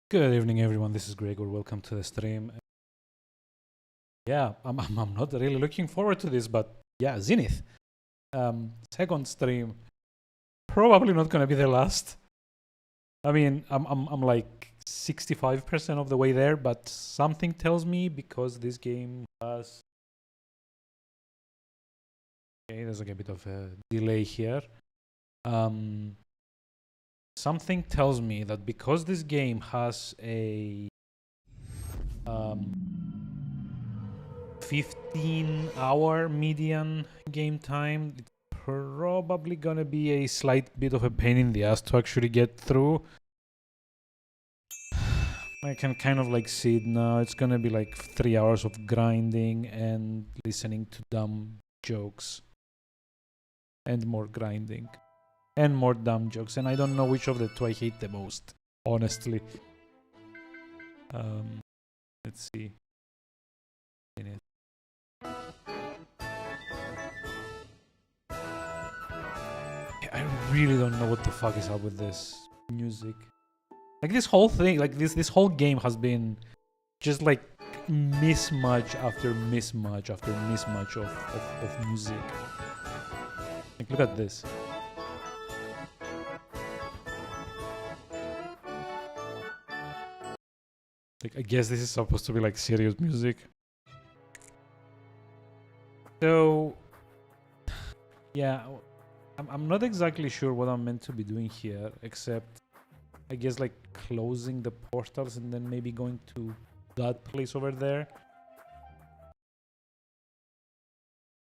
Good evening, everyone. This is Gregor. Welcome to the stream. Yeah, I'm not really looking forward to this, but yeah, Zenith. Second stream, probably not gonna be the last. I mean, I'm like 65% of the way there, but something tells me because this game has. Okay, there's like a bit of a delay here. Something tells me that because this game has a 15-hour median game time, it's probably gonna be a slight bit of a pain in the ass to actually get through. I can kind of like see it now. It's gonna be like 3 hours of grinding and listening to dumb jokes. And more grinding. And more dumb jokes. And I don't know which of the two I hate the most, honestly. Let's see. I really don't know what the fuck is up with this music. Like this whole thing, like this whole game has been just like mismatch after mismatch after mismatch of music. Like look at this. Like I guess this is supposed to be like serious music. So yeah, I'm not exactly sure what I'm meant to be doing here, except I guess like closing the portals and then maybe going to that place over there.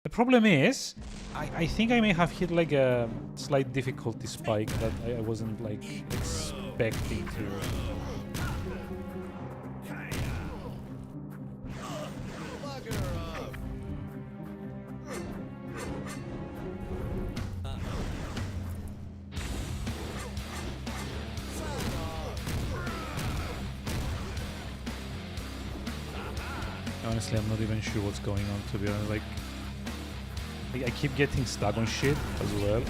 The problem is, I think I may have hit like a slight difficulty spike that I wasn't like expecting to. Honestly, I'm not even sure what's going on, to be honest. Like I keep getting stuck on shit as well.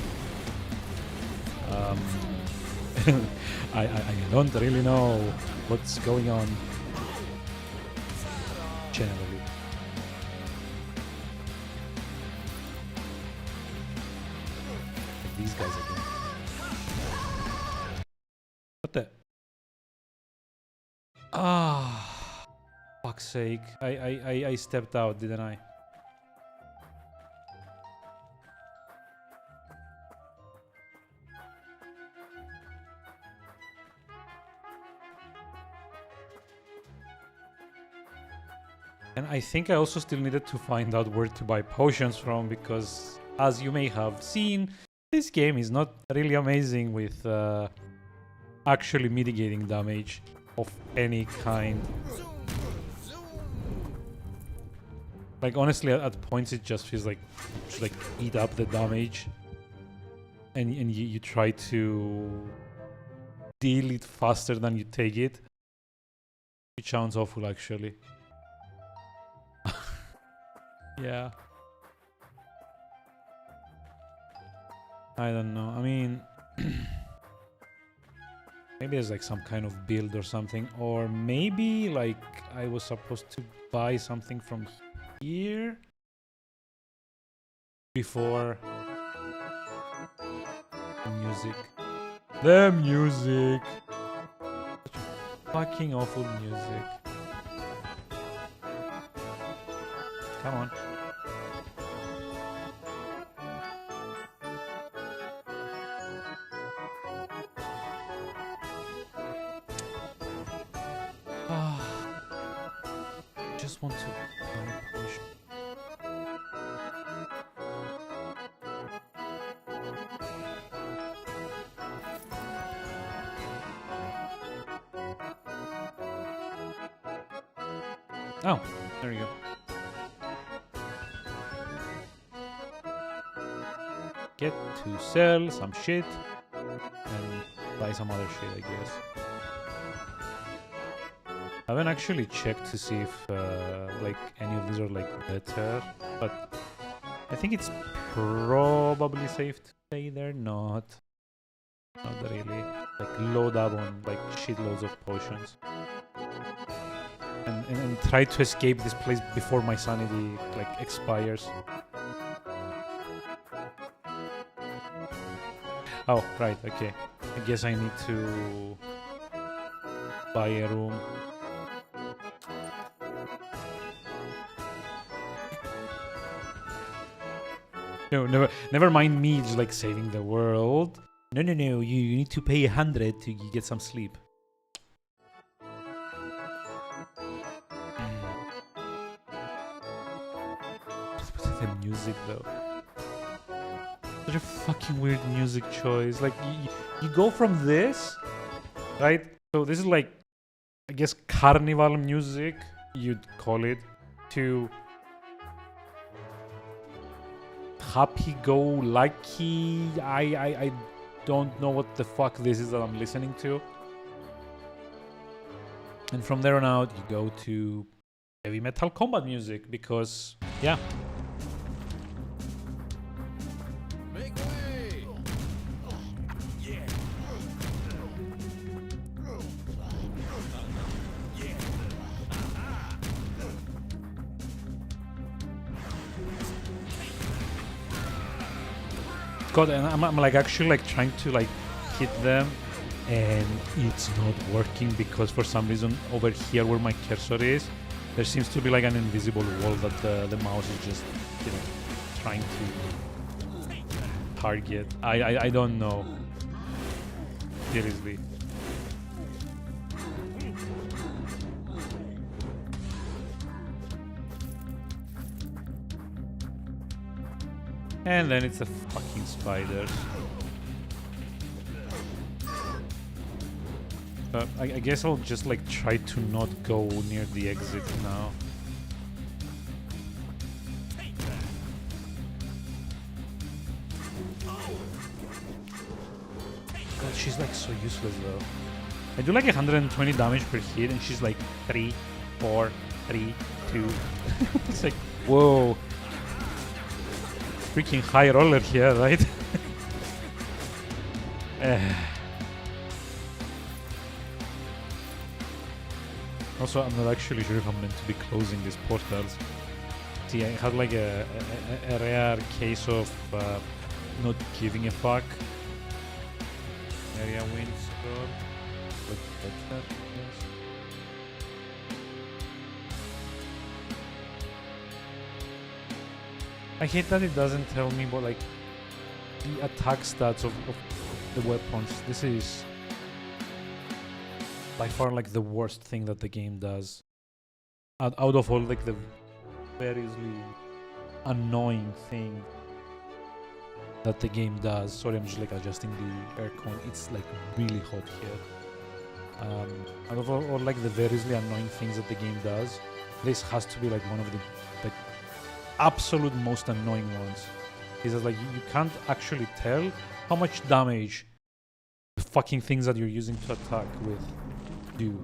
I don't really know what's going on generally. Like these guys again. What the? Ah, fuck's sake! I stepped out, didn't I? And I think I also still needed to find out where to buy potions from, because as you may have seen, this game is not really amazing with actually mitigating damage of any kind. Like honestly, at points it just feels like you should like eat up the damage, and you try to deal it faster than you take it. It sounds awful, actually. Yeah. I don't know. I mean, maybe there's like some kind of build or something, or maybe like I was supposed to buy something from here before the music. The music. Fucking awful music. Come on. Just want to push. Oh, there you go. Get to sell some shit and buy some other shit, I guess. I haven't actually checked to see if like any of these are like better, but I think it's probably safe to say they're not. Not really. Like load up on like shitloads of potions. And try to escape this place before my sanity like expires. Oh, right, okay. I guess I need to buy a room. No, never mind me just like saving the world. No, you need to pay 100 to get some sleep. The music though. Such a fucking weird music choice. Like you go from this, right? So this is like, I guess, carnival music, you'd call it, to happy-go-lucky. I don't know what the fuck this is that I'm listening to. And from there on out, you go to heavy metal combat music because, yeah. God, and I'm like actually like trying to like hit them, and it's not working because for some reason over here where my cursor is, there seems to be like an invisible wall that the mouse is just, you know, trying to target. I don't know. Seriously. And then it's the fucking spiders. I guess I'll just like try to not go near the exit now. God, she's like so useless though. I do like 120 damage per hit and she's like 3, 4, 3, 2. It's like, whoa. Freaking high roller here, right? Also, I'm not actually sure if I'm meant to be closing these portals. See, I had like a rare case of not giving a fuck. Area wind score. Look at that, yes. I hate that it doesn't tell me what like the attack stats of the weapons. This is by far like the worst thing that the game does. Out of all like the variously annoying thing that the game does. Sorry, I'm just like adjusting the aircon. It's like really hot here. Out of all like the variously annoying things that the game does, this has to be like one of the like absolute most annoying ones. Is that like you can't actually tell how much damage the fucking things that you're using to attack with do.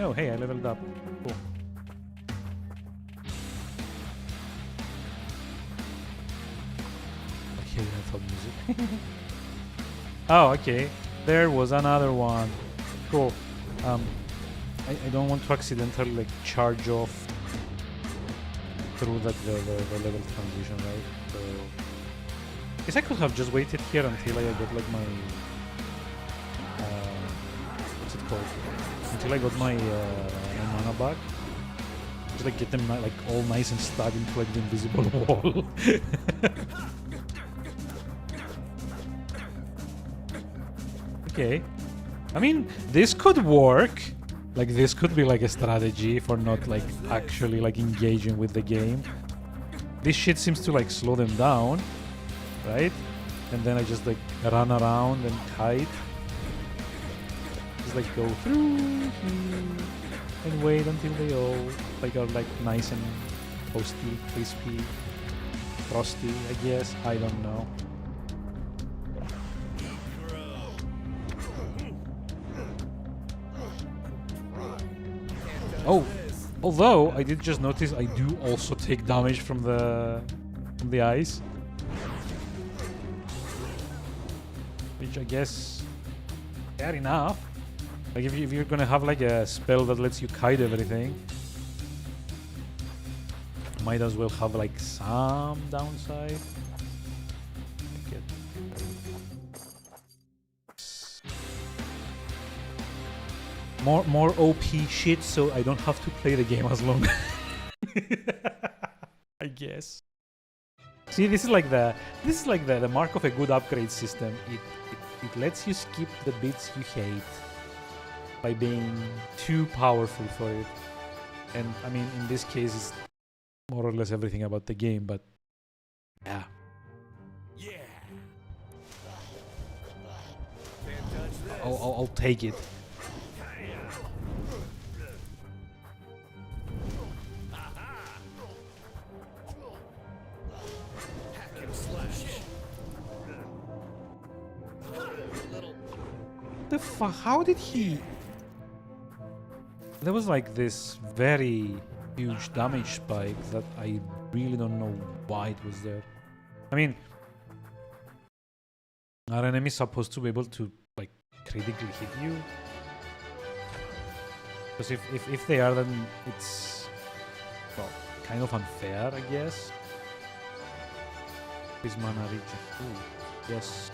Oh hey, I leveled up. Cool. Okay, metal music. Oh, okay. There was another one. Cool. I don't want to accidentally like charge off through like the level transition, right? So I guess I could have just waited here until I got like my what's it called? Until I got my mana back. Just like get them like all nice and stuck into like the invisible wall. Okay. I mean, this could work. Like this could be like a strategy for not like actually like engaging with the game. This shit seems to like slow them down, right? And then I just like run around and kite. Just like go through and wait until they all like are like nice and toasty, crispy, frosty, I guess. I don't know. Oh, although I did just notice I do also take damage from the ice. Which I guess, fair enough. Like if you're gonna have like a spell that lets you kite everything, might as well have like some downside. Okay. More OP shit, so I don't have to play the game as long. I guess. See, this is like the mark of a good upgrade system. It lets you skip the bits you hate by being too powerful for it. And I mean, in this case, it's more or less everything about the game, but yeah. I'll take it. The fuck? How did he? There was like this very huge damage spike that I really don't know why it was there. I mean, are enemies supposed to be able to like critically hit you? Because if they are, then it's, well, kind of unfair, I guess. This mana regen. Ooh, yes.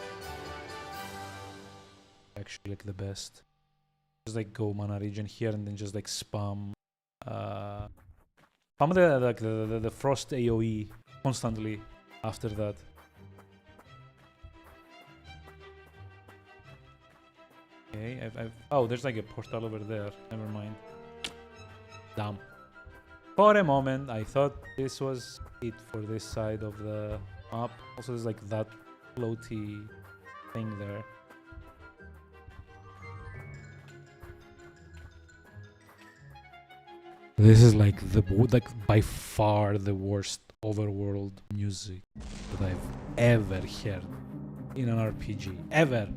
Actually, like the best. Just like go mana regen here and then just like spam the frost AoE constantly after that. Okay, oh, there's like a portal over there. Never mind. Damn. For a moment, I thought this was it for this side of the map. Also, there's like that floaty thing there. This is like by far the worst overworld music that I've ever heard in an RPG. Ever.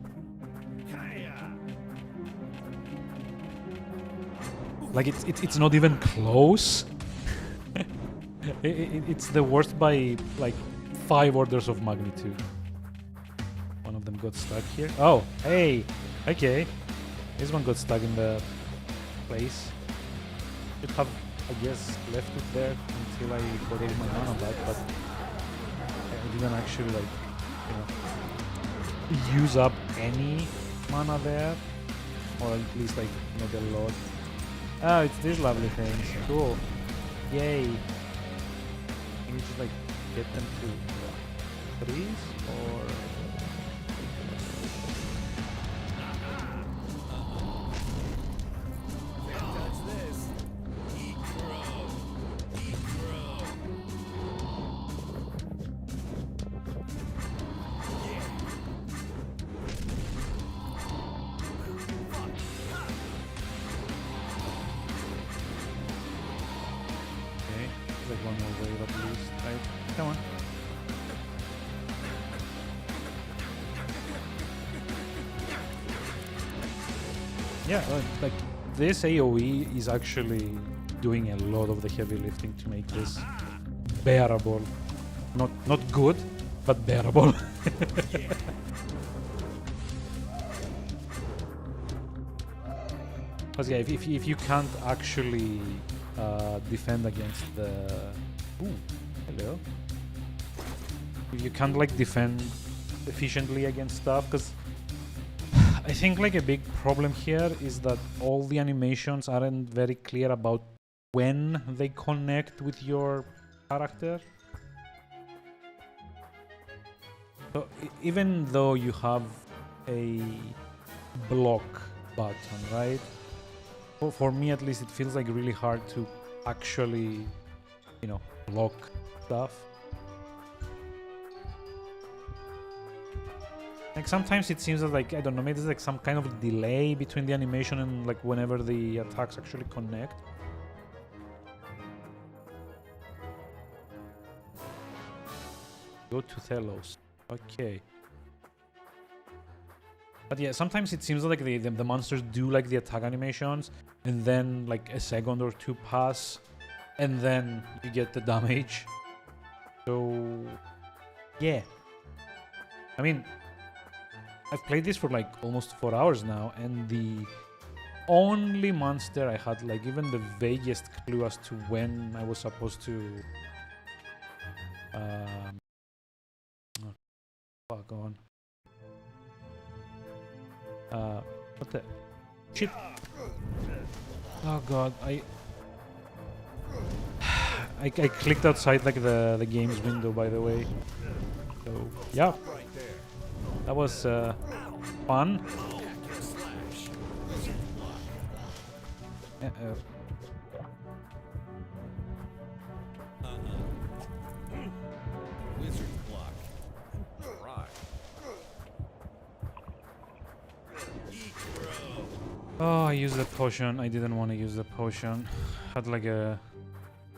Like it's not even close. It's the worst by like 5 orders of magnitude. One of them got stuck here. Oh, hey, okay. This one got stuck in the place. Should have, I guess, left it there until I got all my mana back, but I didn't actually like, use up any mana there, or at least like not a lot. Oh, it's these lovely things. Cool. Yay. Can you just like get them to freeze or? Like one more wave at least, right? Come on. Yeah, like this AoE is actually doing a lot of the heavy lifting to make this bearable. Not good, but bearable. Because yeah, if you can't actually defend against the... Ooh, hello. If you can't like defend efficiently against stuff, because I think like a big problem here is that all the animations aren't very clear about when they connect with your character. So even though you have a block button, right? For me at least, it feels like really hard to actually, block stuff. Like sometimes it seems that like, I don't know, maybe there's like some kind of delay between the animation and like whenever the attacks actually connect. Go to Thelos. Okay. But yeah, sometimes it seems like the monsters do like the attack animations, and then like a second or two pass, and then you get the damage. So yeah, I mean, I've played this for like almost 4 hours now, and the only monster I had like even the vaguest clue as to when I was supposed to oh, fuck on. What the shit? Oh god, I clicked outside like the game's window, by the way. So yeah, that was fun. Oh, I used the potion. I didn't want to use the potion. Had like a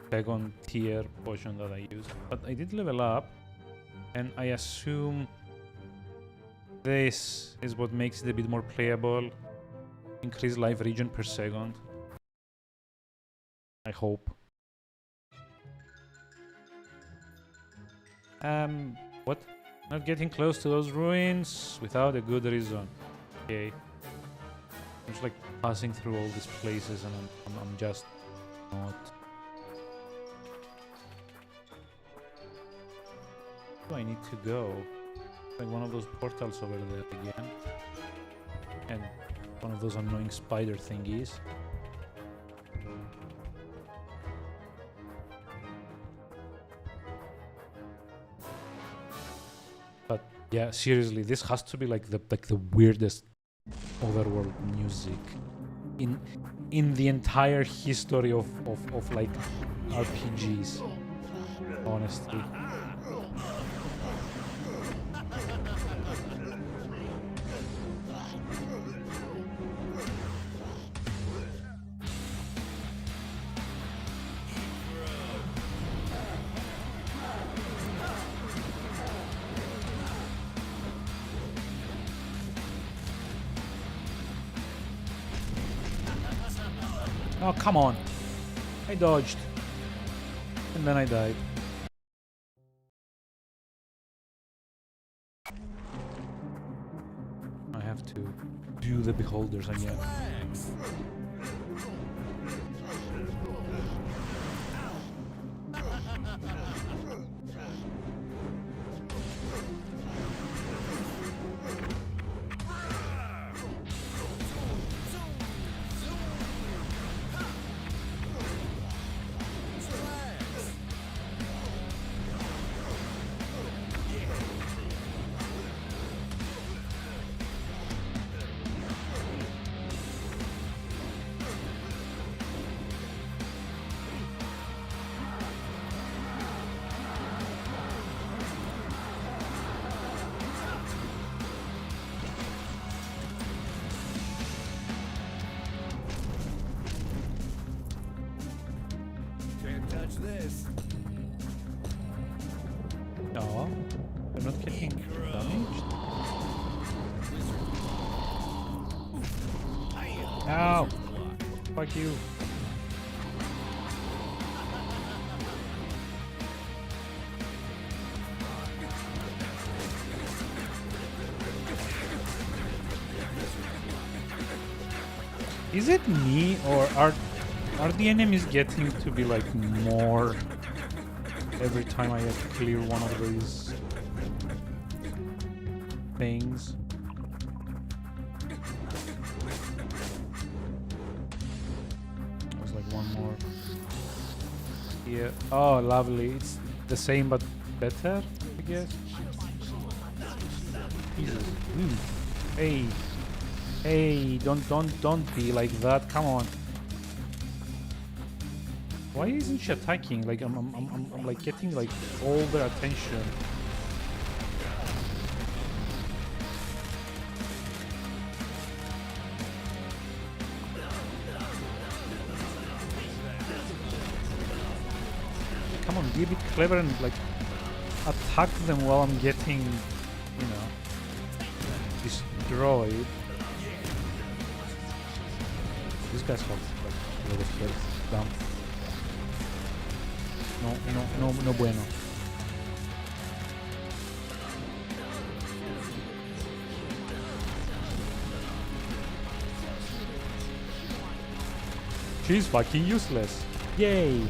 second tier potion that I used. But I did level up. And I assume this is what makes it a bit more playable. Increase life regen per second. I hope. What? Not getting close to those ruins without a good reason. Okay. I'm just like passing through all these places and I'm just not. Where do I need to go? Like one of those portals over there again. And one of those annoying spider thingies. But yeah, seriously, this has to be like the weirdest overworld music in the entire history of like RPGs, honestly. Oh, come on. I dodged. And then I died. I have to do the beholders again. This. No, they're not getting damaged. Ow! Fuck you. Is it me or are the enemies getting to be like more every time I have to clear one of these things? There's like one more here. Oh, lovely. It's the same but better, I guess. Jesus. Hey. Hey, don't be like that. Come on. Why isn't she attacking? Like I'm like getting like all their attention. Come on, be a bit clever and like attack them while I'm getting, you know, this droid. This guy's got like a lot of health. Damn. No bueno. She's fucking useless. Yay!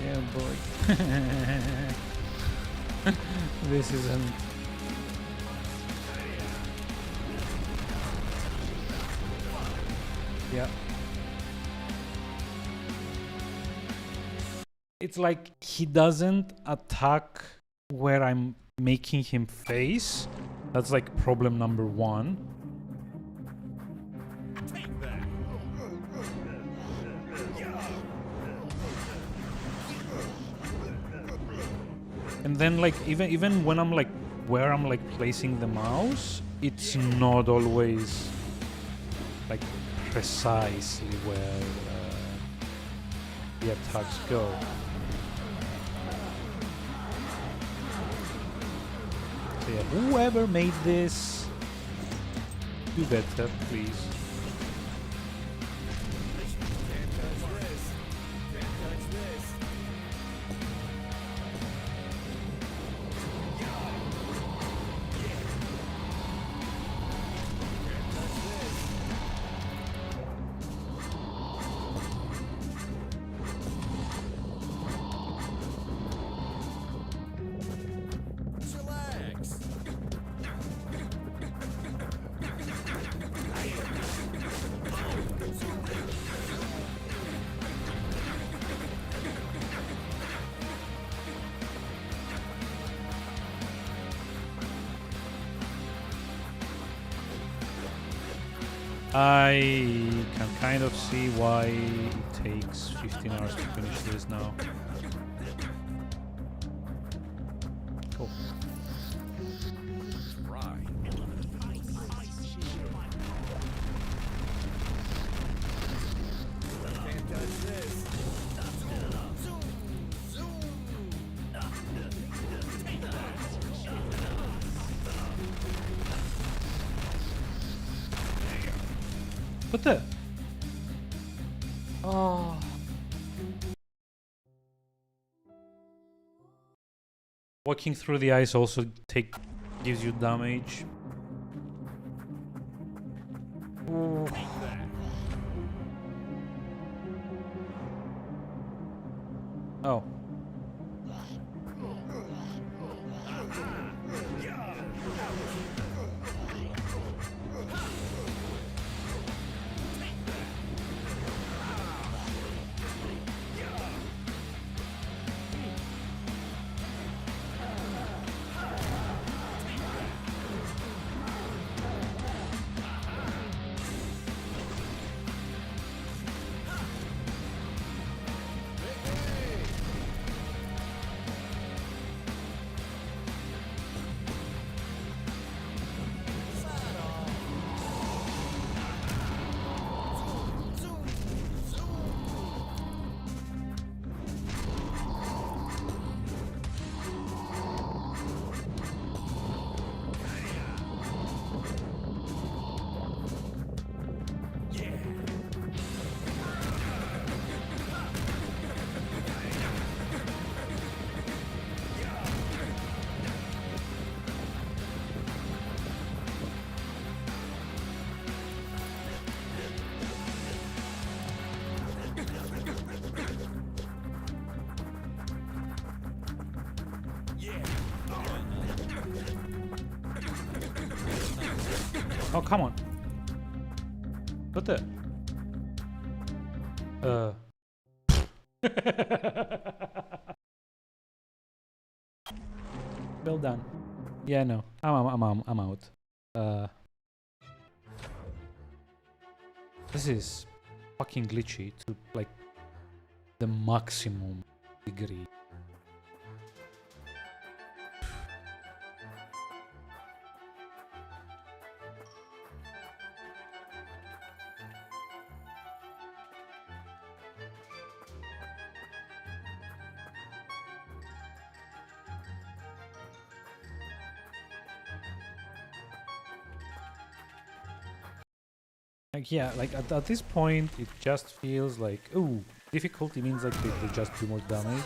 Yeah, boy. This isn't. Yeah. It's like he doesn't attack where I'm making him face. That's like problem number one. And then like even when I'm like where I'm like placing the mouse, it's not always like precisely where the attacks go. So yeah, whoever made this, do better, please. I can kind of see why it takes 15 hours to finish this now. Cool. What the? Oh. Walking through the ice also gives you damage. Ooh. Oh. Oh, come on. What the? Well done. Yeah, no. I'm out. This is fucking glitchy to like the maximum degree. Like, yeah, like at this point, it just feels like, ooh, difficulty means like they just do more damage.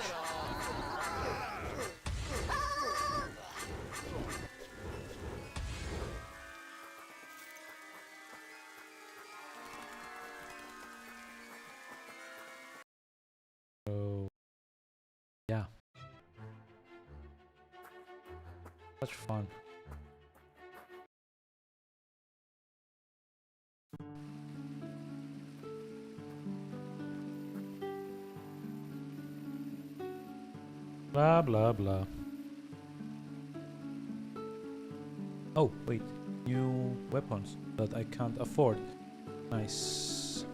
So, yeah. Such fun. Blah, blah, blah. Oh, wait. New weapons that I can't afford. Nice.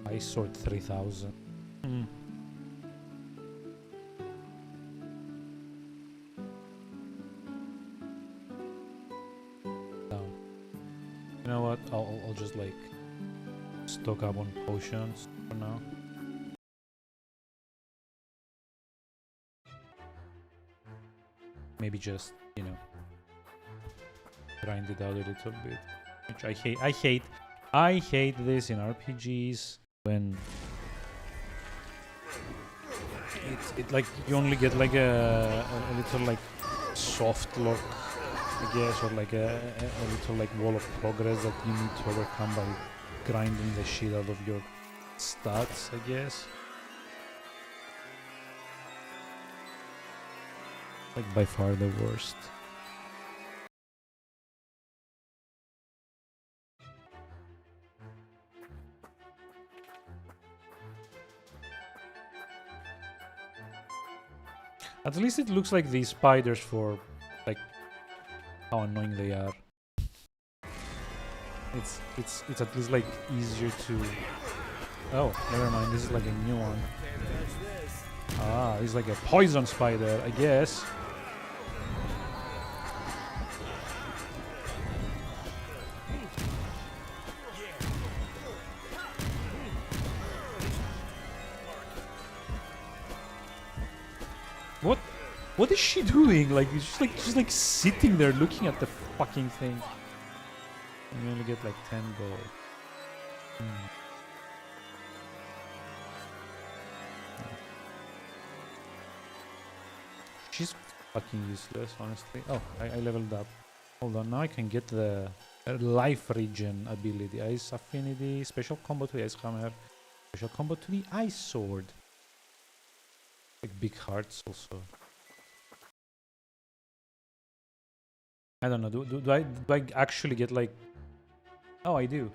Ice Sword 3000. Hmm. No. You know what? I'll just like stock up on potions for now. Maybe just, you know, grind it out a little bit. Which I hate. I hate this in RPGs when it like you only get like a little like soft lock, I guess, or like a little like wall of progress that you need to overcome by grinding the shit out of your stats, I guess. Like by far the worst. At least it looks like these spiders for like how annoying they are. It's at least like easier to. Oh, never mind. This is like a new one. Ah, it's like a poison spider, I guess. What is she doing? Like she's like sitting there looking at the fucking thing. And you only get like 10 gold. She's fucking useless, honestly. Oh, I leveled up. Hold on, now I can get the life regen ability. Ice affinity, special combo to the ice hammer, special combo to the ice sword. Like big hearts also. I don't know. Do I actually get like? Oh, I do.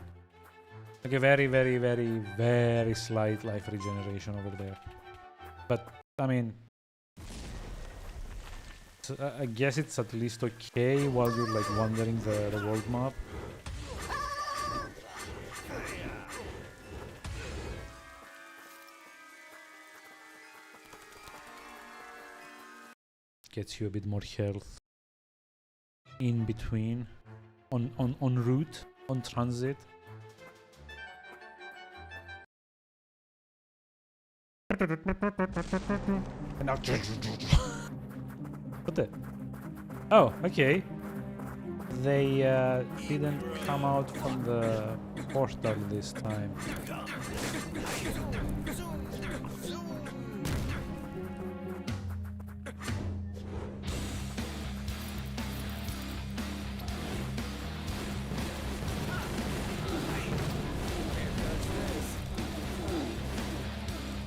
Like a very, very, very, very slight life regeneration over there. But I mean, I guess it's at least okay while you're like wandering the world map. Gets you a bit more health. In between, on route, on transit. What the? Oh, okay. They didn't come out from the portal this time.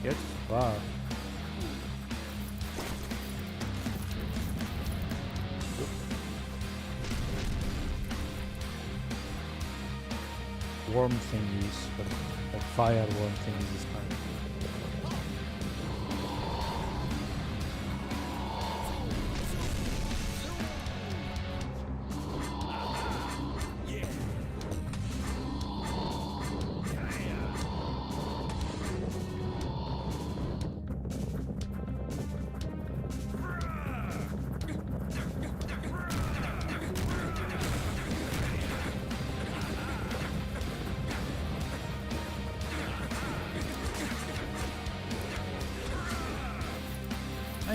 Get far. Worm thingies, but like fire worm thingies this time.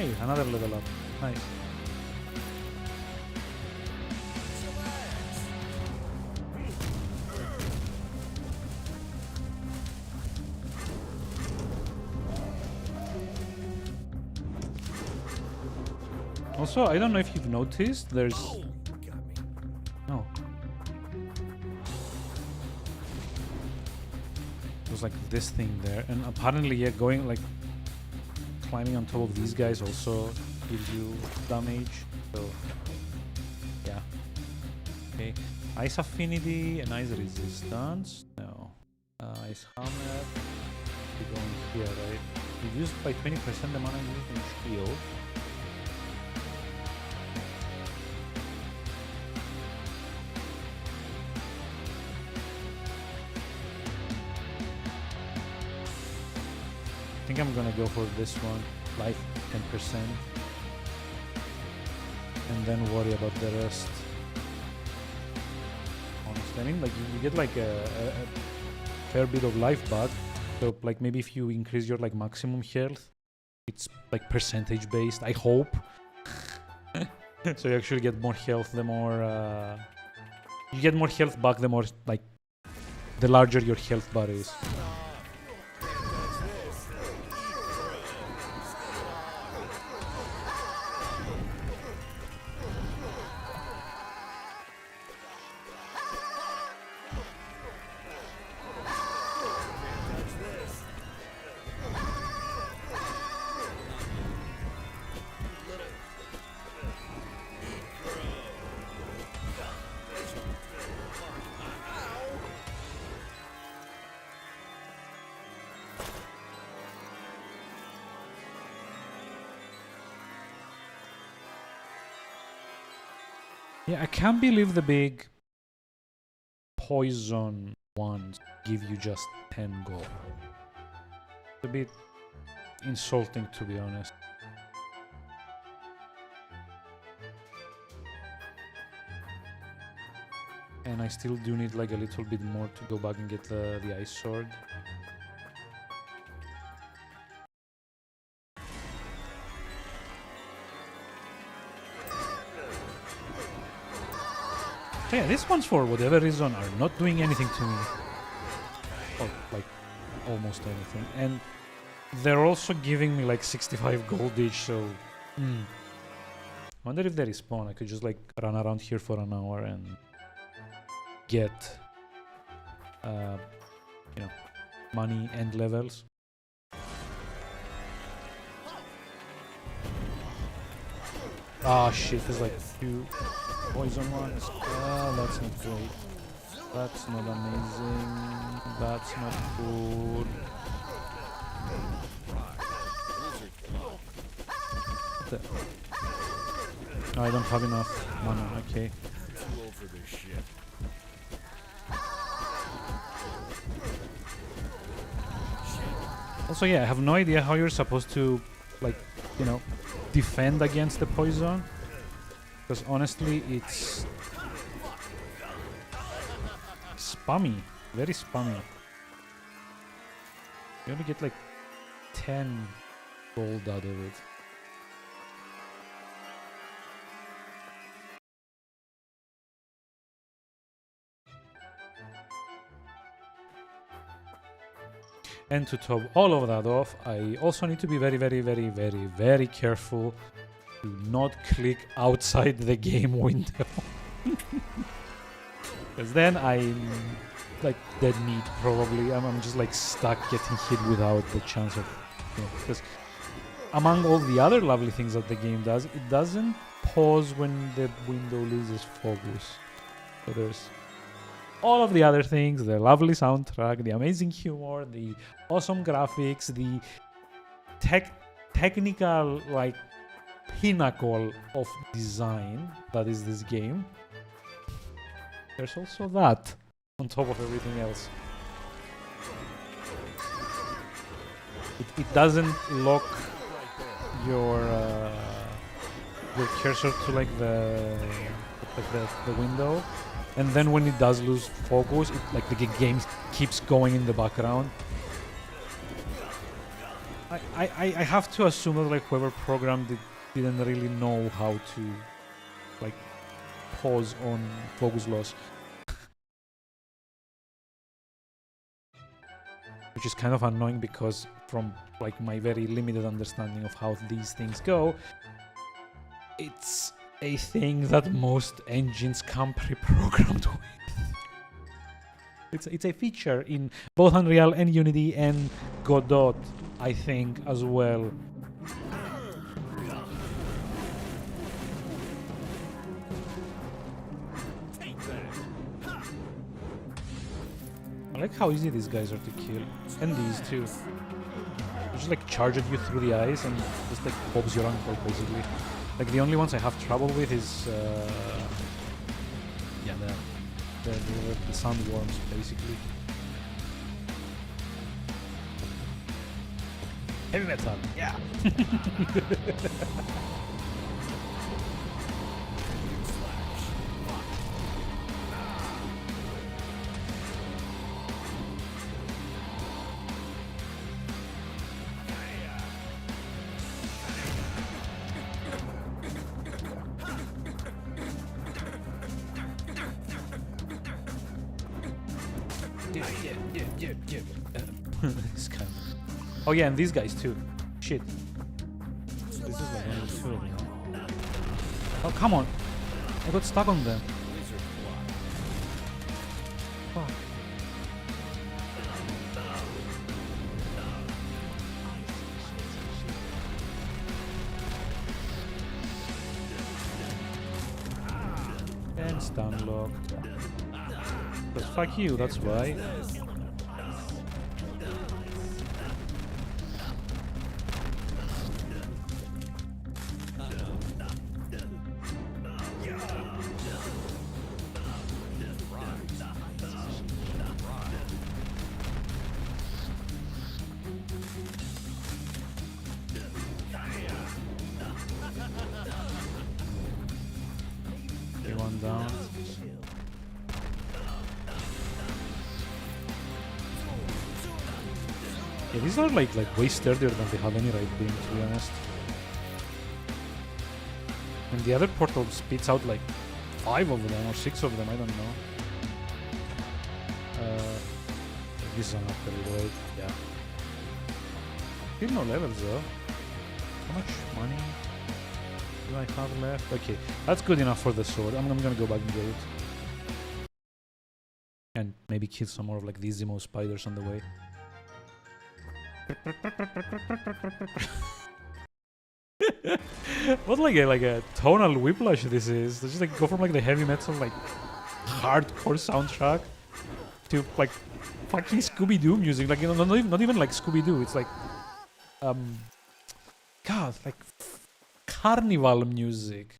Hey, another level up. Nice. Also, I don't know if you've noticed, there's... Oh. There's like this thing there, and apparently, yeah, going like... climbing on top of these guys also gives you damage, so... Yeah. Okay. Ice affinity and ice resistance. No. Ice hammer. We're going here, right? Reduced by 20% the mana used in shield. I think I'm gonna go for this one, life 10%, and then worry about the rest. Honestly, I mean, like you get like a fair bit of life back. So like maybe if you increase your like maximum health, it's like percentage based. I hope. So you actually get more health the more you get more health back the more like the larger your health bar is. Yeah, I can't believe the big poison ones give you just 10 gold. It's a bit insulting, to be honest. And I still do need like a little bit more to go back and get the ice sword. So yeah, these ones for whatever reason are not doing anything to me. Or like almost anything. And they're also giving me like 65 gold each, so... Wonder if they respawn. I could just like run around here for an hour and get you know, money and levels. Ah shit, there's like 2 poison ones. Ah, that's not great. That's not amazing. That's not good. What the? Oh, I don't have enough mana, okay. Also, yeah, I have no idea how you're supposed to, like, you know, defend against the poison. Because honestly, it's spammy, very spammy. You only get like 10 gold out of it. And to top all of that off, I also need to be very careful to not click outside the game window. Because then I'm like dead meat probably. I'm just like stuck getting hit without the chance of... Because among all the other lovely things that the game does, it doesn't pause when the window loses focus. So there's all of the other things, the lovely soundtrack, the amazing humor, the awesome graphics, the technical like pinnacle of design that is this game. There's also that on top of everything else. It doesn't lock your cursor to like the window, and then when it does lose focus, it, like the game keeps going in the background. I have to assume that like whoever programmed it didn't really know how to like pause on focus loss. Which is kind of annoying because from like my very limited understanding of how these things go, it's a thing that most engines come pre-programmed with. It's a feature in both Unreal and Unity and Godot, I think, as well. I like how easy these guys are to kill. And these too. They just like charge at you through the eyes and just like bobs your uncle basically. Like the only ones I have trouble with is yeah, the sandworms basically. Heavy metal, yeah. This kind of... Oh yeah, and these guys too. Shit. This is like only two of them. Oh come on! I got stuck on them. Fuck. And stun lock. But fuck you, that's why. One down. Yeah, these are like way sturdier than they have any right beam, to be honest. And the other portal spits out like 5 of them or 6 of them, I don't know. This is an upgrade, right? Yeah. Still no levels though. How much money do I have left? Okay, that's good enough for the sword. I'm gonna go back and get it. And maybe kill some more of like these Zemo spiders on the way. What like a tonal whiplash this is. They just like go from like the heavy metal like hardcore soundtrack to like fucking Scooby-Doo music. Like, you know, not even like Scooby-Doo. It's like God, like carnival music.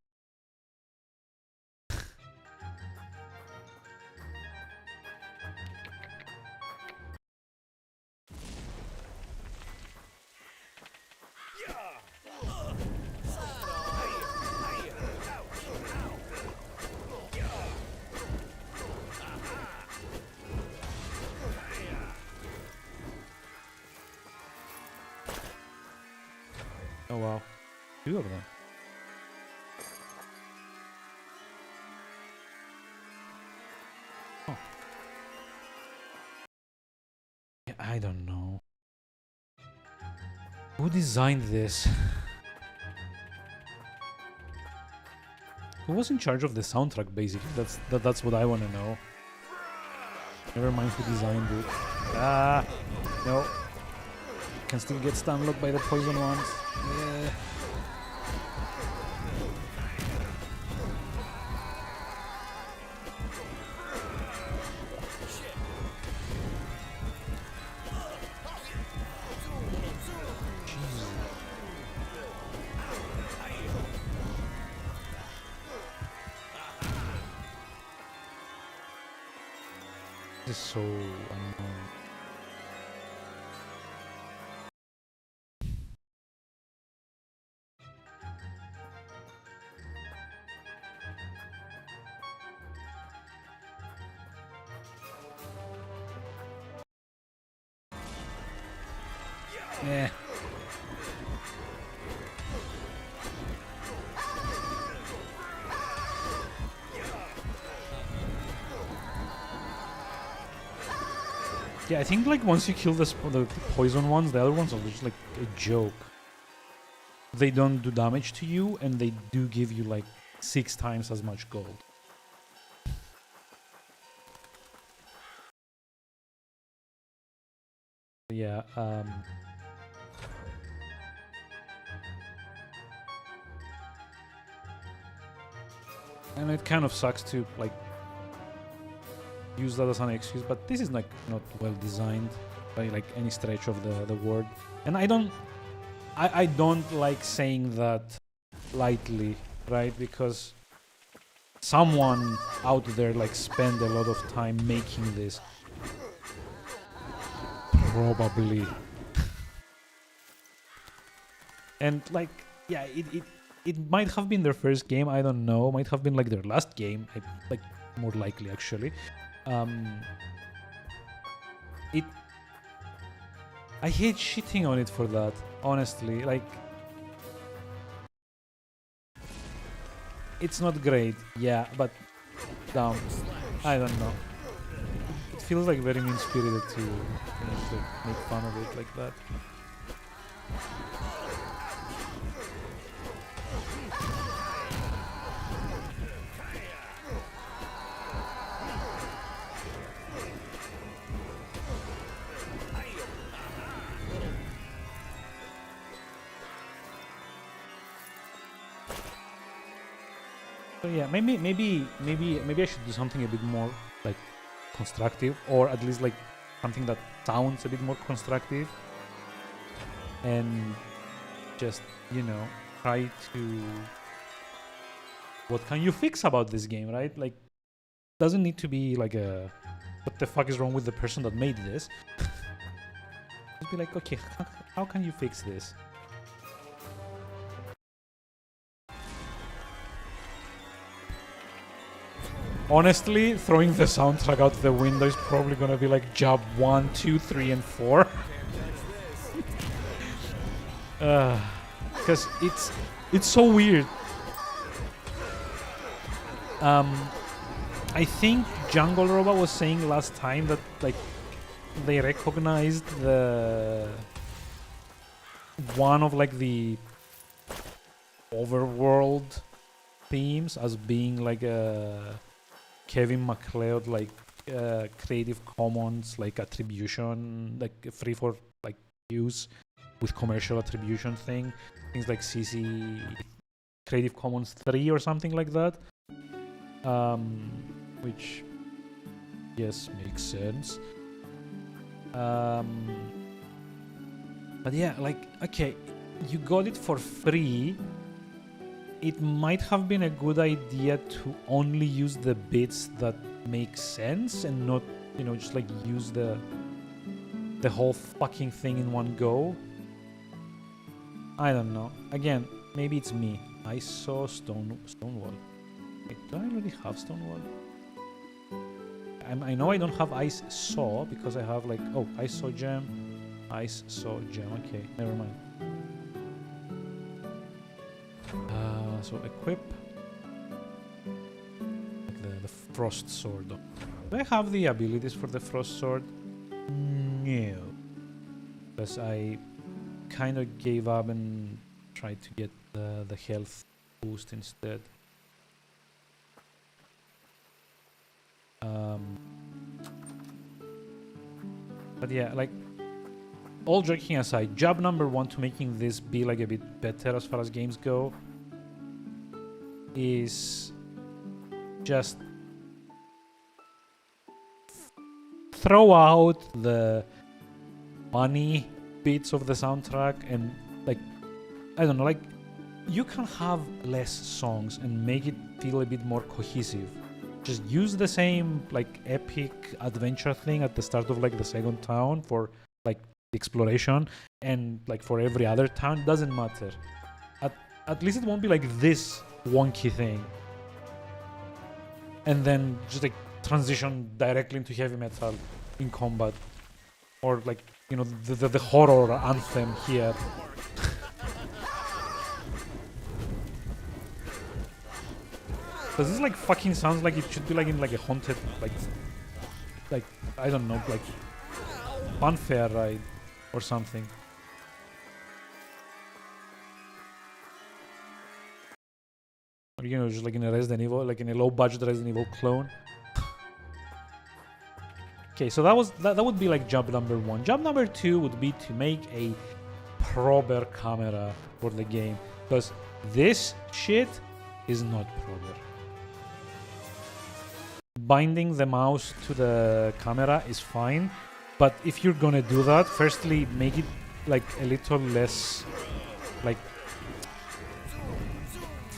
Oh wow, 2 of them. Oh. I don't know. Who designed this? Who was in charge of the soundtrack, basically? That's what I want to know. Never mind who designed it. Ah, no. Can still get stun locked by the poison ones. Yeah. This is so annoying. Yeah. Yeah, I think like once you kill the poison ones, the other ones are just like a joke. They don't do damage to you, and they do give you like 6 times as much gold. Yeah, and it kind of sucks to like use that as an excuse, but this is like not well designed by like any stretch of the word. And I don't like saying that lightly, right? Because someone out there like spent a lot of time making this. Probably. And like, yeah, it might have been their first game, I don't know. Might have been like their last game, like more likely actually. I hate shitting on it for that, honestly. Like, it's not great, yeah, but I don't know. It feels like very mean-spirited to make fun of it like that. So yeah, maybe I should do something a bit more like constructive, or at least like something that sounds a bit more constructive, and just, you know, try to, what can you fix about this game, right? Like, doesn't need to be like a what the fuck is wrong with the person that made this. Just be like, okay, how can you fix this? Honestly, throwing the soundtrack out the window is probably gonna be like job 1, 2, 3, and 4. Because it's so weird. I think Jungle Robot was saying last time that like they recognized one of like the overworld themes as being like a Kevin MacLeod like Creative Commons like attribution, like free for like use with commercial attribution thing, things like CC Creative Commons 3 or something like that. Which, yes, makes sense. But yeah, like, okay, you got it for free. It might have been a good idea to only use the bits that make sense and not, you know, just like use the whole fucking thing in one go. I don't know. Again, maybe it's me. I saw Stonewall. Wait, do I already have Stonewall? I know I don't have Ice Saw because I have like, oh, Ice Saw Gem, Ice Saw Gem. Okay, never mind. So equip like the Frost Sword. Do I have the abilities for the Frost Sword? No, because I kind of gave up and tried to get the health boost instead. But yeah, like, all joking aside, job number 1 to making this be like a bit better as far as games go is just throw out the money bits of the soundtrack and like, I don't know, like, you can have less songs and make it feel a bit more cohesive. Just use the same like epic adventure thing at the start of like the second town for like the exploration, and like for every other town, doesn't matter. At least it won't be like this wonky thing and then just like transition directly into heavy metal in combat, or like, you know, the horror anthem here. Does this like fucking sounds like it should be like in like a haunted like I don't know, like funfair ride or something. Or, you know, just like in a Resident Evil, like in a low-budget Resident Evil clone. Okay, so that would be like job number 1. Job number 2 would be to make a proper camera for the game, because this shit is not proper. Binding the mouse to the camera is fine, but if you're gonna do that, firstly make it like a little less like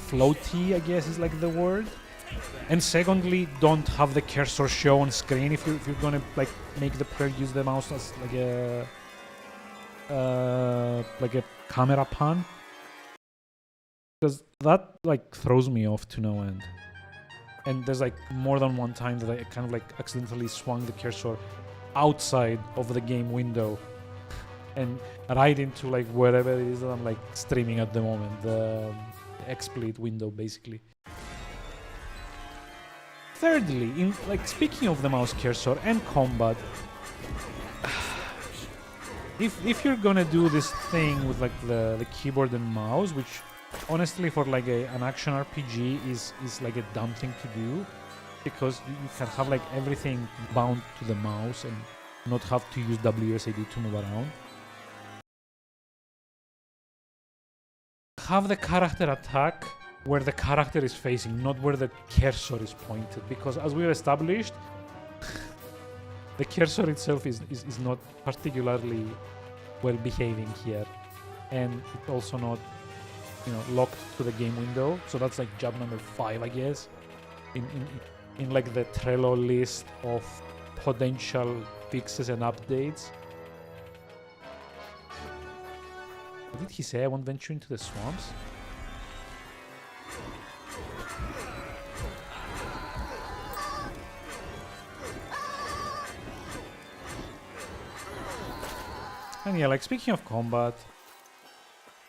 floaty, I guess is like the word. And secondly, don't have the cursor show on screen if you're gonna like make the player use the mouse as like a camera pan, because that like throws me off to no end. And there's like more than one time that I kind of like accidentally swung the cursor outside of the game window and right into like wherever it is that I'm like streaming at the moment, the XSplit window basically. Thirdly, in like speaking of the mouse cursor and combat, if you're gonna do this thing with like the keyboard and mouse, which honestly for like an action RPG is like a dumb thing to do, because you can have like everything bound to the mouse and not have to use WSAD to move around. Have the character attack where the character is facing, not where the cursor is pointed, because as we've established, the cursor itself is not particularly well behaving here, and it's also not, you know, locked to the game window. So that's like job number 5, I guess, in like the Trello list of potential fixes and updates. What did he say? I won't venture into the swamps. And yeah, like speaking of combat,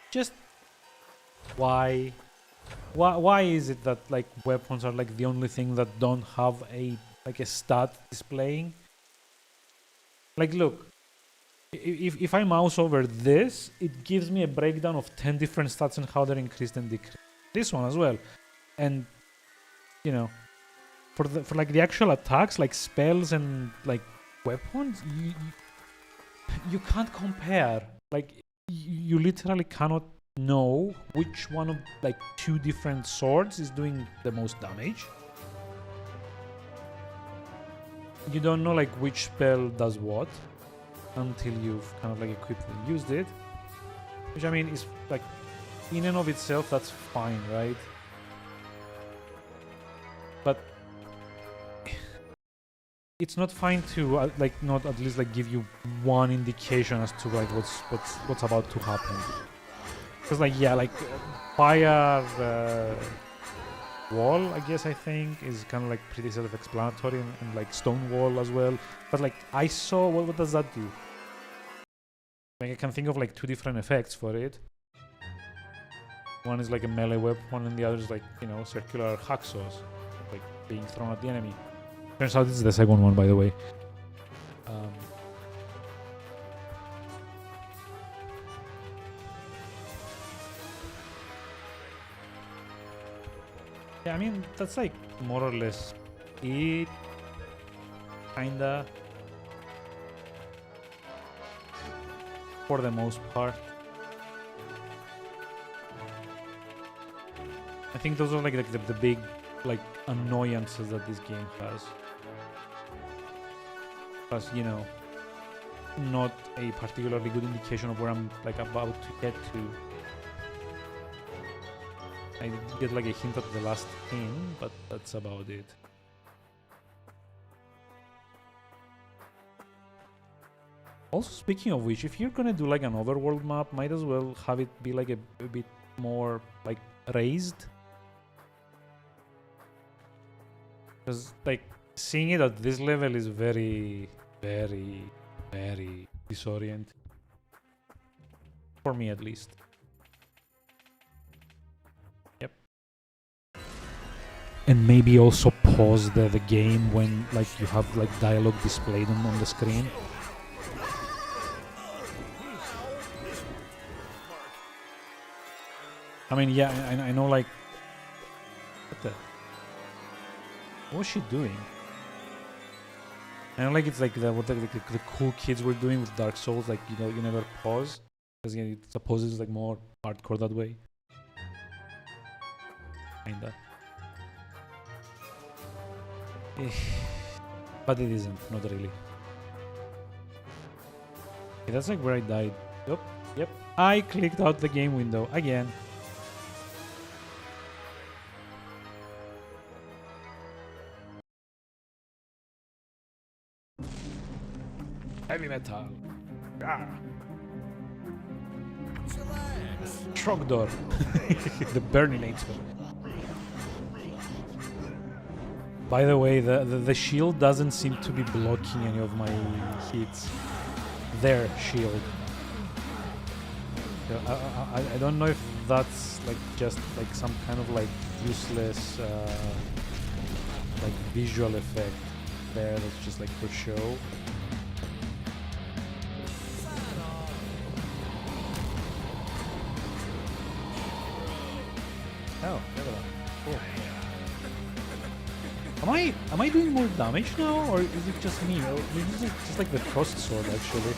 just why is it that like weapons are like the only thing that don't have a like a stat displaying? Like look, if I mouse over this, it gives me a breakdown of 10 different stats and how they're increased and decreased. This one as well. And you know, for like the actual attacks, like spells and like weapons, you can't compare. Like you literally cannot know which one of like 2 different swords is doing the most damage. You don't know like which spell does what until you've kind of like equipped and used it, which I mean is like in and of itself that's fine, right? But it's not fine to like not at least like give you one indication as to like what's about to happen. Because like yeah, like fire wall, I guess I think is kind of like pretty self-explanatory, and like stone wall as well. But like I saw what does that do? Like I can think of like 2 different effects for it. One is like a melee weapon, and the other is like, you know, circular hacksaws, like being thrown at the enemy. Turns out this is the second one, by the way. Yeah, I mean, that's like more or less it. Kinda. For the most part. I think those are like the big like annoyances that this game has. Plus, you know, not a particularly good indication of where I'm like about to get to. I did get like a hint at the last thing, but that's about it. Also, speaking of which, if you're gonna do like an overworld map, might as well have it be like a bit more like raised. Because like seeing it at this level is very, very, very disorienting. For me at least. Yep. And maybe also pause the game when like you have like dialogue displayed on the screen. I mean, yeah, I know, like... What the... What was she doing? I know, like, it's like what the cool kids were doing with Dark Souls, like, you know, you never pause. Because it supposes like more hardcore that way. Kinda. But it isn't, not really. Okay, that's like where I died. Yep. I clicked out the game window again. Heavy metal. Ah. Trogdor. The Burninator. By the way, the shield doesn't seem to be blocking any of my hits. Their shield. I don't know if that's like just like some kind of like useless like visual effect there that's just like for show. Oh, cool. Am I doing more damage now, or is it just me? Or is it just like the frost sword actually?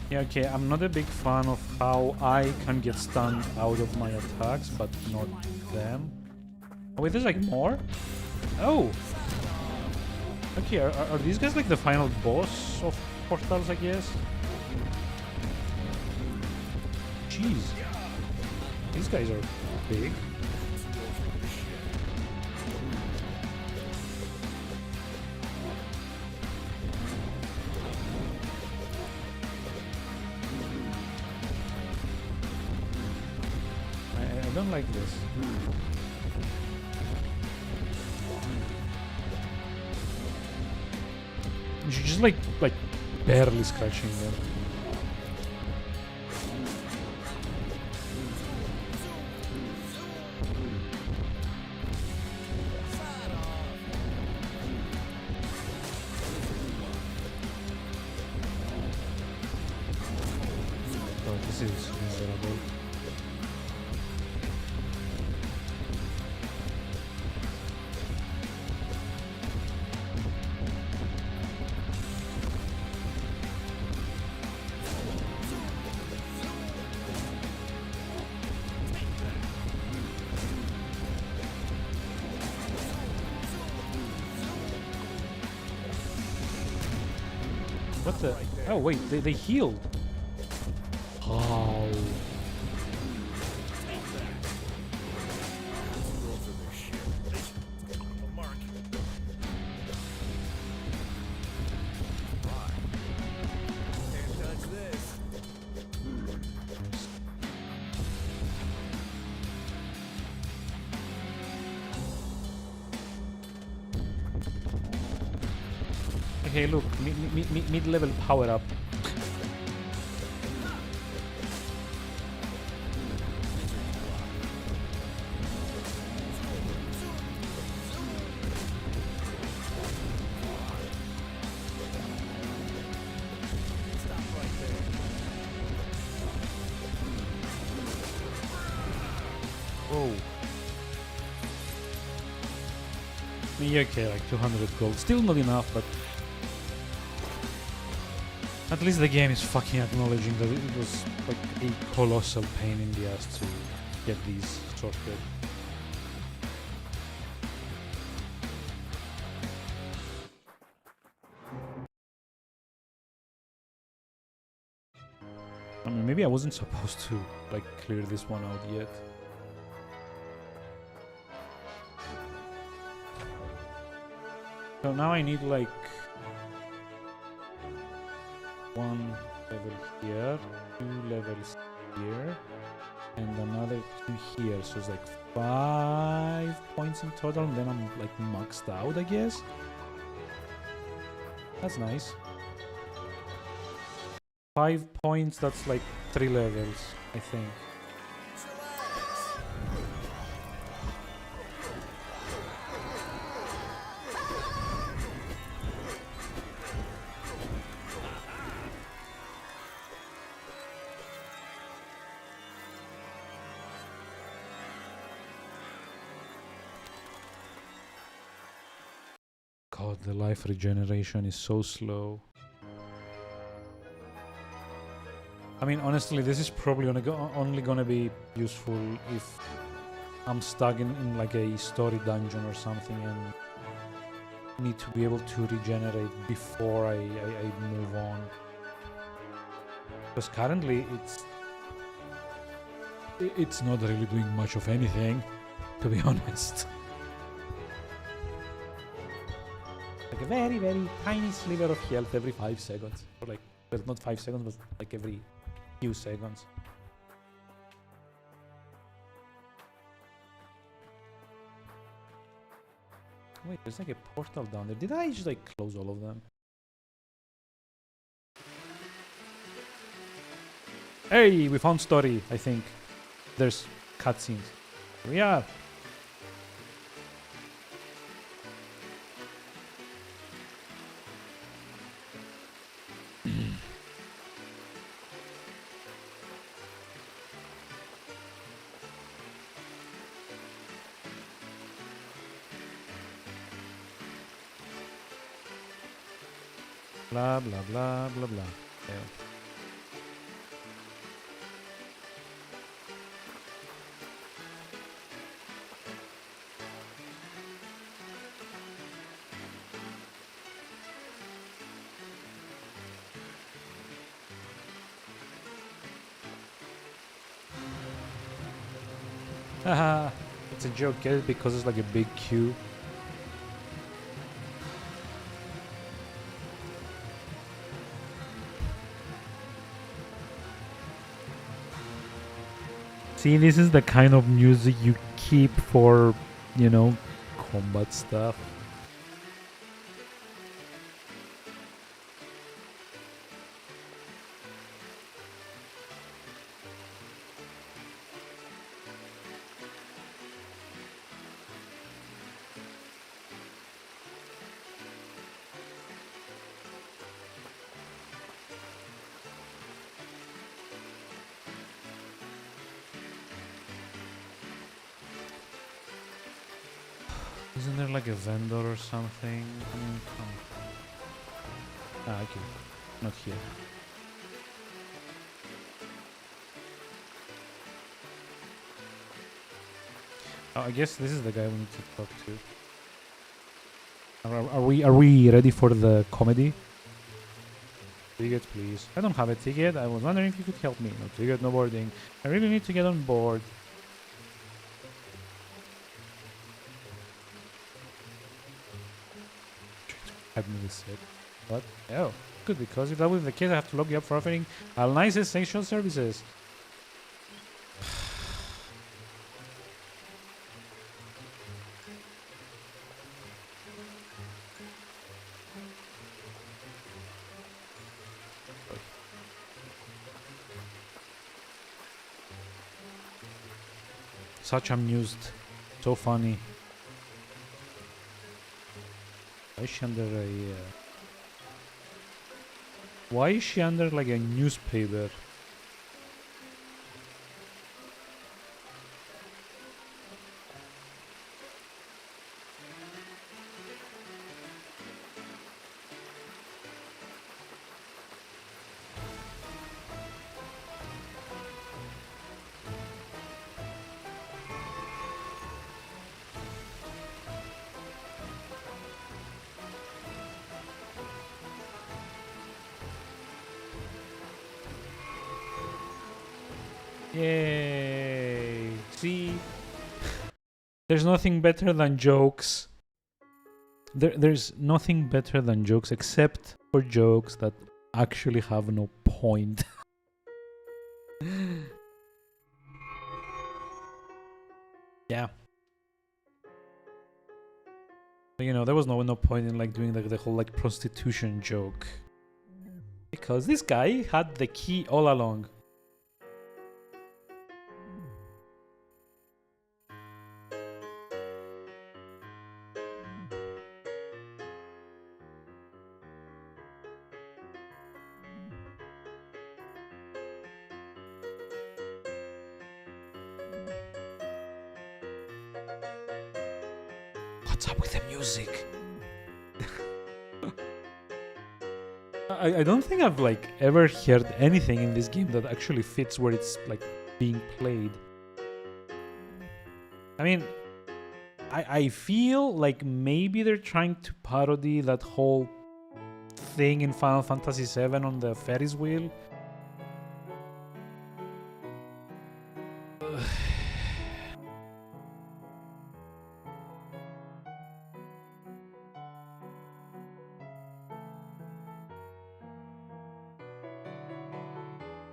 Yeah, okay, I'm not a big fan of how I can get stunned out of my attacks, but not them. Oh wait, there's like more? Oh! Okay, are these guys like the final boss of Portals, I guess? Jeez. These guys are big. I don't like this. She's just like barely scratching them. Oh, this is miserable. What the? Oh wait, they healed. Oh. Hey, look, mid-level power-up. Whoa. Yeah, okay, like 200 gold. Still not enough, but... At least the game is fucking acknowledging that it was like a colossal pain in the ass to get these sorted. maybe I wasn't supposed to like clear this one out yet. So now I need like one level here, 2 levels here, and another 2 here. So it's like 5 points in total, and then I'm like maxed out, I guess. That's nice. 5 points, that's like 3 levels, I think. God, the life regeneration is so slow. I mean, honestly, this is probably only gonna be useful if I'm stuck in like a story dungeon or something and need to be able to regenerate before I move on. Because currently it's not really doing much of anything, to be honest. Like a very, very tiny sliver of health every 5 seconds. Or like, well, not 5 seconds, but like every few seconds. Wait, there's like a portal down there. Did I just like close all of them? Hey, we found story, I think. There's cutscenes. Here we are. Blah, blah, blah, blah, blah. Yeah. Haha, it's a joke, get it? Because it's like a big queue. See, this is the kind of music you keep for, you know, combat stuff. Isn't there like a vendor or something? I mean, ah, okay. Not here. Oh, I guess this is the guy we need to talk to. Are we ready for the comedy? Ticket, please. I don't have a ticket. I was wondering if you could help me. No ticket, no boarding. I really need to get on board. Administrator. What? Oh, good, because if that was the case, I have to lock you up for offering Alnice's sexual services. Such amused. So funny. Why is she under a... why is she under like a newspaper? Yay! See? There's nothing better than jokes. There's nothing better than jokes except for jokes that actually have no point. Yeah. But, you know, there was no point in like doing like the whole like prostitution joke. Because this guy had the key all along. What's up with the music? I don't think I've like ever heard anything in this game that actually fits where it's like being played. I mean, I feel like maybe they're trying to parody that whole thing in Final Fantasy VII on the Ferris wheel.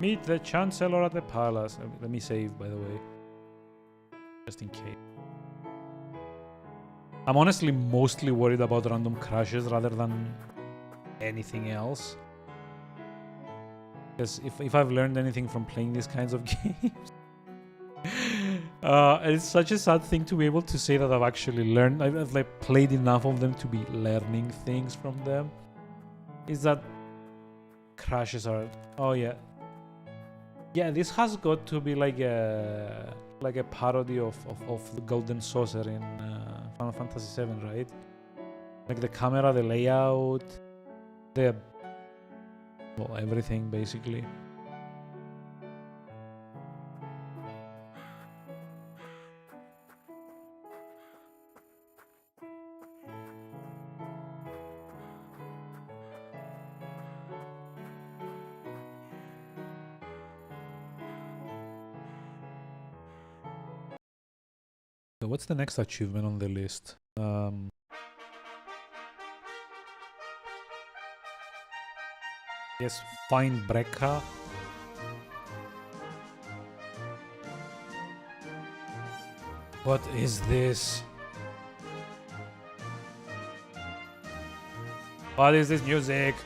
Meet the Chancellor at the palace. Let me save, by the way. Just in case. I'm honestly mostly worried about random crashes rather than anything else. Because if I've learned anything from playing these kinds of games... it's such a sad thing to be able to say that I've actually learned... I've like played enough of them to be learning things from them. Is that... crashes are... Oh yeah. Yeah, this has got to be like a parody of the Golden Saucer in Final Fantasy VII, right? Like the camera, the layout, the well, everything basically. So what's the next achievement on the list? Yes, find Brekka. What is this? What is this music?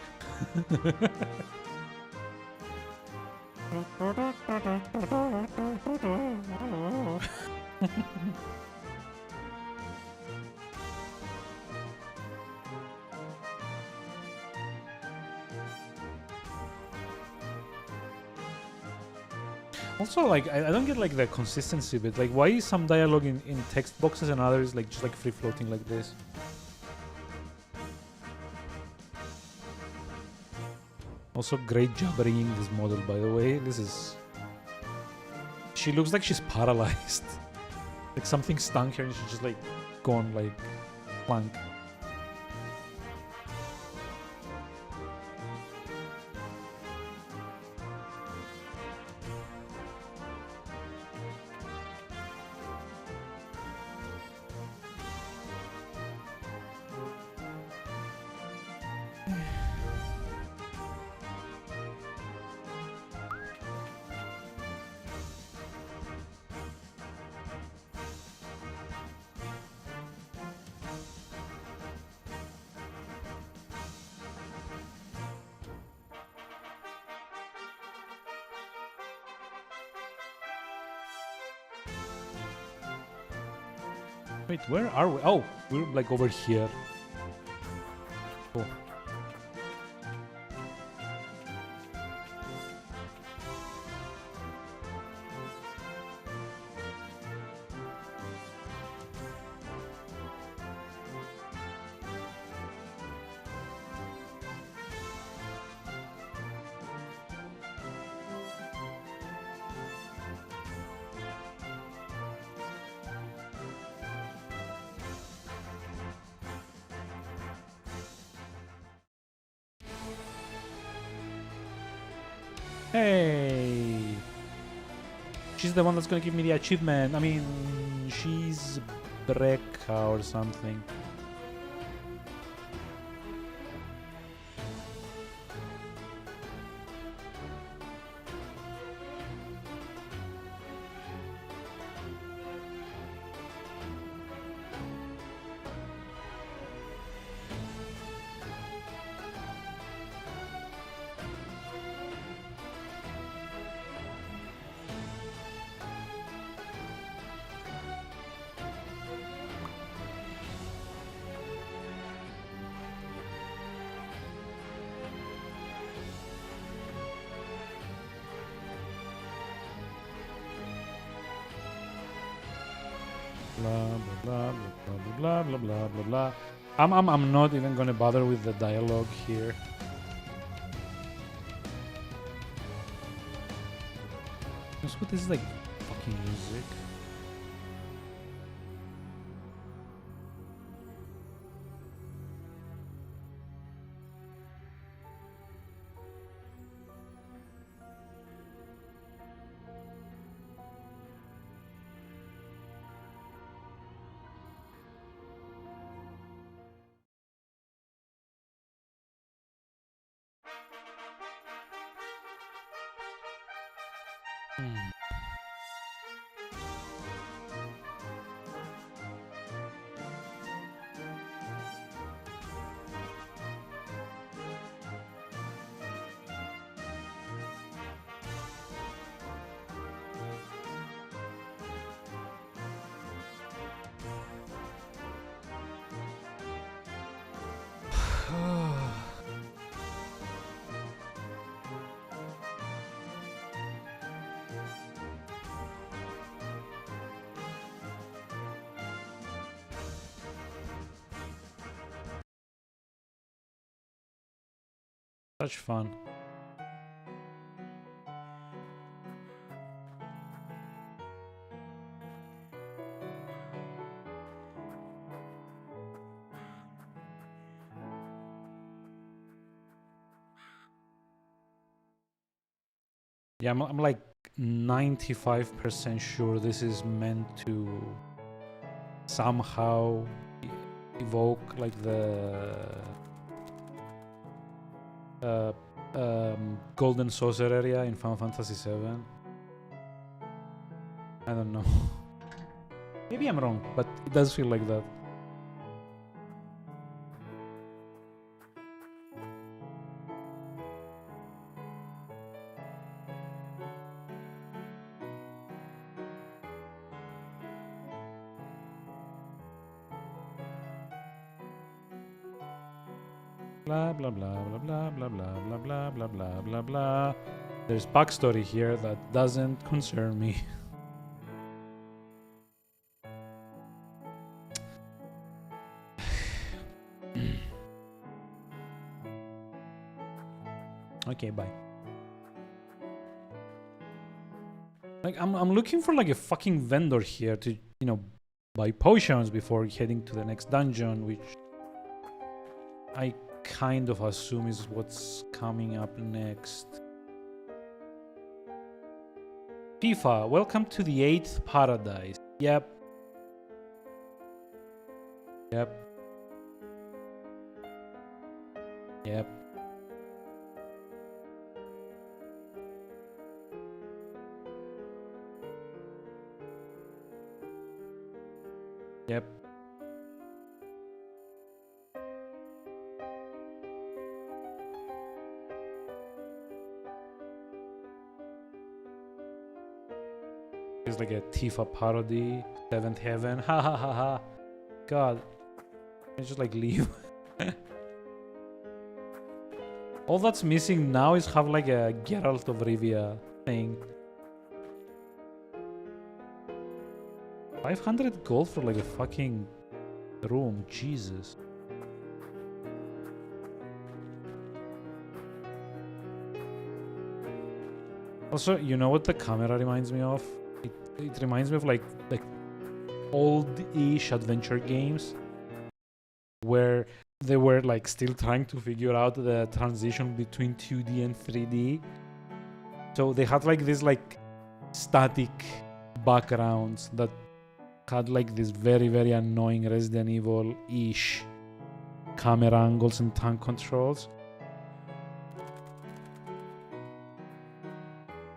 Also, like, I don't get like the consistency bit. Like, why is some dialogue in text boxes and others like just like free floating like this? Also, great job bringing this model, by the way. This is... She looks like she's paralyzed. Like something stung her and she's just like gone like plank. Wait, where are we? Oh, we're like over here. Cool. Hey! She's the one that's gonna give me the achievement. I mean, she's Brekka or something. Blah blah blah blah blah blah blah blah. I'm not even gonna bother with the dialogue here. Just what this is like fucking music. Such fun. Yeah, I'm like 95% sure this is meant to somehow evoke like the golden saucer area in Final Fantasy VII. I don't know. Maybe I'm wrong, but it does feel like that. Blah blah blah blah blah blah blah blah blah blah blah blah. There's backstory here that doesn't concern me. Okay, bye. Like I'm looking for like a fucking vendor here to, you know, buy potions before heading to the next dungeon, which I kind of assume is what's coming up next. FIFA, welcome to the 8th paradise. Yep. Yep. Yep. Yep. It's like a Tifa parody, 7th heaven. Ha ha ha ha. God. I just like leave. All that's missing now is have like a Geralt of Rivia thing. 500 gold for like a fucking room, Jesus. Also, you know what the camera reminds me of? It reminds me of like old-ish adventure games where they were like still trying to figure out the transition between 2D and 3D. So they had like this like static backgrounds that had like this very, very annoying Resident Evil-ish camera angles and tank controls.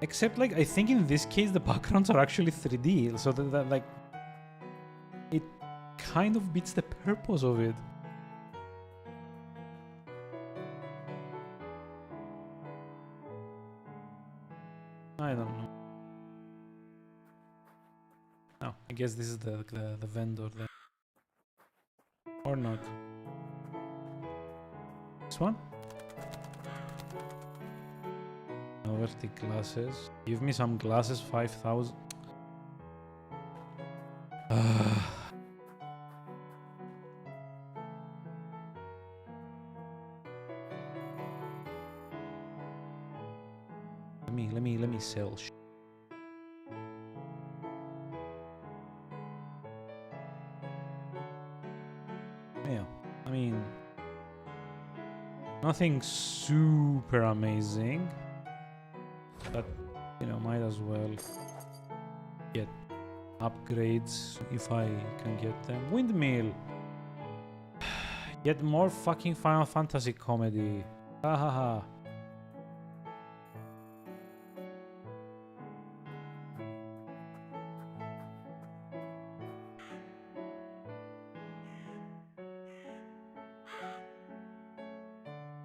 Except, like, I think in this case the backgrounds are actually 3D, so that like, it kind of beats the purpose of it. I don't know. Oh, I guess this is the vendor then. Or not. This one? Novelty glasses. Give me some glasses, 5,000. Let me sell shit. Yeah, I mean, nothing super amazing, but you know, might as well get upgrades if I can get them. Windmill. Get more fucking Final Fantasy comedy. Ha ha ha.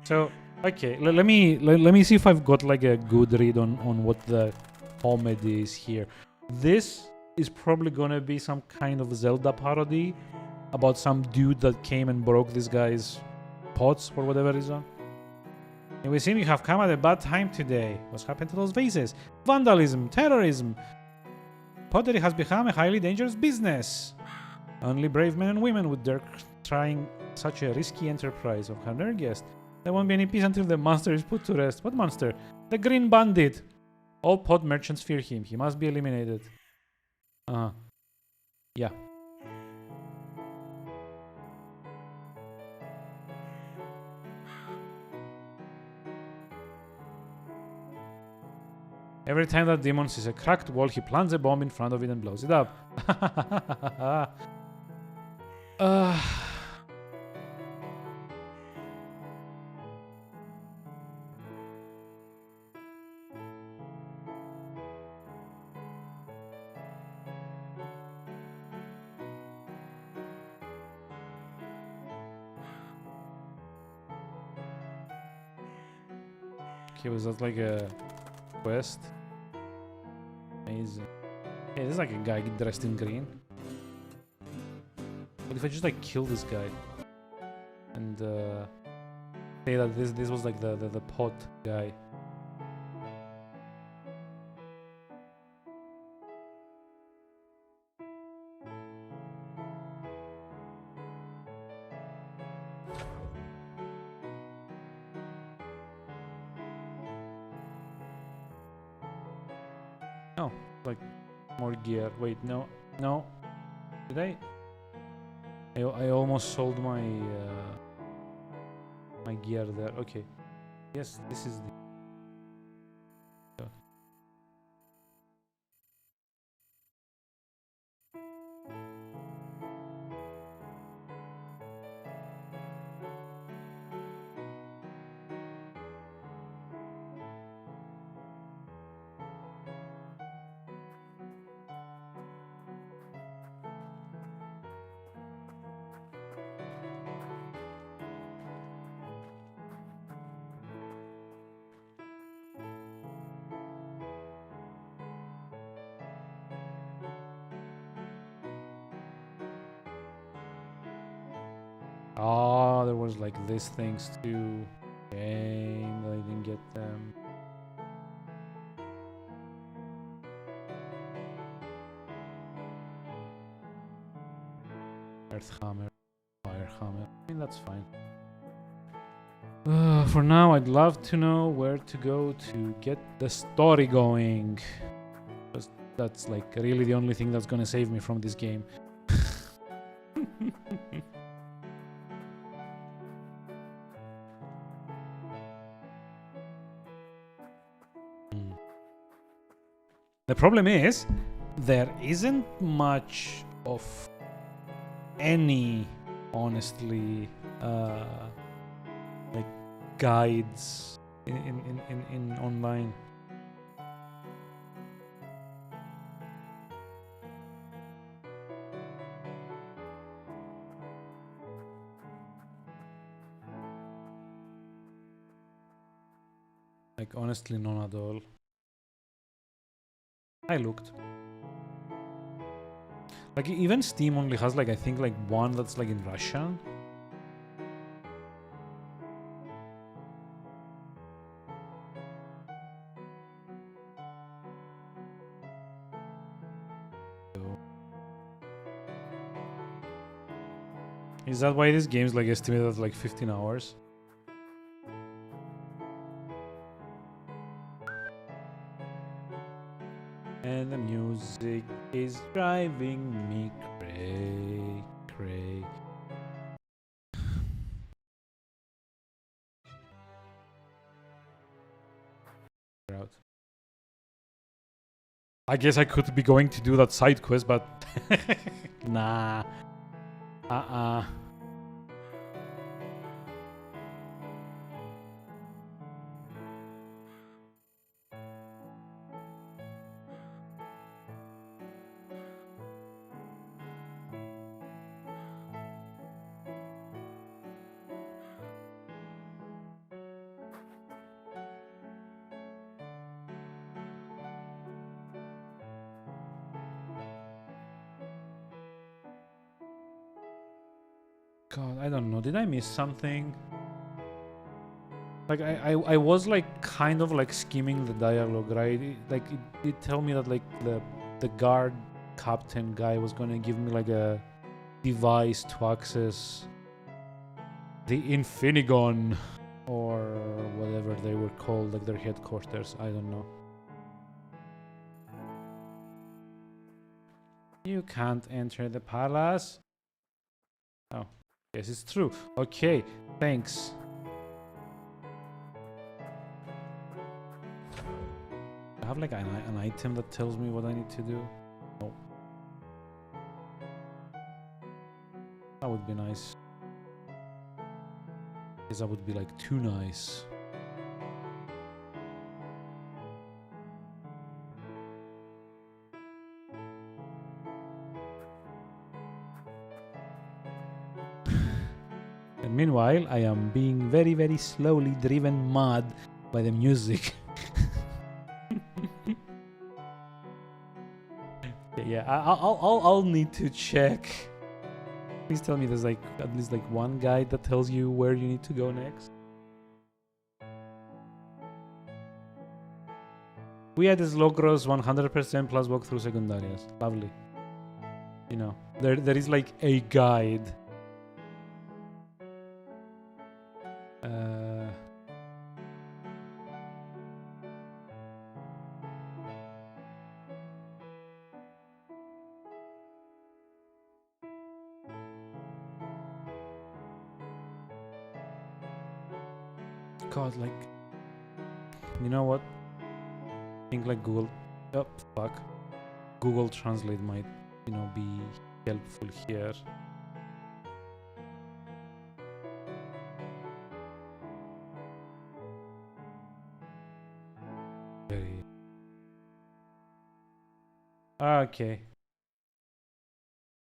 So, okay, let me see if I've got like a good read on what the comedy is here. This is probably gonna be some kind of Zelda parody about some dude that came and broke this guy's pots for whatever reason. And we seem to have come at a bad time today. What's happened to those vases? Vandalism, terrorism. Pottery has become a highly dangerous business. Only brave men and women would dare trying such a risky enterprise. Of her guest. There won't be any peace until the monster is put to rest. What monster? The Green Bandit. All pot merchants fear him. He must be eliminated. Yeah. Every time that demon sees a cracked wall, he plants a bomb in front of it and blows it up. Okay, was that like a quest? Amazing. Hey, this is like a guy dressed in green. What if I just like kill this guy and say that this was like the pot guy? Oh, like more gear. Wait, no. Did I? I almost sold my my gear there. Okay. Yes, this is the. Oh, there was like these things too. Shame that I didn't get them. Earth Hammer, Fire Hammer. I mean, that's fine. For now, I'd love to know where to go to get the story going. Because that's like really the only thing that's gonna save me from this game. The problem is, there isn't much of any, honestly, like guides in online. Like honestly, none at all. I looked. Like even Steam only has like I think like one that's like in Russian. Is that why this game's like estimated at like 15 hours? And the music is driving me cray. Out. I guess I could be going to do that side quest, but nah. God, I don't know. Did I miss something? Like I was like kind of like skimming the dialogue, right? It tell me that like the guard captain guy was gonna give me like a device to access the Infinigon or whatever they were called, like their headquarters. I don't know. You can't enter the palace. Oh, yes, it's true. Okay, thanks. I have like an item that tells me what I need to do. No. That would be nice. Because that would be like too nice. And meanwhile, I am being very, very slowly driven mad by the music. Yeah, I'll need to check. Please tell me there's like at least like one guide that tells you where you need to go next. We had this logros 100% plus walk through secundarias. Lovely. You know, there is like a guide. God, like, you know what? I think like Google, oh fuck, Google Translate might, you know, be helpful here. Very. Okay.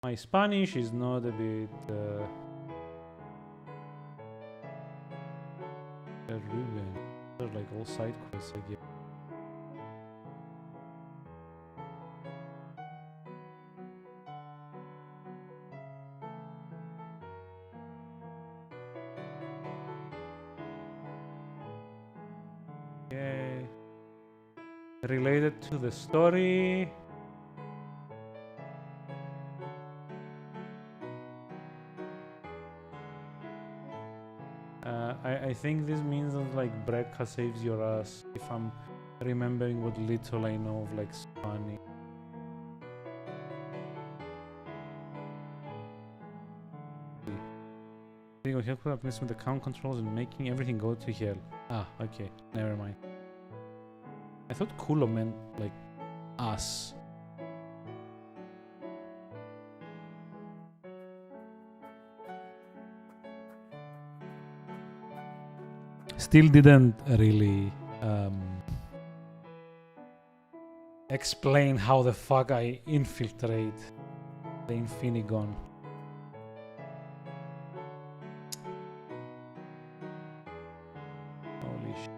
My Spanish is not a bit. Ruben. They're like all side quests, I guess. Okay. Related to the story. I think this means that like Brekka saves your ass, if I'm remembering what little I know of like Spanish. You help with the count controls and making everything go to hell. Ah, okay, never mind. I thought culo meant like us. Still didn't really explain how the fuck I infiltrate the Infinigon. Holy shit.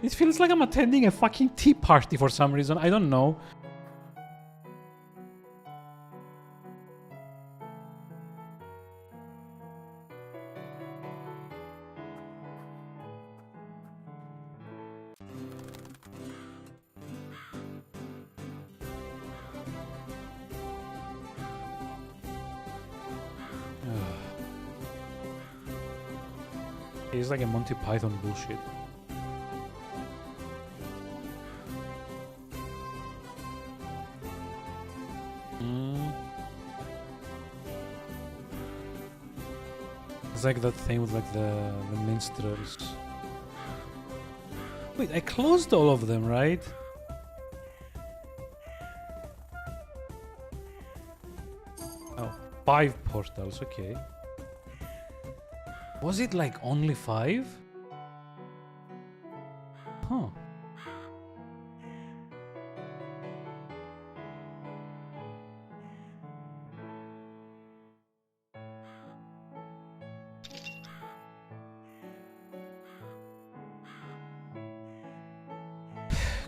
It feels like I'm attending a fucking tea party for some reason. I don't know. It's like a Monty Python bullshit. It's like that thing with like the minstrels. Wait, I closed all of them, right? Oh, 5 portals, okay. Was it like only 5? Huh.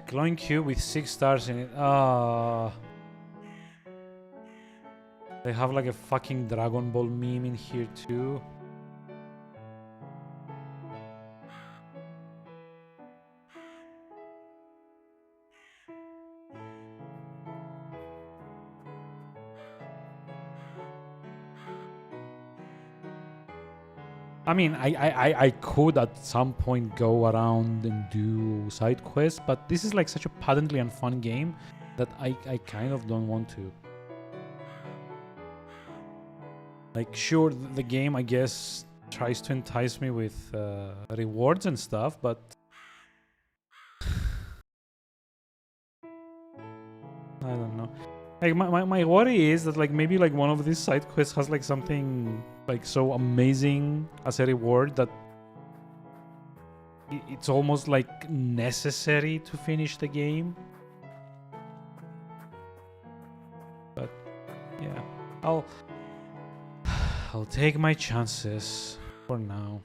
Glowing cube with 6 stars in it. They have like a fucking Dragon Ball meme in here too. I mean, I could at some point go around and do side quests, but this is like such a patently unfun game that I kind of don't want to. Like, sure, the game, I guess, tries to entice me with rewards and stuff, but I don't know. Like, my worry is that, like, maybe, like, one of these side quests has, like, something, like, so amazing as a reward that it's almost, like, necessary to finish the game. But, yeah. I'll take my chances for now.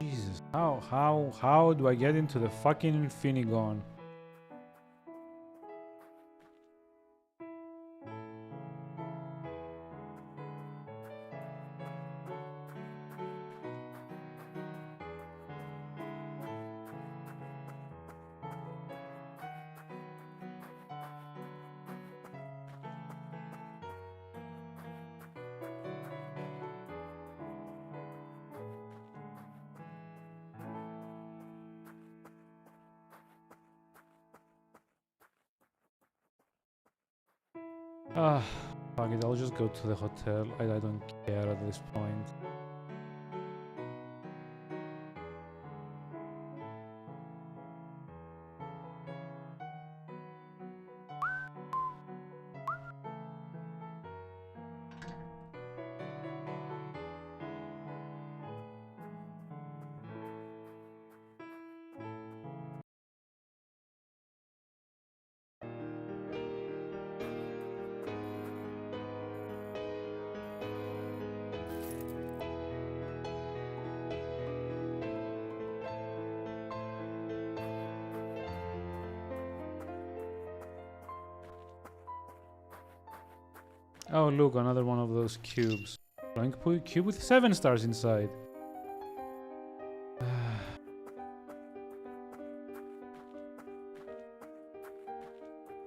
Jesus, how do I get into the fucking Infinigon? Fuck it, I'll just go to the hotel. I don't care at this point. Oh, look, another one of those cubes. Blank cube with 7 stars inside.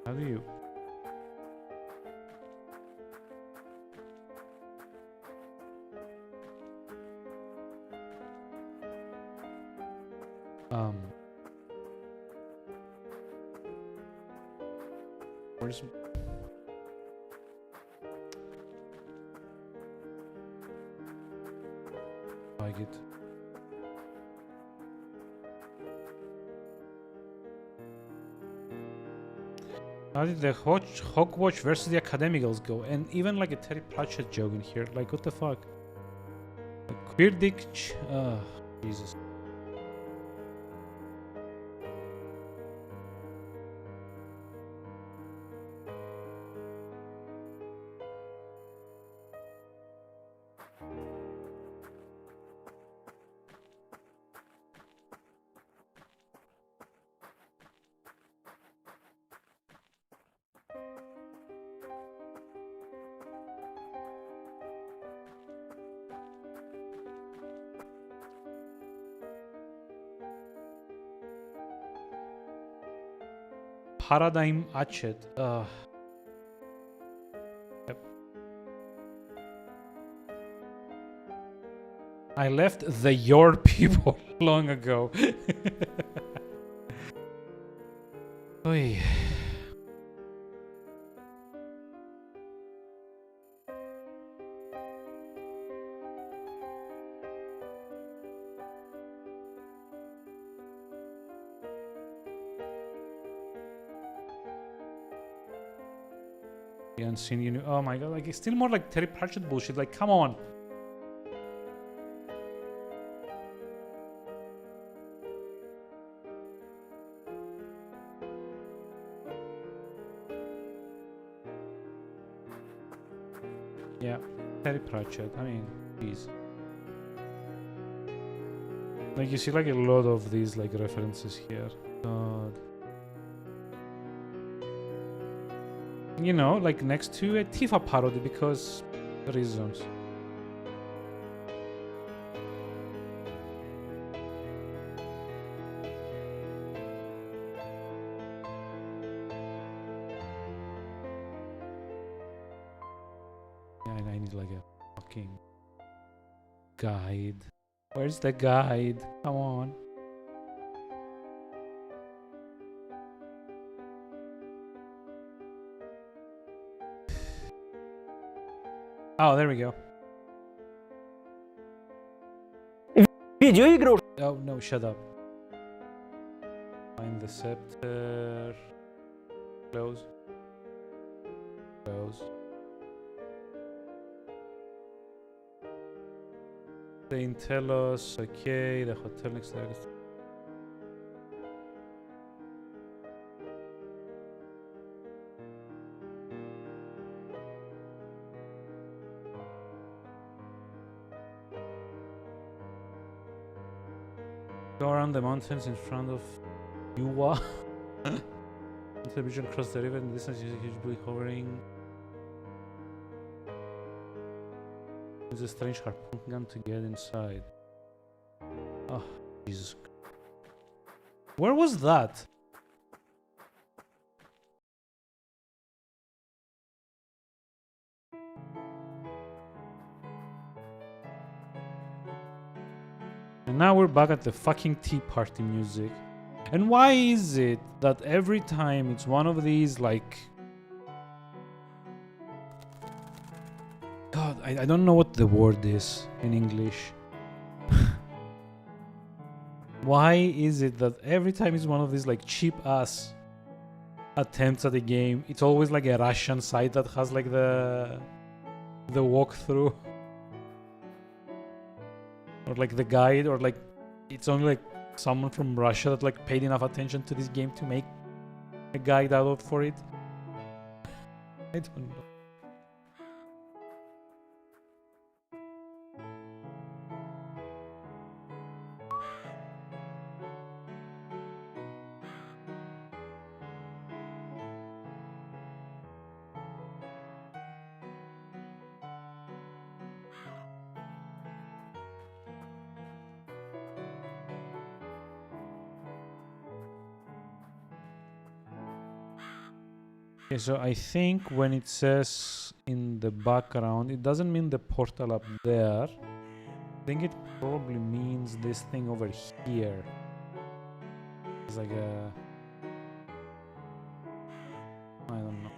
How do you... Where's... Like it. How did the Hogwatch versus the Academicals go? And even like a Terry Pratchett joke in here. Like, what the fuck? A queer dick... Jesus. Paradigm Hatchet. Yep. I left the your people long ago. Oy. The unseen universe. Oh my god, like it's still more like Terry Pratchett bullshit. Like, come on. Yeah, Terry Pratchett. I mean, jeez. Like you see like a lot of these like references here. God. You know, like next to a Tifa parody because reasons. Yeah, I need like a fucking guide. Where's the guide? Come on. Oh, there we go. Oh no, shut up. Find the scepter. Close. Close. The Intelos, okay, the hotel next to it. Go around the mountains in front of Yuwa. The bridge across the river in the distance is a huge blue hovering. Use a strange harpoon gun to get inside. Oh, Jesus. Where was that? And now we're back at the fucking tea party music. And why is it that every time it's one of these, like... God, I don't know what the word is in English. Why is it that every time it's one of these, like, cheap-ass attempts at a game, it's always like a Russian site that has, like, the walkthrough? Or, like, the guide, or, like, it's only, like, someone from Russia that like paid enough attention to this game to make a guide out of for it. I don't know. Okay, so I think when it says in the background, it doesn't mean the portal up there. I think it probably means this thing over here. It's like a... I don't know.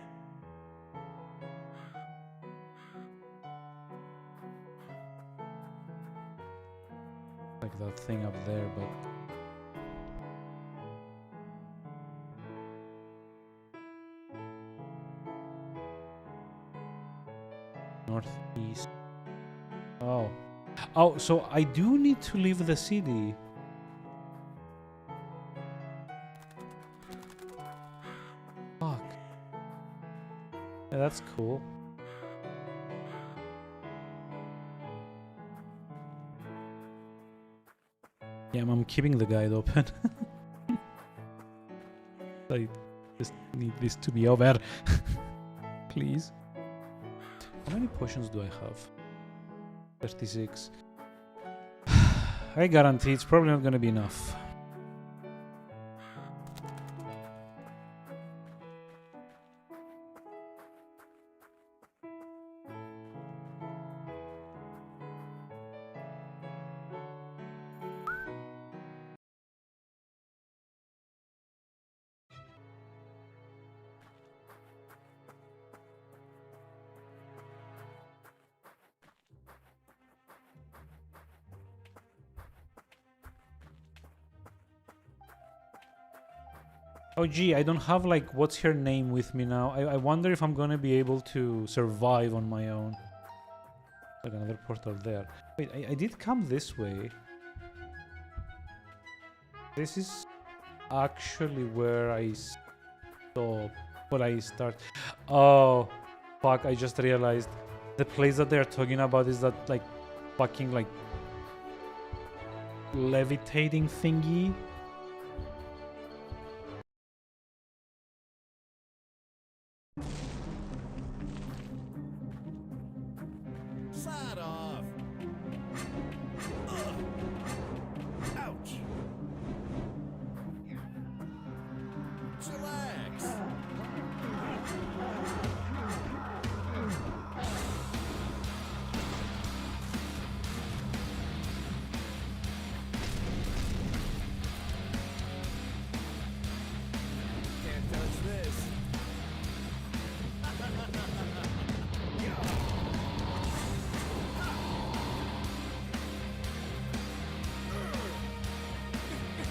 Like that thing up there, but... Northeast. Oh. Oh, so I do need to leave the city. Fuck. Yeah, that's cool. Yeah, I'm keeping the guide open. I just need this to be over. Please. How many potions do I have? 36. I guarantee it's probably not gonna be enough. Oh gee, I don't have like what's her name with me now. I wonder if I'm gonna be able to survive on my own. Like another portal there. Wait, I did come this way. This is actually where I stop. Where I start. Oh, fuck, I just realized. The place that they're talking about is that like fucking like levitating thingy. Side off. Ouch. Chillax. Can't touch this.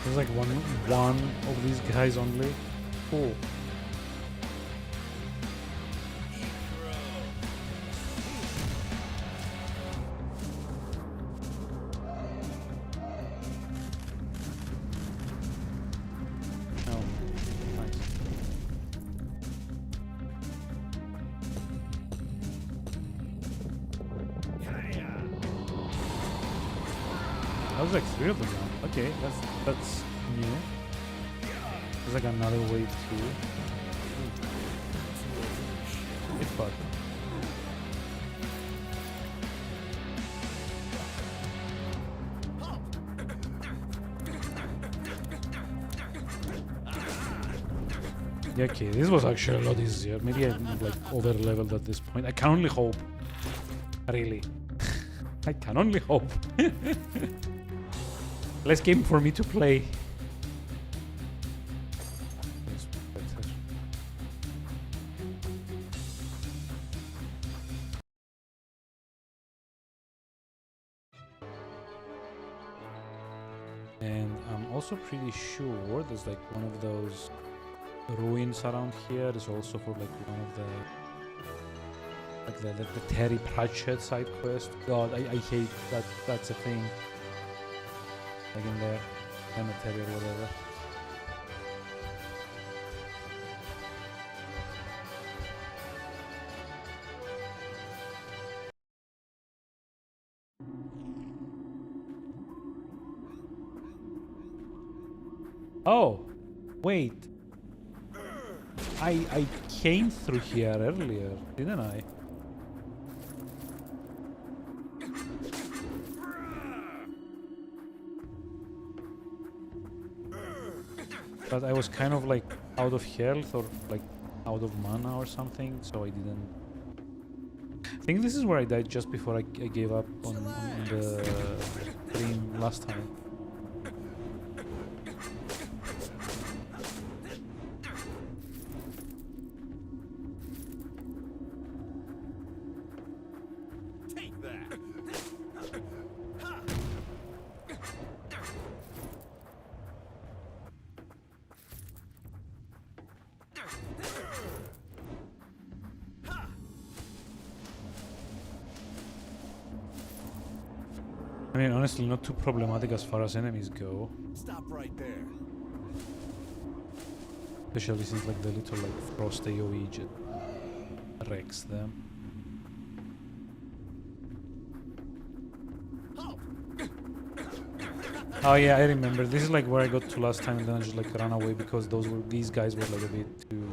There's like one of these guys only. Cool. No. Nice. That was like 3 of them now. Okay, that's new. There's like another wave too. Get fucked. Yeah, okay, this was actually a lot easier. Maybe I'm like over leveled at this point. I can only hope. Really. I can only hope. Less game for me to play. And I'm also pretty sure there's like one of those ruins around here. Is also for like one of the Terry Pratchett side quest. God, I hate that that's a thing. Like in there, cemetery or whatever. Oh, wait. I came through here earlier, didn't I? But I was kind of like out of health or like out of mana or something, so I didn't. I think this is where I died just before I gave up on the stream last time. Take that. I mean, honestly, not too problematic as far as enemies go. Stop right there. Especially since like the little like frost AoE just wrecks them. Oh yeah, I remember. This is like where I got to last time, and then I just like ran away because these guys were like a bit too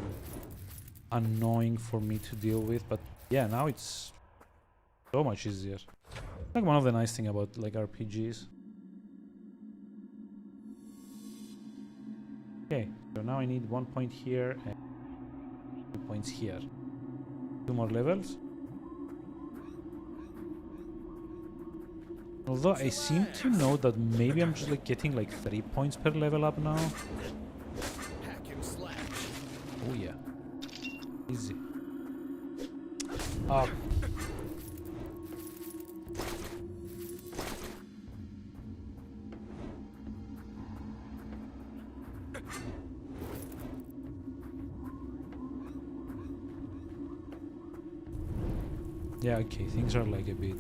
annoying for me to deal with. But yeah, now it's so much easier. Like one of the nice thing about like RPGs. Okay, so now I need 1 point here and 2 points here. 2 more levels. Although I seem to know that maybe I'm just like getting like 3 points per level up now. Hack and slash. Oh yeah. Easy. Oh. Yeah, okay, things are like a bit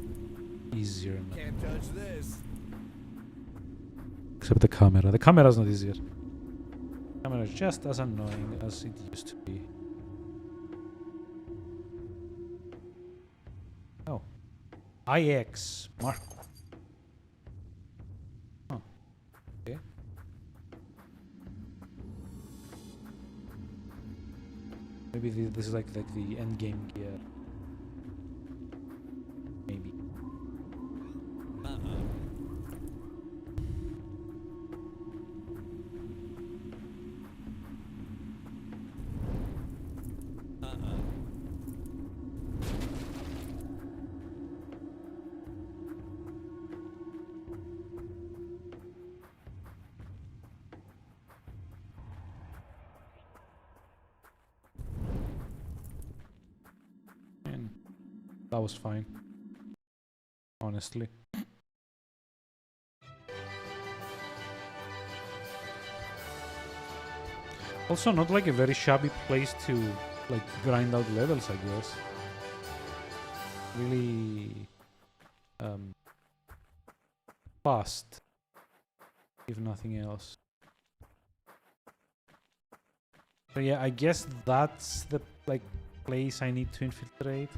easier now. Can't touch this. Except the camera. The camera's not easier. The camera is just as annoying as it used to be. Oh. IX. Mark. Oh. Okay. Maybe this is like the end game gear. Maybe. And that was fine. Honestly. Also not like a very shabby place to like grind out levels, I guess. Really fast, if nothing else. So yeah, I guess that's the like place I need to infiltrate.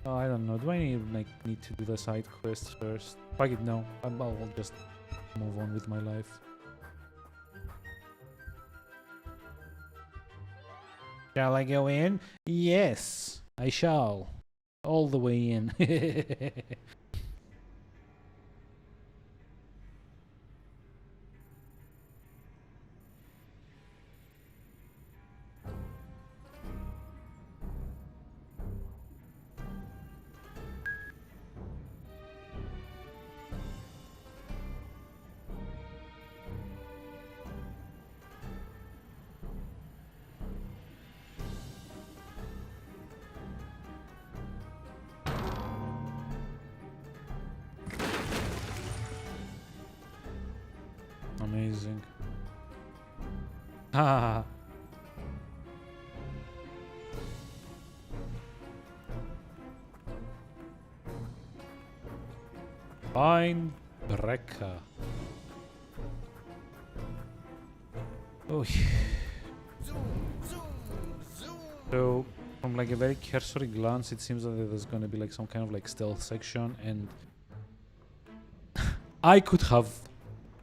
Oh, I don't know. Do I need to do the side quest first? Fuck it, no. I'll just move on with my life. Shall I go in? Yes, I shall. All the way in. Amazing. Ah. Fine Brecker. Oh, yeah. So, from like a very cursory glance, it seems that there's gonna be like some kind of like stealth section, and I could have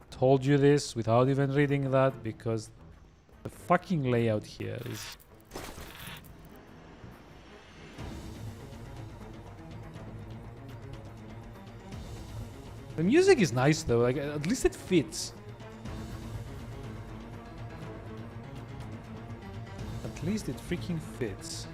told you this without even reading that, because the fucking layout here is... The music is nice though, like at least it fits. At least it freaking fits.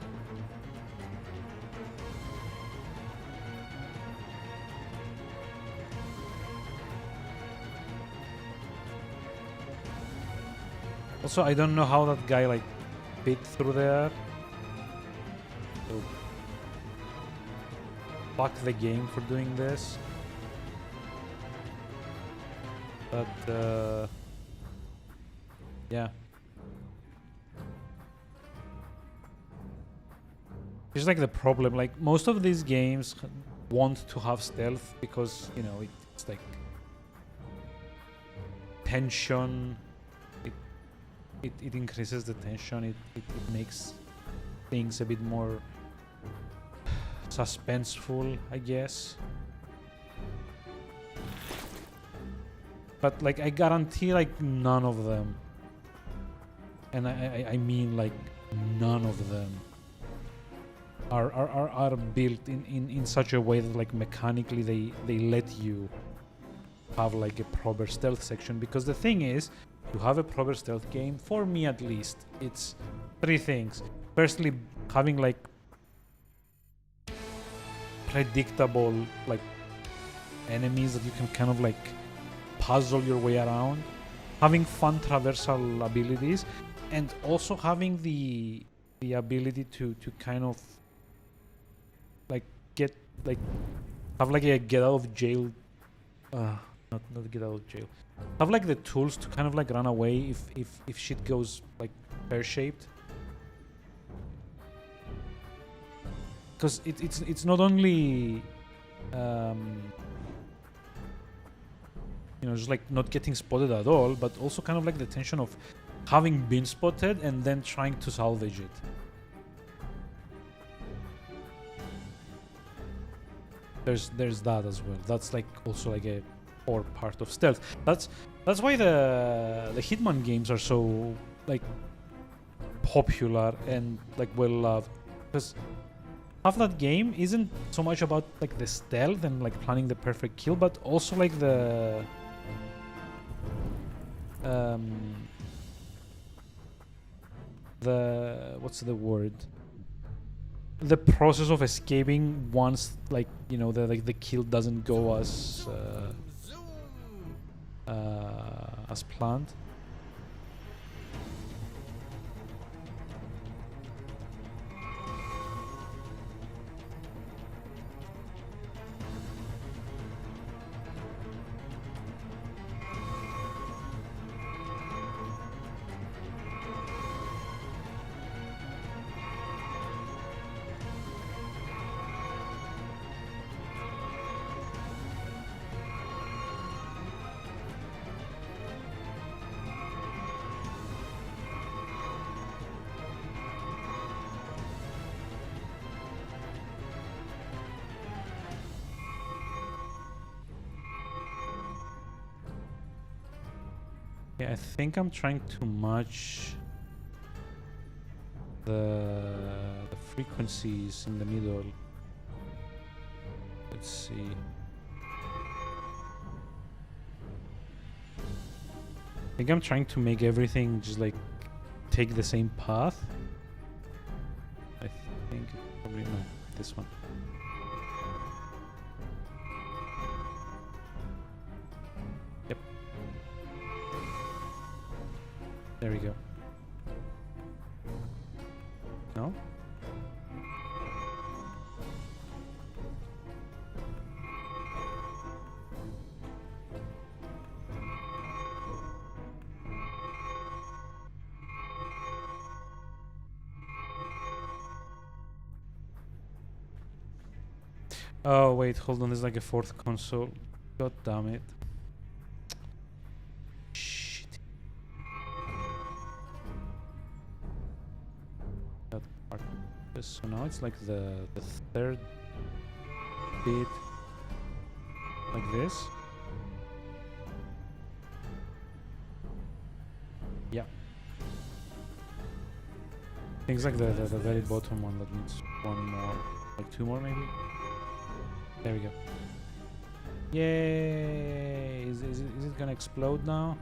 Also, I don't know how that guy like bit through there. So, fuck the game for doing this. But yeah. It's like the problem. Like most of these games want to have stealth because you know it's like tension. It increases the tension. It makes things a bit more suspenseful, I guess. But like I guarantee like none of them, and I mean like none of them are built in such a way that like mechanically they let you have like a proper stealth section. Because the thing is, to have a proper stealth game, for me at least, it's three things. Firstly, having like predictable like enemies that you can kind of like puzzle your way around, having fun traversal abilities, and also having the ability to kind of like get like have like a get out of jail not get out of jail, have like the tools to kind of like run away if shit goes like pear-shaped. Because it's not only you know, just like not getting spotted at all, but also kind of like the tension of having been spotted and then trying to salvage it. There's that as well. That's like also like a core part of stealth. That's why the Hitman games are so like popular and like well loved, because half that game isn't so much about like the stealth and like planning the perfect kill, but also like the what's the word? The process of escaping once like you know the kill doesn't go as planned. I think I'm trying to match the frequencies in the middle. Let's see. I think I'm trying to make everything just like take the same path. I think probably no, this one. Yep. There we go. No? Oh wait, hold on, there's like a fourth console. God damn it. Shit. That part. So now it's like the third bit like this. Yeah. I think it's like the very bottom one that needs one more, like two more maybe. There we go. Yay! Is it gonna explode now?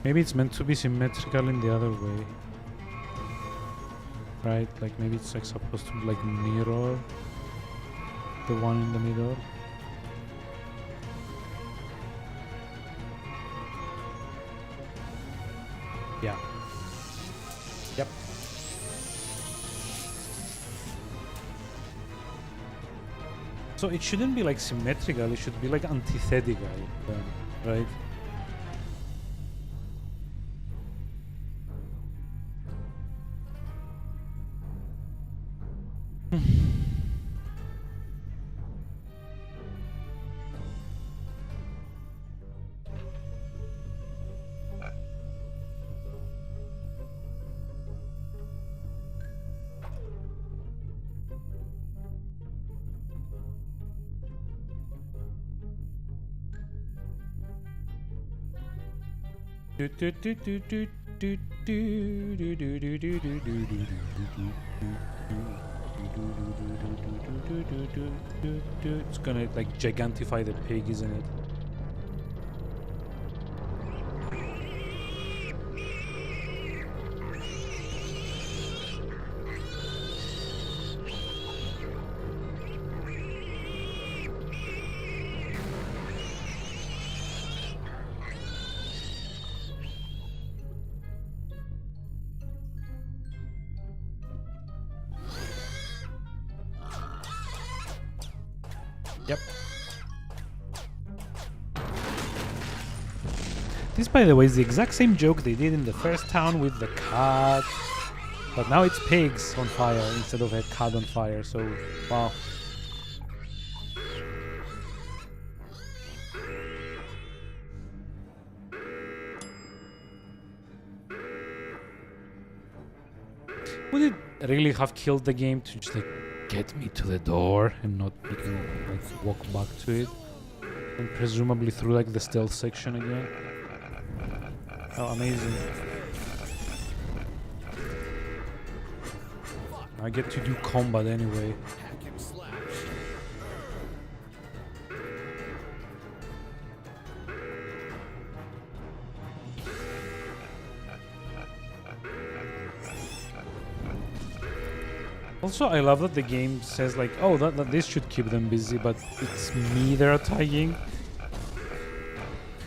Maybe it's meant to be symmetrical in the other way. Right? Like maybe it's like supposed to like mirror the one in the middle. Yeah. Yep. So it shouldn't be like symmetrical, it should be like antithetical then, right? It's gonna like gigantify the pig, isn't it? Yep. This, by the way, is the exact same joke they did in the first town with the cat. But now it's pigs on fire instead of a cat on fire, so wow. Would it really have killed the game to just like get me to the door and not make me like walk back to it? And presumably through like the stealth section again? Oh, amazing. I get to do combat anyway. Hack and slash. Also, I love that the game says like, oh, that this should keep them busy, but it's me they're attacking.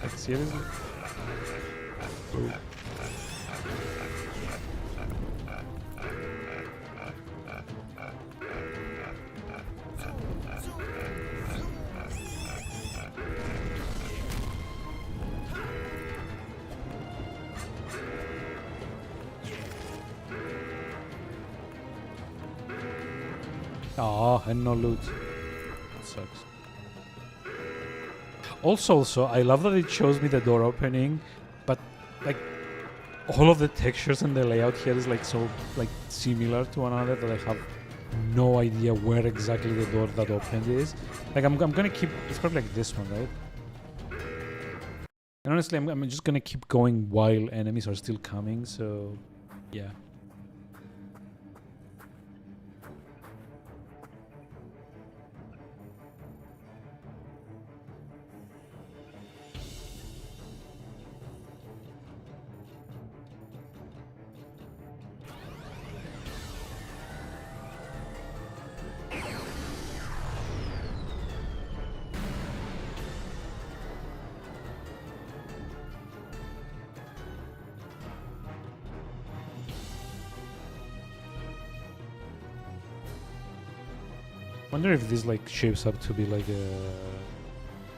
Like, seriously? Oh. Ah, and no loot. That sucks. Also, I love that it shows me the door opening, but like all of the textures and the layout here is like so like similar to one another that I have no idea where exactly the door that opened is. Like I'm gonna keep. It's probably like this one, right? And honestly, I'm just gonna keep going while enemies are still coming. So, yeah. Wonder if this like shapes up to be like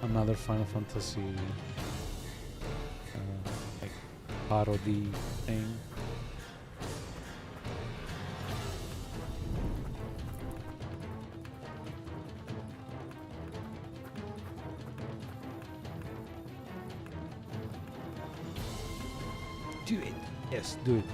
another Final Fantasy like parody thing. Do it. Yes, do it.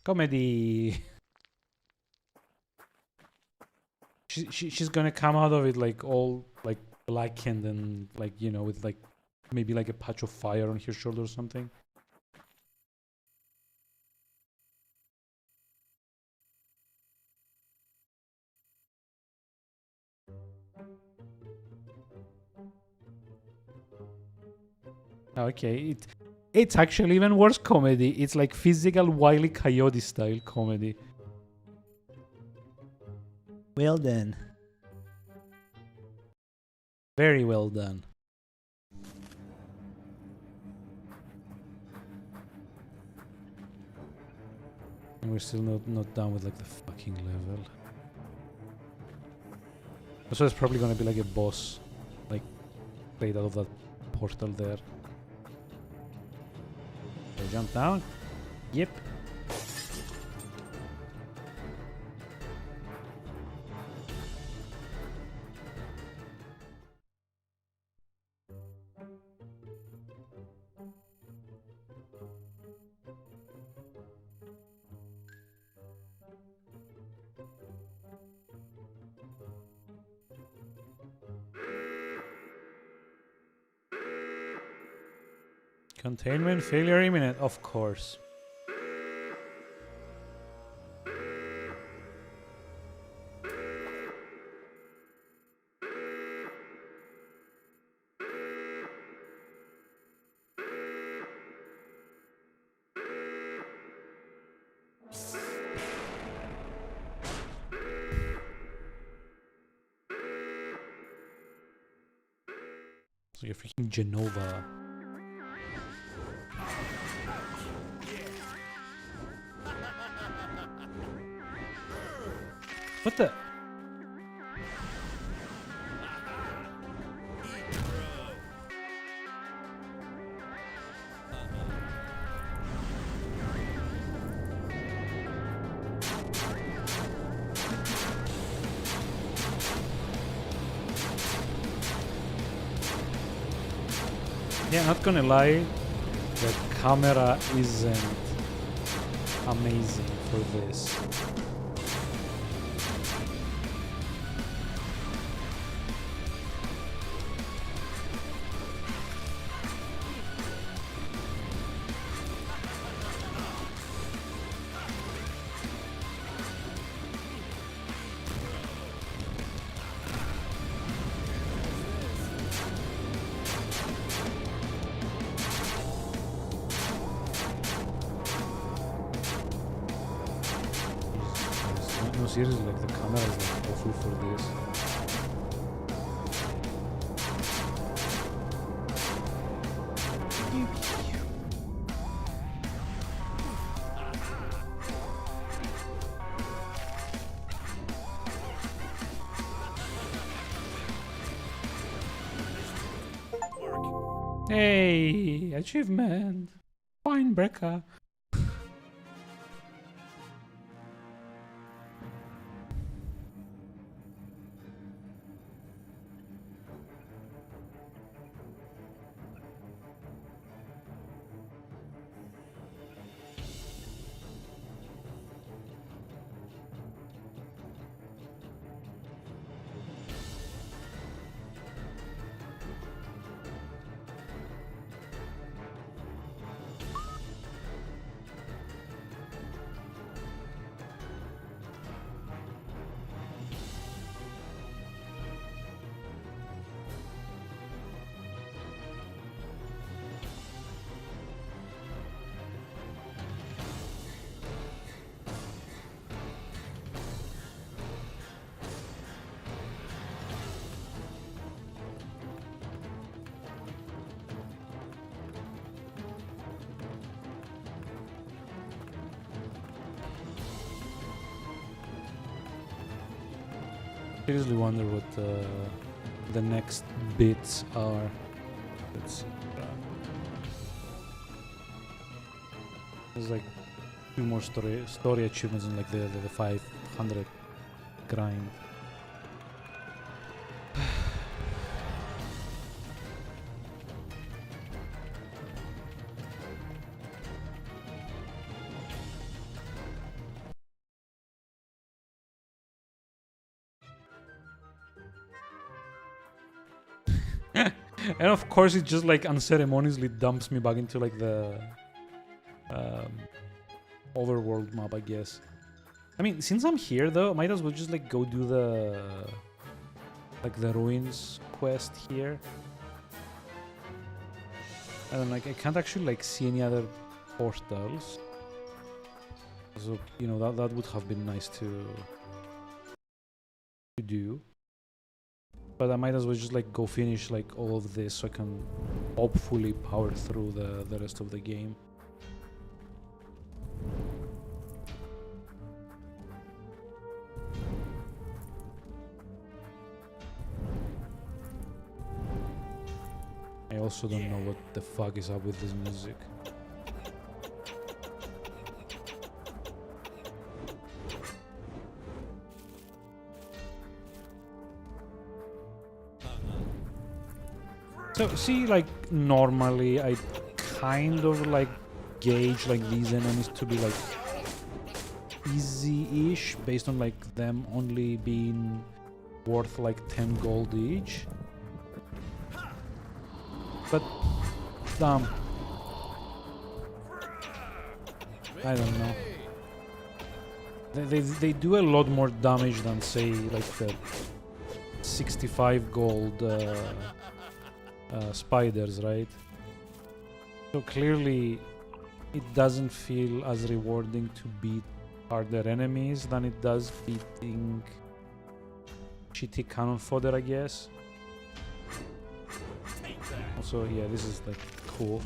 Comedy. she's gonna come out of it like all like blackened and like, you know, with like maybe like a patch of fire on her shoulder or something. Okay, it's actually even worse comedy. It's like physical Wile E. Coyote style comedy. Well done. Very well done. And we're still not done with like the fucking level. So it's probably gonna be like a boss, like played out of that portal there. So jump down. Yep. Containment failure imminent, of course. It's like a freaking Genova. What the? Yeah, not gonna lie, the camera isn't amazing for this. No, seriously, like the camera is like awful for this. Hey, achievement! Fine, Brecca. Seriously wonder what the next bits are. Let's see. There's like two more story achievements in like the 500 grind. And of course, it just like unceremoniously dumps me back into like the overworld map, I guess. I mean, since I'm here though, I might as well just like go do the ruins quest here. And then like I can't actually like see any other portals. So you know that would have been nice to do. But I might as well just like go finish like all of this so I can hopefully power through the rest of the game. I also don't know what the fuck is up with this music. So see, like normally I kind of like gauge like these enemies to be like easy-ish based on like them only being worth like 10 gold each. But damn, I don't know. They do a lot more damage than say like the 65 gold spiders, right? So clearly it doesn't feel as rewarding to beat harder enemies than it does beating shitty cannon fodder, I guess. Also, yeah, this is like cool.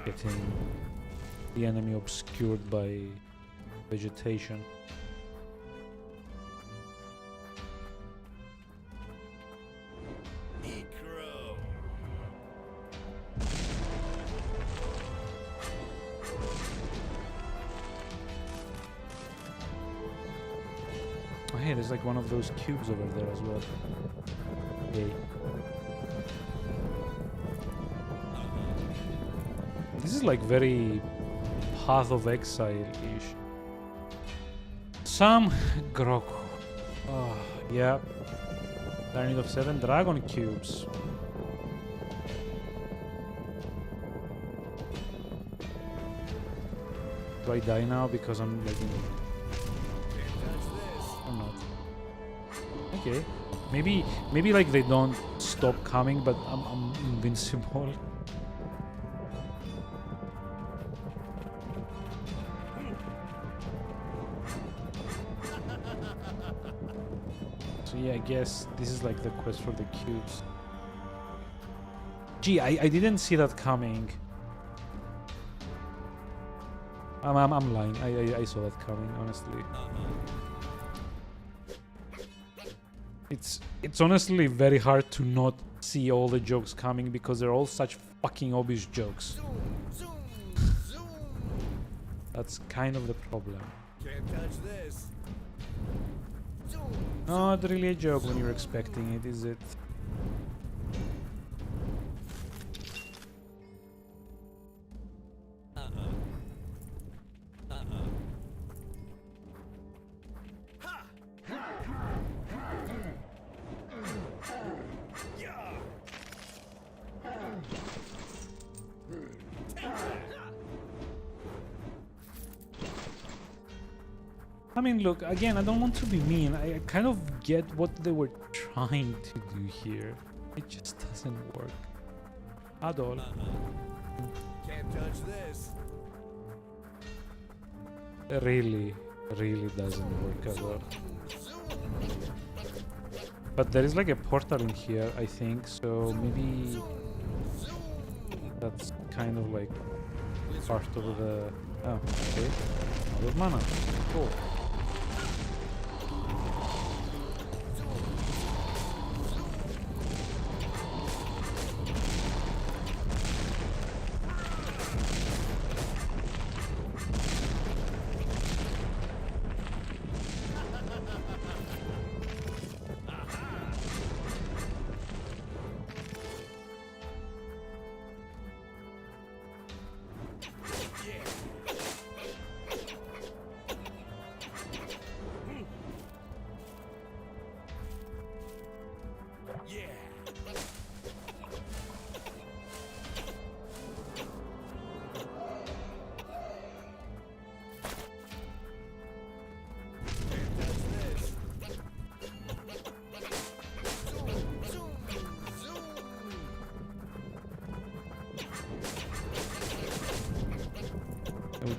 Getting the enemy obscured by vegetation. Oh, hey, there's like one of those cubes over there as well. Yay. This is like very Path of Exile-ish. Some grok. Oh, yeah. I need of 7 dragon cubes. Do I die now because I'm like in... or not? Okay. Maybe like they don't stop coming, but I'm invincible. So yeah, I guess this is like the quest for the cubes. Gee, I didn't see that coming. I'm lying. I saw that coming, honestly. It's honestly very hard to not see all the jokes coming because they're all such fucking obvious jokes. That's kind of the problem. Can't touch this. Not really a joke when you're expecting it, is it? I mean, look, again, I don't want to be mean. I kind of get what they were trying to do here. It just doesn't work at all. Can't touch this. It really doesn't work at all. But there is like a portal in here, I think, so maybe that's kind of like part of the... Oh, okay. Out of mana. Cool.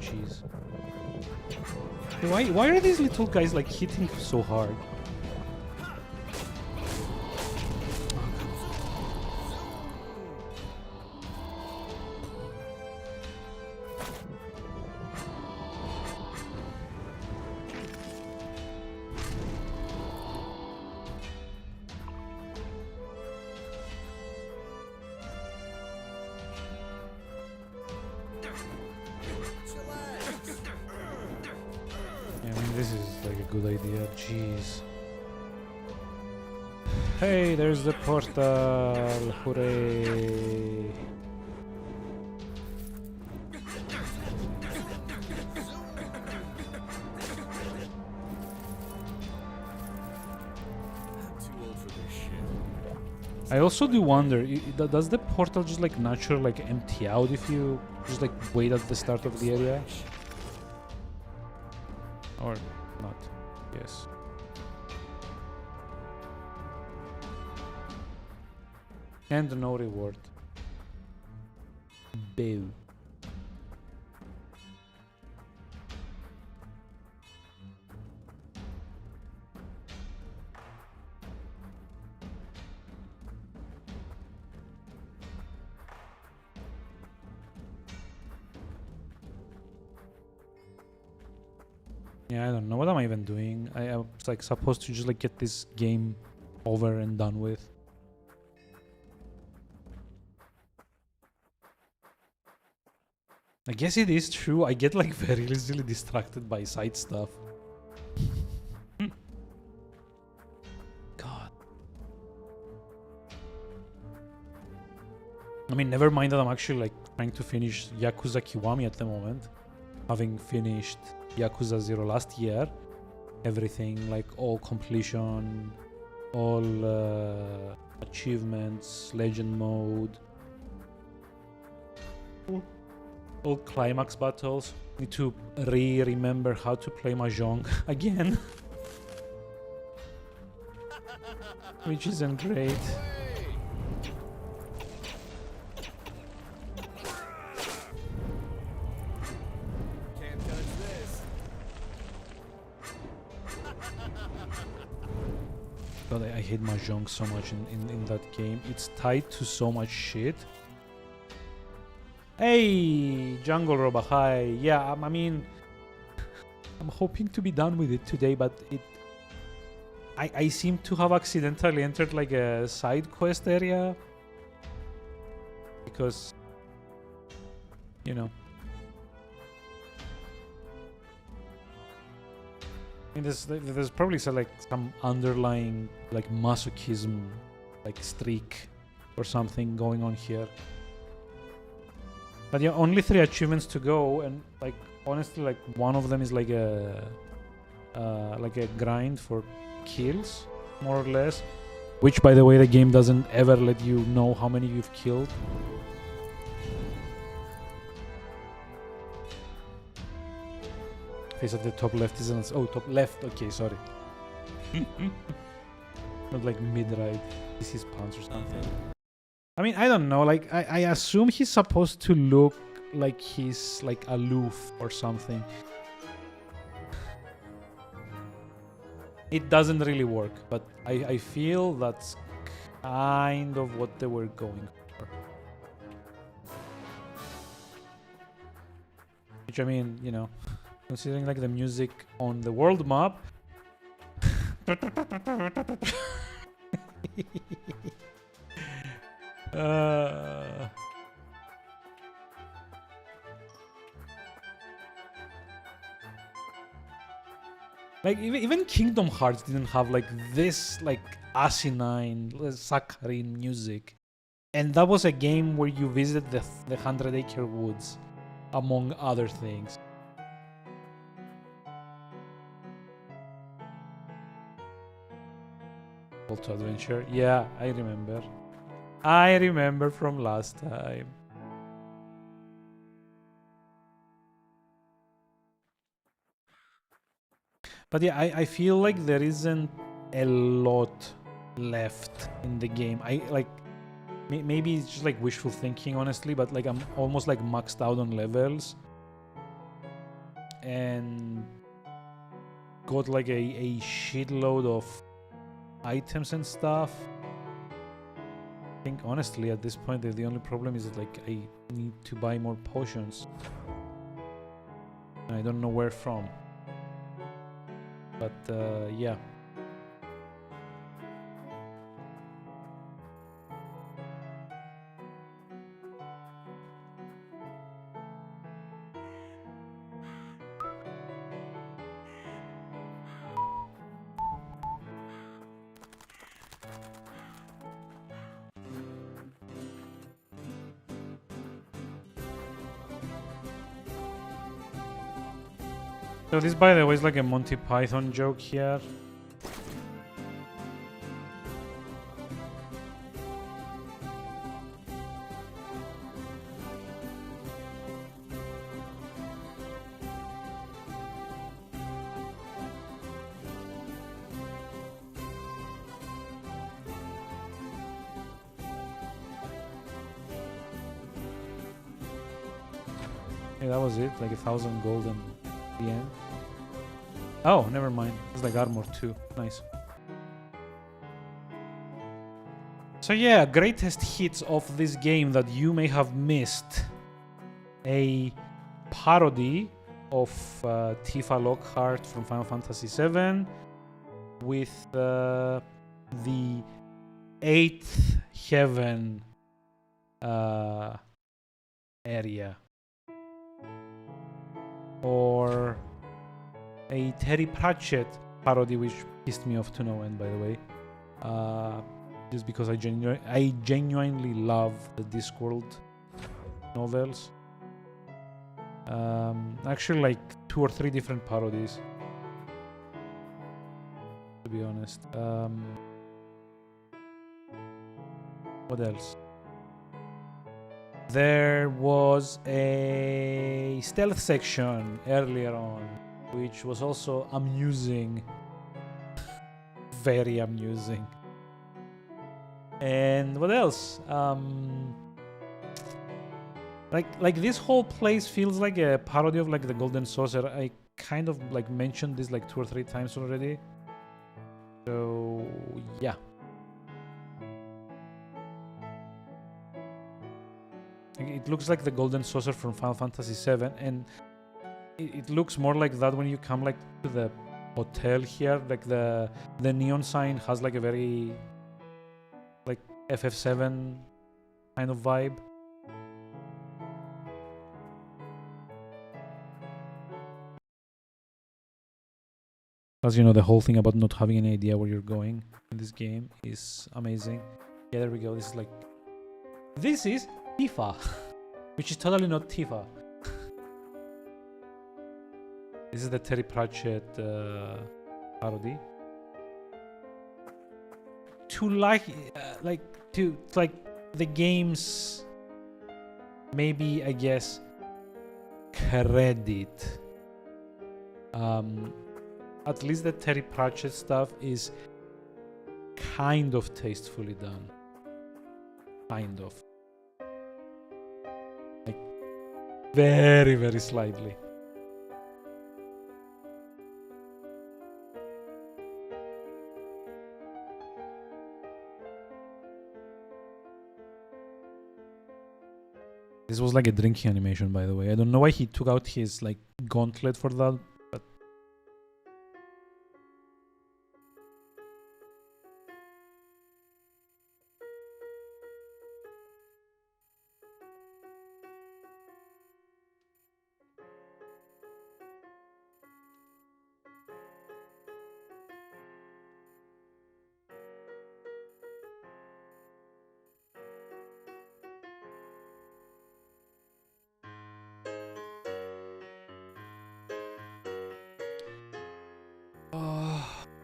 jeez. Why are these little guys like hitting so hard? Yeah, I mean, this is like a good idea. Jeez. Hey, there's the portal. Hooray. I also do wonder, does the portal just like naturally like empty out if you just like wait at the start of the area? Or not? Yes. And no reward. Boo. Yeah, I don't know. What am I even doing? I was like supposed to just like get this game over and done with. I guess it is true. I get like very easily distracted by side stuff. God. I mean, never mind that I'm actually like trying to finish Yakuza Kiwami at the moment. Having finished Yakuza 0 last year. Everything, like all completion, all achievements, legend mode. All climax battles. Need to remember how to play Mahjong again. Which isn't great. Can't touch this. God, I hate Mahjong so much in that game. It's tied to so much shit. Hey, Jungle Roba, hi. Yeah, I mean, I'm hoping to be done with it today, but I seem to have accidentally entered like a side quest area. Because, you know. I mean, there's probably some underlying like masochism, like streak or something going on here. But yeah, only 3 achievements to go, and like honestly, like one of them is like a grind for kills, more or less. Which, by the way, the game doesn't ever let you know how many you've killed. Face at the top left is top left. Okay, sorry. Not like mid-right. This is pants or something. I mean, I don't know, like, I assume he's supposed to look like he's, like, aloof or something. It doesn't really work, but I feel that's kind of what they were going for. Which, I mean, you know, considering, like, the music on the world map... Like even Kingdom Hearts didn't have like this like asinine saccharine music, and that was a game where you visit the 100 Acre Woods, among other things. Call to Adventure, yeah, I remember. I remember from last time. But yeah, I feel like there isn't a lot left in the game. I like maybe it's just like wishful thinking, honestly, but like I'm almost like maxed out on levels. and got like a shitload of items and stuff. I think honestly at this point the only problem is that like I need to buy more potions. I don't know where from. But yeah. So this, by the way, is like a Monty Python joke here. Yeah, that was it, like 1,000 gold and the end. Oh, never mind. It's like armor too. Nice. So yeah, greatest hits of this game that you may have missed. A parody of Tifa Lockhart from Final Fantasy VII with the 8th Heaven area. Or a Terry Pratchett parody, which pissed me off to no end, by the way. Just because I genuinely love the Discworld novels. Actually, like 2 or 3 different parodies, to be honest. What else? There was a stealth section earlier on, which was also amusing. Very amusing. And what else? Like this whole place feels like a parody of like the Golden Saucer. I kind of like mentioned this like 2 or 3 times already. So yeah. It looks like the Golden Saucer from Final Fantasy VII, and it looks more like that when you come like to the hotel here. Like the neon sign has like a very like FF7 kind of vibe. As you know, the whole thing about not having any idea where you're going in this game is amazing. Yeah, there we go. This is Tifa, which is totally not Tifa. This is the Terry Pratchett parody. To like the game's maybe, I guess, credit. At least the Terry Pratchett stuff is kind of tastefully done. Kind of. Like, very, very slightly. This was like a drinking animation, by the way. I don't know why he took out his like gauntlet for that, but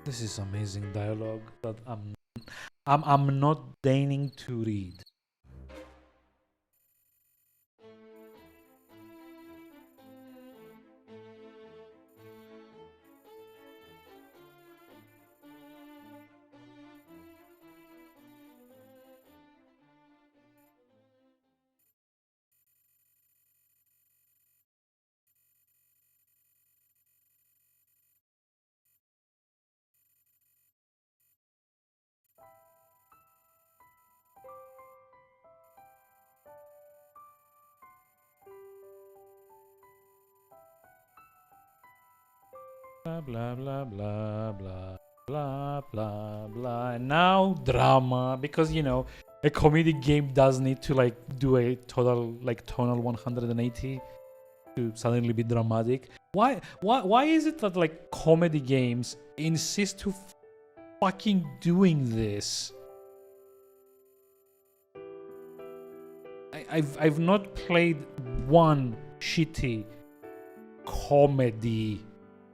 this is amazing dialogue that I'm not deigning to read. blah blah blah blah blah blah blah blah. And now drama, because you know a comedy game does need to like do a total like tonal 180 to suddenly be dramatic. Why is it that like comedy games insist to fucking doing this? I've not played one shitty comedy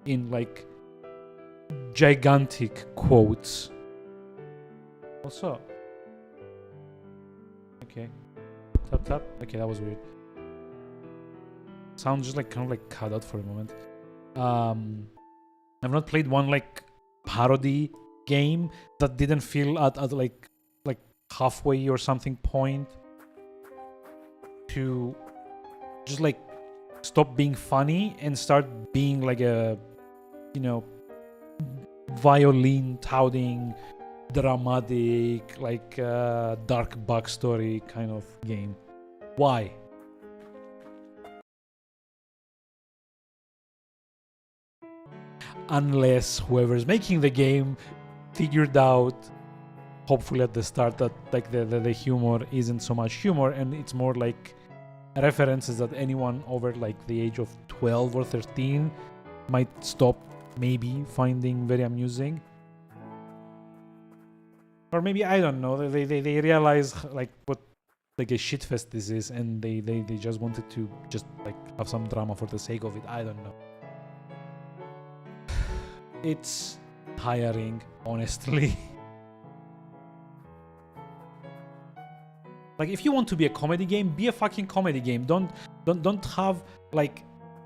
in like gigantic quotes. Also, okay, tap. Okay, that was weird. Sound just like kind of like cut out for a moment. I've not played one like parody game that didn't feel at like halfway or something point to just like stop being funny and start being like a, you know, violin touting, dramatic, like dark backstory kind of game. Why? Unless whoever's making the game figured out, hopefully at the start, that like the humor isn't so much humor and it's more like references that anyone over like the age of 12 or 13 might stop maybe finding very amusing. Or maybe, I don't know, they realize like what like a shitfest this is, and they just wanted to just like have some drama for the sake of it. I don't know. It's tiring, honestly. Like, if you want to be a comedy game, be a fucking comedy game. Don't have like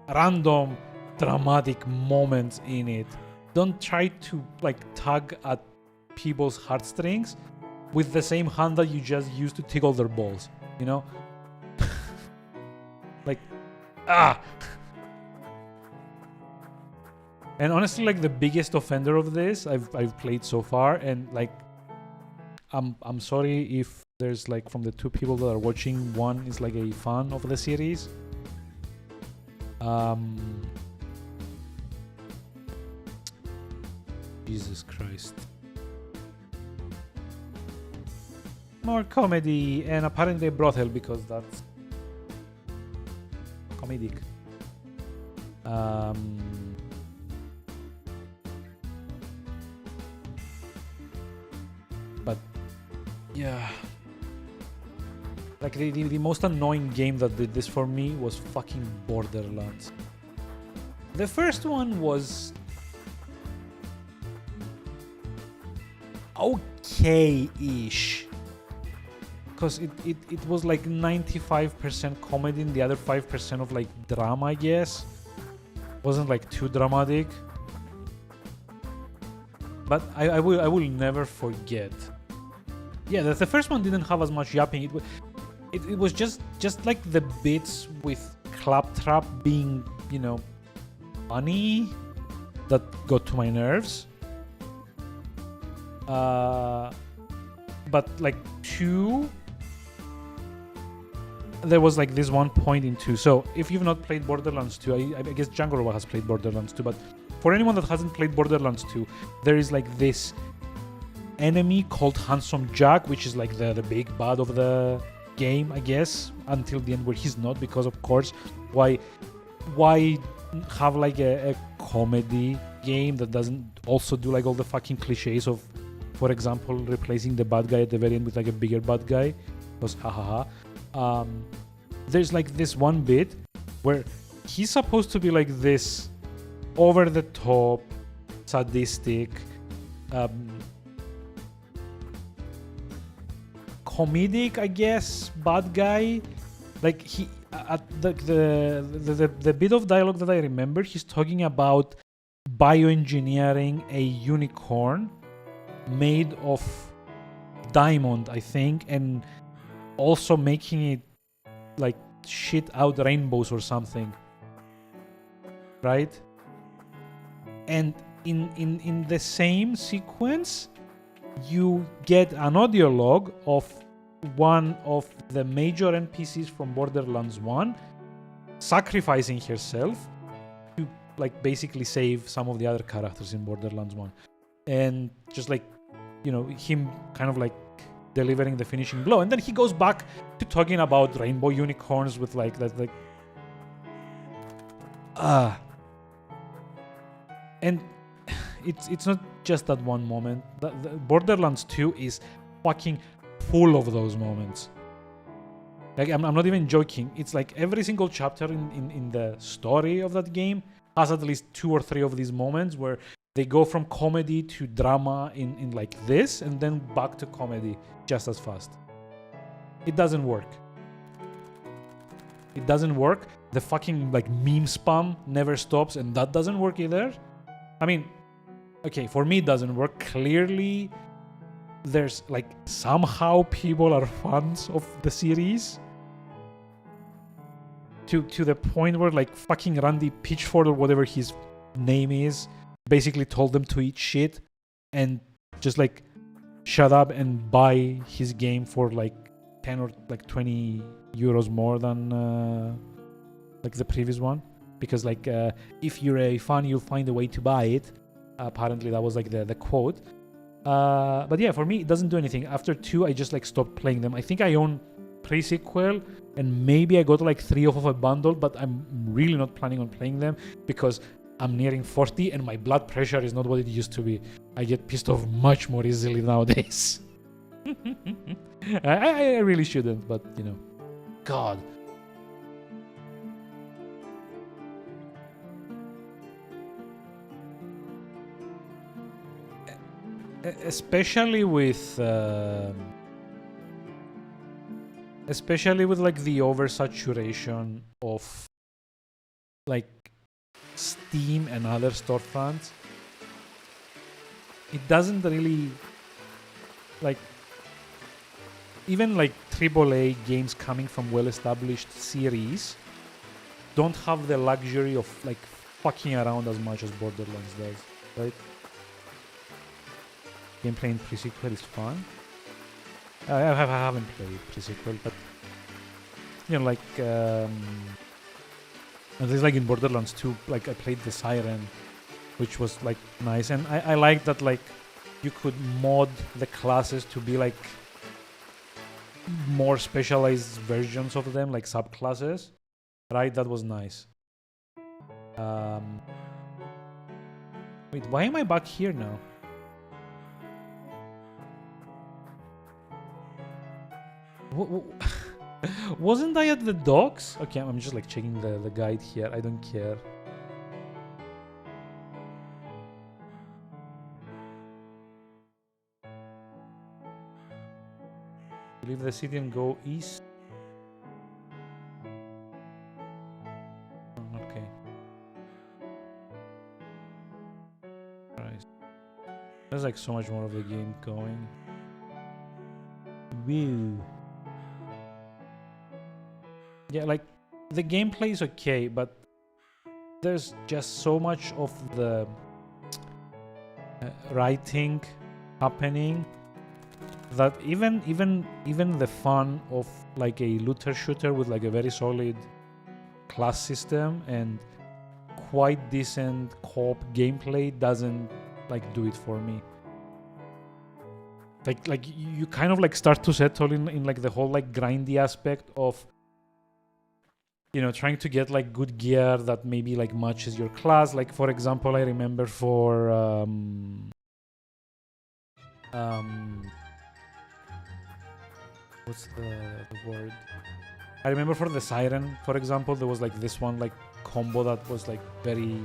random dramatic moments in it. Don't try to like tug at people's heartstrings with the same hand that you just used to tickle their balls, you know? Like, And honestly, like the biggest offender of this I've played so far, and like I'm sorry if there's like from the two people that are watching, one is like a fan of the series. Jesus Christ. More comedy, and apparently a brothel because that's comedic. But yeah, like the most annoying game that did this for me was fucking Borderlands. The first one was okay-ish, because it was like 95% comedy and the other 5% of like drama, I guess. Wasn't like too dramatic. But I will never forget. Yeah, the first one didn't have as much yapping. It was just like the bits with Claptrap being, you know, funny that got to my nerves. But like 2, there was like this one point in 2. So if you've not played Borderlands 2, I guess Django has played Borderlands 2, but for anyone that hasn't played Borderlands 2, there is like this enemy called Handsome Jack, which is like the big bad of the game, I guess, until the end where he's not, because of course, why have like a comedy game that doesn't also do like all the fucking cliches of, for example, replacing the bad guy at the very end with like a bigger bad guy, because there's like this one bit where he's supposed to be like this over the top, sadistic, comedic, I guess, bad guy. Like he, at the bit of dialogue that I remember, he's talking about bioengineering a unicorn made of diamond, I think, and also making it like shit out rainbows or something, right? And in the same sequence, you get an audio log of one of the major NPCs from Borderlands 1 sacrificing herself to like basically save some of the other characters in Borderlands 1. And just like, you know, him kind of like delivering the finishing blow. And then he goes back to talking about rainbow unicorns with like that, like, and it's not just that one moment. The Borderlands 2 is fucking full of those moments. Like, I'm not even joking. It's like every single chapter in the story of that game has at least 2 or 3 of these moments where they go from comedy to drama in like this, and then back to comedy just as fast. It doesn't work. It doesn't work. The fucking like meme spam never stops, and that doesn't work either. I mean, okay, for me it doesn't work. Clearly, there's like somehow people are fans of the series to the point where like fucking Randy Pitchford or whatever his name is basically told them to eat shit and just like shut up and buy his game for like 10 or like 20 euros more than like the previous one, because like if you're a fan you'll find a way to buy it. Apparently that was like the quote. But yeah, for me it doesn't do anything. After 2 I just like stopped playing them. I think I own pre-sequel and maybe I got like 3 off of a bundle, but I'm really not planning on playing them because I'm nearing 40 and my blood pressure is not what it used to be. I get pissed off much more easily nowadays. I really shouldn't, but you know, God. Especially with like the oversaturation of like Steam and other storefronts, it doesn't really like, even like AAA games coming from well-established series don't have the luxury of like fucking around as much as Borderlands does, right? Gameplay in pre-sequel is fun. I haven't played pre-sequel, but you know, like at least like in Borderlands 2, like I played the Siren, which was like nice, and I like that like you could mod the classes to be like more specialized versions of them, like subclasses, right? That was nice. Wait, why am I back here now? Wasn't I at the docks? Okay, I'm just like checking the guide here. I don't care. Leave the city and go east. Oh, okay. Alright. There's like so much more of the game going. Woo. Yeah, like the gameplay is okay, but there's just so much of the writing happening that even the fun of like a looter shooter with like a very solid class system and quite decent co-op gameplay doesn't like do it for me. Like you kind of like start to settle in like the whole like grindy aspect of, you know, trying to get like good gear that maybe like matches your class. Like for example, I remember for what's the word? I remember for the Siren, for example, there was like this one like combo that was like very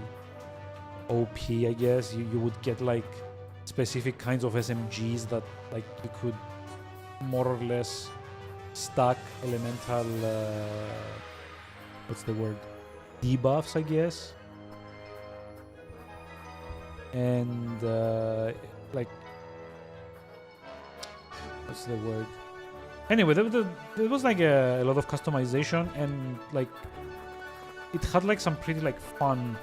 OP, I guess. You would get like specific kinds of SMGs that like you could more or less stack elemental what's the word? Debuffs, I guess. And like, what's the word? Anyway, there was like a lot of customization, and like it had like some pretty like fun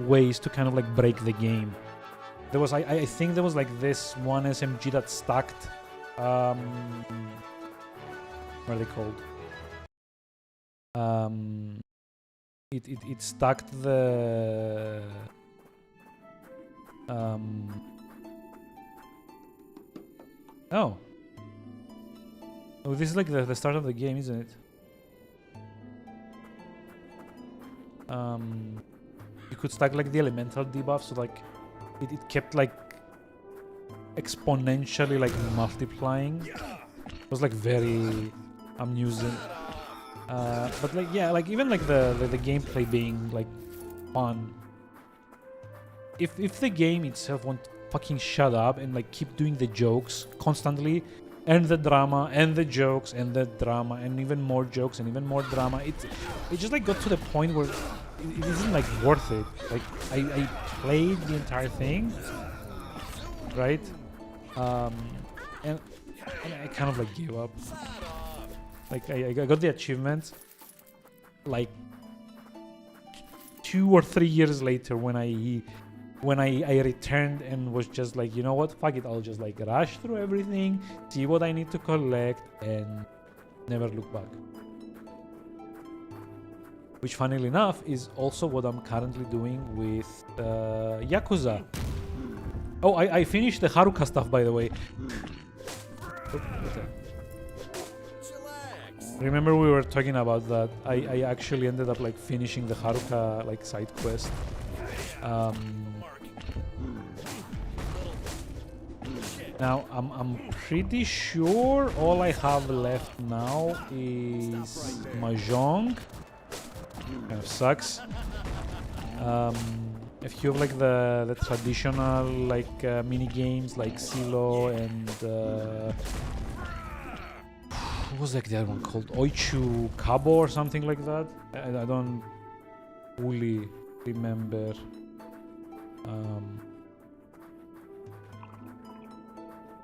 ways to kind of like break the game. There was I think there was like this one SMG that stacked what are they called? it stacked the oh. Oh, this is like the start of the game, isn't it? You could stack like the elemental debuff, so like it kept like exponentially like multiplying. It was like very amusing. But like yeah, like even like the gameplay being like fun. If the game itself won't fucking shut up and like keep doing the jokes constantly, and the drama and the jokes and the drama and even more jokes and even more drama, it just like got to the point where it isn't like worth it. Like I played the entire thing, right? And I kind of like gave up. Like I got the achievement like 2 or 3 years later when I returned and was just like, you know what, fuck it, I'll just like rush through everything, see what I need to collect, and never look back. Which, funnily enough, is also what I'm currently doing with Yakuza. Oh, I finished the Haruka stuff, by the way. Remember we were talking about that? I actually ended up like finishing the Haruka like side quest. Now I'm pretty sure all I have left now is Mahjong. Kind of sucks. A few of like the traditional like mini games like Silo and what was like the other one called? Oichu Kabo or something like that. I don't fully remember.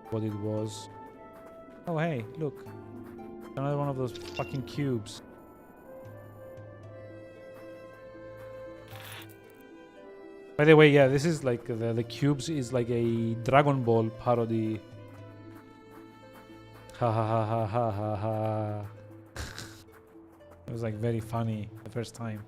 What it was. Oh hey, look. Another one of those fucking cubes. By the way, yeah, this is like the cubes is like a Dragon Ball parody. Ha ha ha ha ha ha ha. It was like very funny the first time.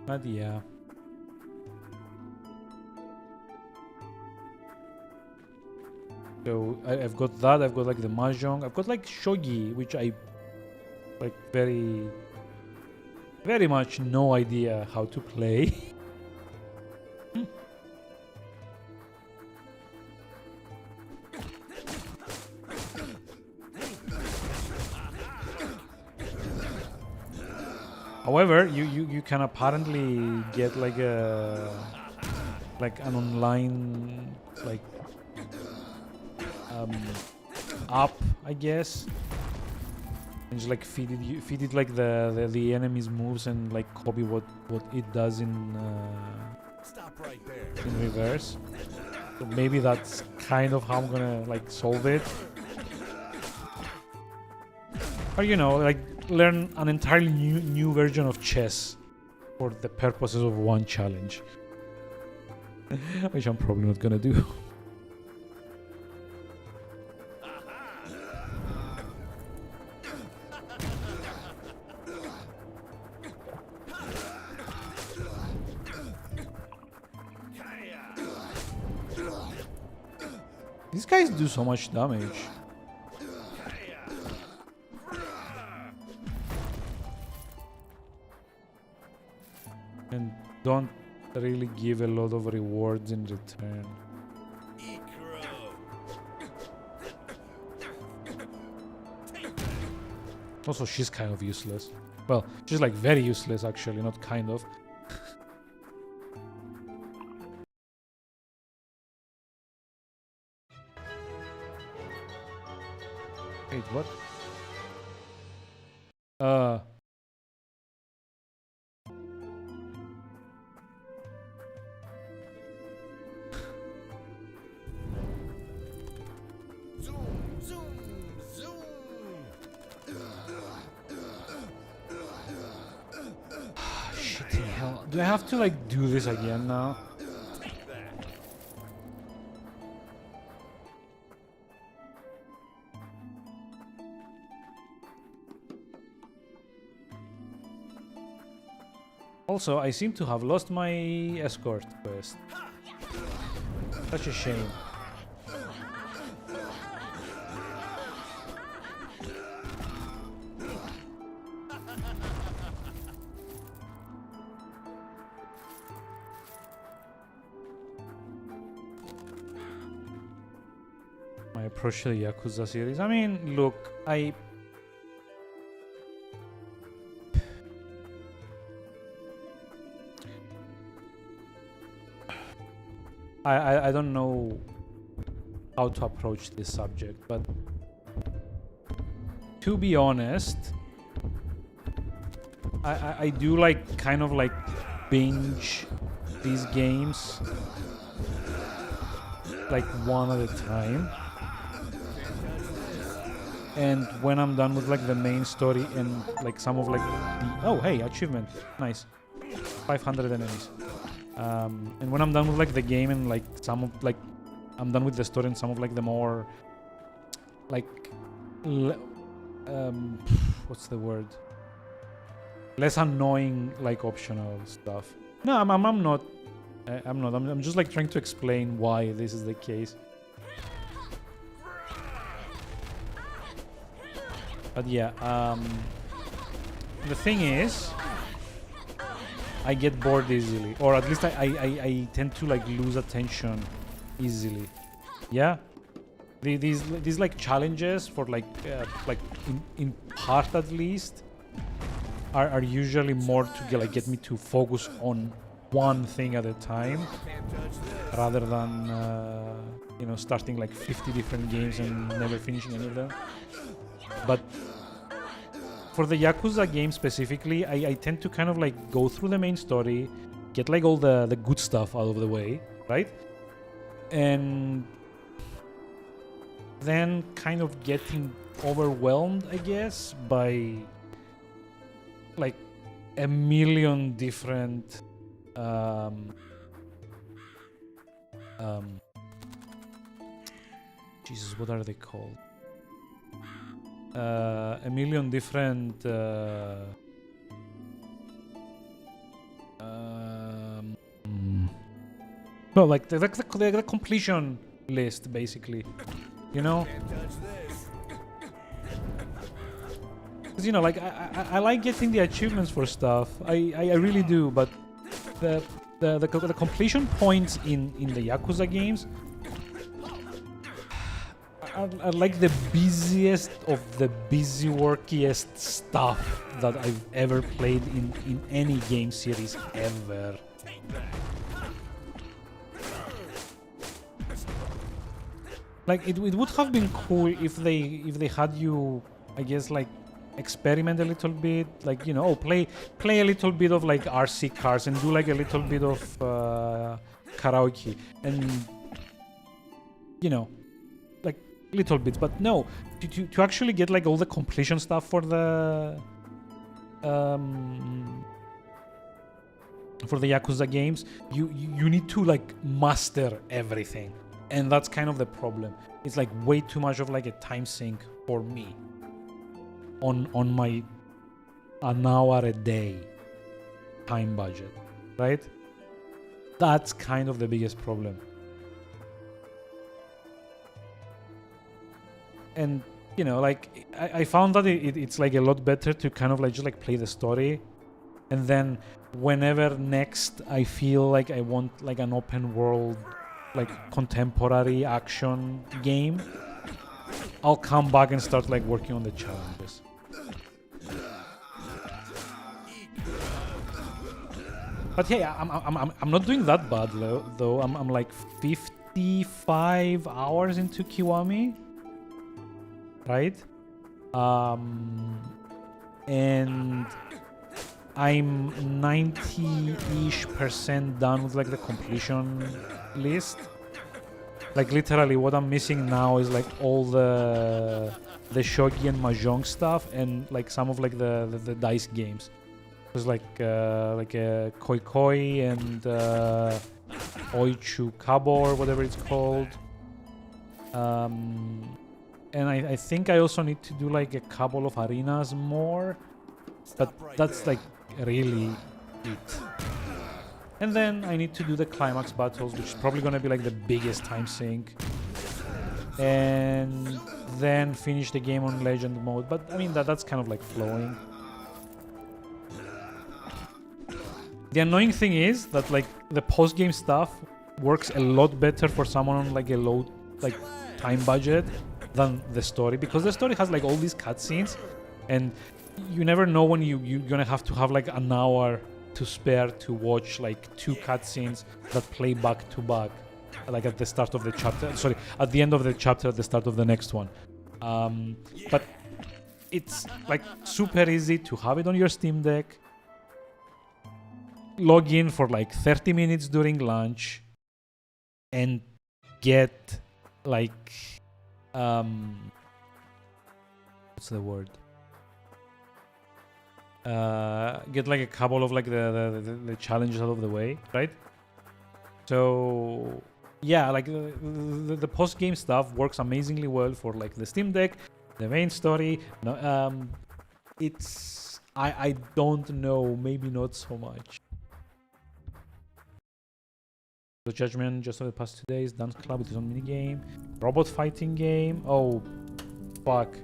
But yeah. So I've got that, I've got like the Mahjong, I've got like Shogi, which I like very much no idea how to play. However, you can apparently get like an online like app, I guess, and just like feed it like the enemy's moves and like copy what it does in Stop right there. in reverse. So maybe that's kind of how I'm gonna like solve it. Or you know, like learn an entirely new version of chess for the purposes of one challenge. Which I'm probably not gonna do. These guys do so much damage. And don't really give a lot of rewards in return. Also, she's kind of useless. Well, she's like very useless actually, not kind of. Wait, what? hell? Do I have to like do this again now? Also, I seem to have lost my escort quest. Such a shame. My approach to the Yakuza series. I mean, look, I don't know how to approach this subject, but to be honest, I do like kind of like binge these games like one at a time. And when I'm done with like the main story and like some of like the oh hey, achievement, nice, 500 enemies. And when I'm done with like the game and like some of like I'm done with the story and some of like the more like what's the word, less annoying like optional stuff. No, I'm not. I'm just like trying to explain why this is the case. But yeah, the thing is, I get bored easily, or at least I tend to like lose attention easily. Yeah, these like challenges for like in part at least are usually more to get me to focus on one thing at a time, rather than you know, starting like 50 different games and never finishing any of them. But for the Yakuza game specifically, I tend to kind of like go through the main story, get like all the good stuff out of the way, right? And then kind of getting overwhelmed, I guess, by like a million different Jesus, what are they called? A million different well, like the completion list, basically, you know. Because, you know, like I like getting the achievements for stuff. I really do, but the completion points in the Yakuza games are like the busiest of the busy workiest stuff that I've ever played in any game series ever. Like it would have been cool if they had you, I guess, like experiment a little bit, like, you know, play a little bit of like RC cars and do like a little bit of karaoke, and, you know, like little bits. But no, to actually get like all the completion stuff for the Yakuza games, you need to like master everything. And that's kind of the problem. It's like way too much of like a time sink for me on my an hour a day time budget, right? That's kind of the biggest problem. And, you know, like I found that it's like a lot better to kind of like just like play the story, and then whenever next I feel like I want like an open world, like contemporary action game, I'll come back and start like working on the challenges. But hey, I'm not doing that bad though. I'm like 55 hours into Kiwami, right? And I'm 90-ish% done with like the completion list. Like literally what I'm missing now is like all the shogi and mahjong stuff and like some of like the dice games. There's like a Koi Koi and Oichu Kabo or whatever it's called. And I think I also need to do like a couple of arenas more, but that's like really it. And then I need to do the climax battles, which is probably gonna be like the biggest time sink. And then finish the game on legend mode, but I mean that's kind of like flowing. The annoying thing is that like the post-game stuff works a lot better for someone on like a low like time budget than the story, because the story has like all these cutscenes and you never know when you're gonna have to have like an hour to spare to watch like 2 cutscenes that play back to back, like at the start of the chapter, sorry, at the end of the chapter, at the start of the next one. But it's like super easy to have it on your Steam Deck, log in for like 30 minutes during lunch, and get like what's the word? Get like a couple of like the challenges out of the way, right? So yeah, like the post-game stuff works amazingly well for like the Steam Deck, the main story. No, it's I don't know, maybe not so much. The Judgment just over the past 2 days. Dance Club with its own minigame. Robot fighting game. Oh, fuck.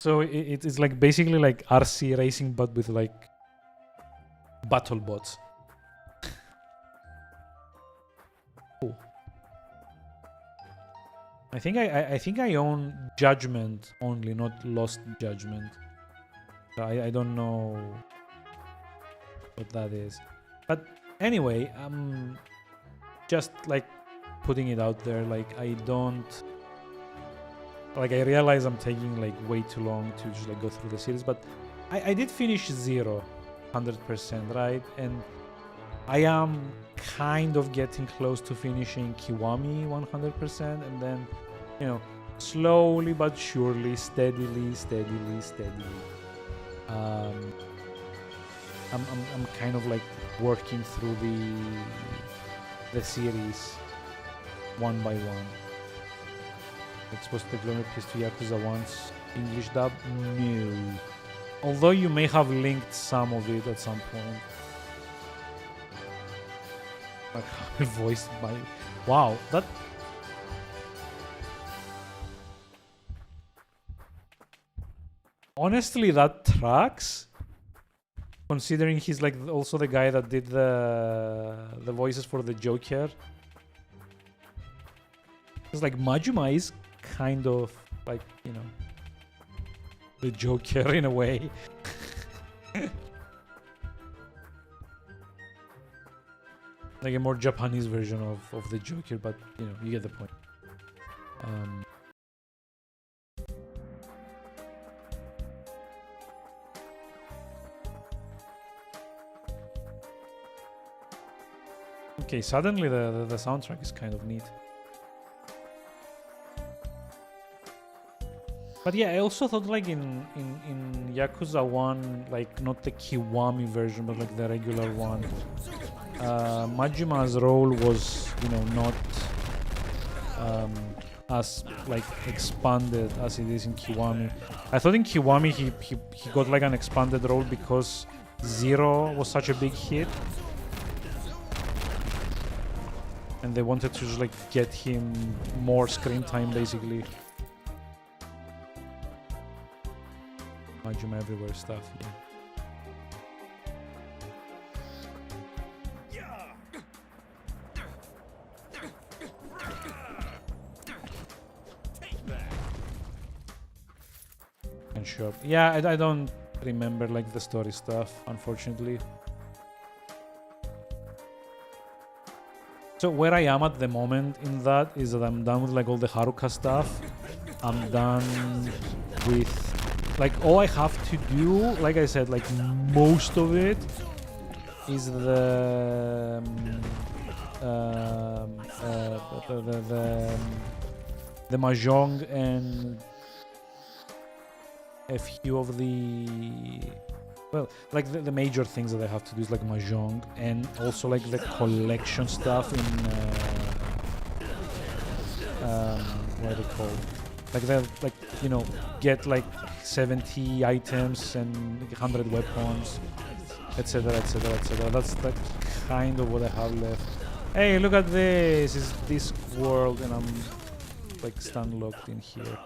So it's like basically like RC racing, but with like battle bots. Cool. I think I own Judgment only, not Lost Judgment. So I don't know what that is, but anyway, just like putting it out there. Like I realize I'm taking like way too long to just like go through the series, but I did finish 0 100%, right? And I am kind of getting close to finishing Kiwami 100%, and then, you know, slowly but surely, steadily. I'm kind of like working through the series one by one. It's supposed to be Gloomy Piece to Yakuza 1's English dub? No. Although you may have linked some of it at some point. Like voiced by... Wow, that... Honestly, that tracks. Considering he's like also the guy that did the voices for the Joker. It's like Majima is kind of like, you know, the Joker in a way. Like a more Japanese version of the Joker, but you know, you get the point. Okay, suddenly the soundtrack is kind of neat. But yeah, I also thought like in Yakuza 1, like not the Kiwami version, but like the regular one, Majima's role was, you know, not as like expanded as it is in Kiwami. I thought in Kiwami he got like an expanded role because 0 was such a big hit. And they wanted to just like get him more screen time basically. Majima everywhere stuff, yeah. And sure. Yeah, I don't remember like the story stuff, unfortunately. So where I am at the moment in that is that I'm done with like all the Haruka stuff. I'm done with like all I have to do, like I said, like most of it is the mahjong and a few of the, well, like the major things that I have to do is like mahjong, and also like the collection stuff in what are they called? Like you know, get like 70 items and 100 weapons, etc., etc., etc. That's like kind of what I have left. Hey, look at this! Is this world, and I'm like stun locked in here.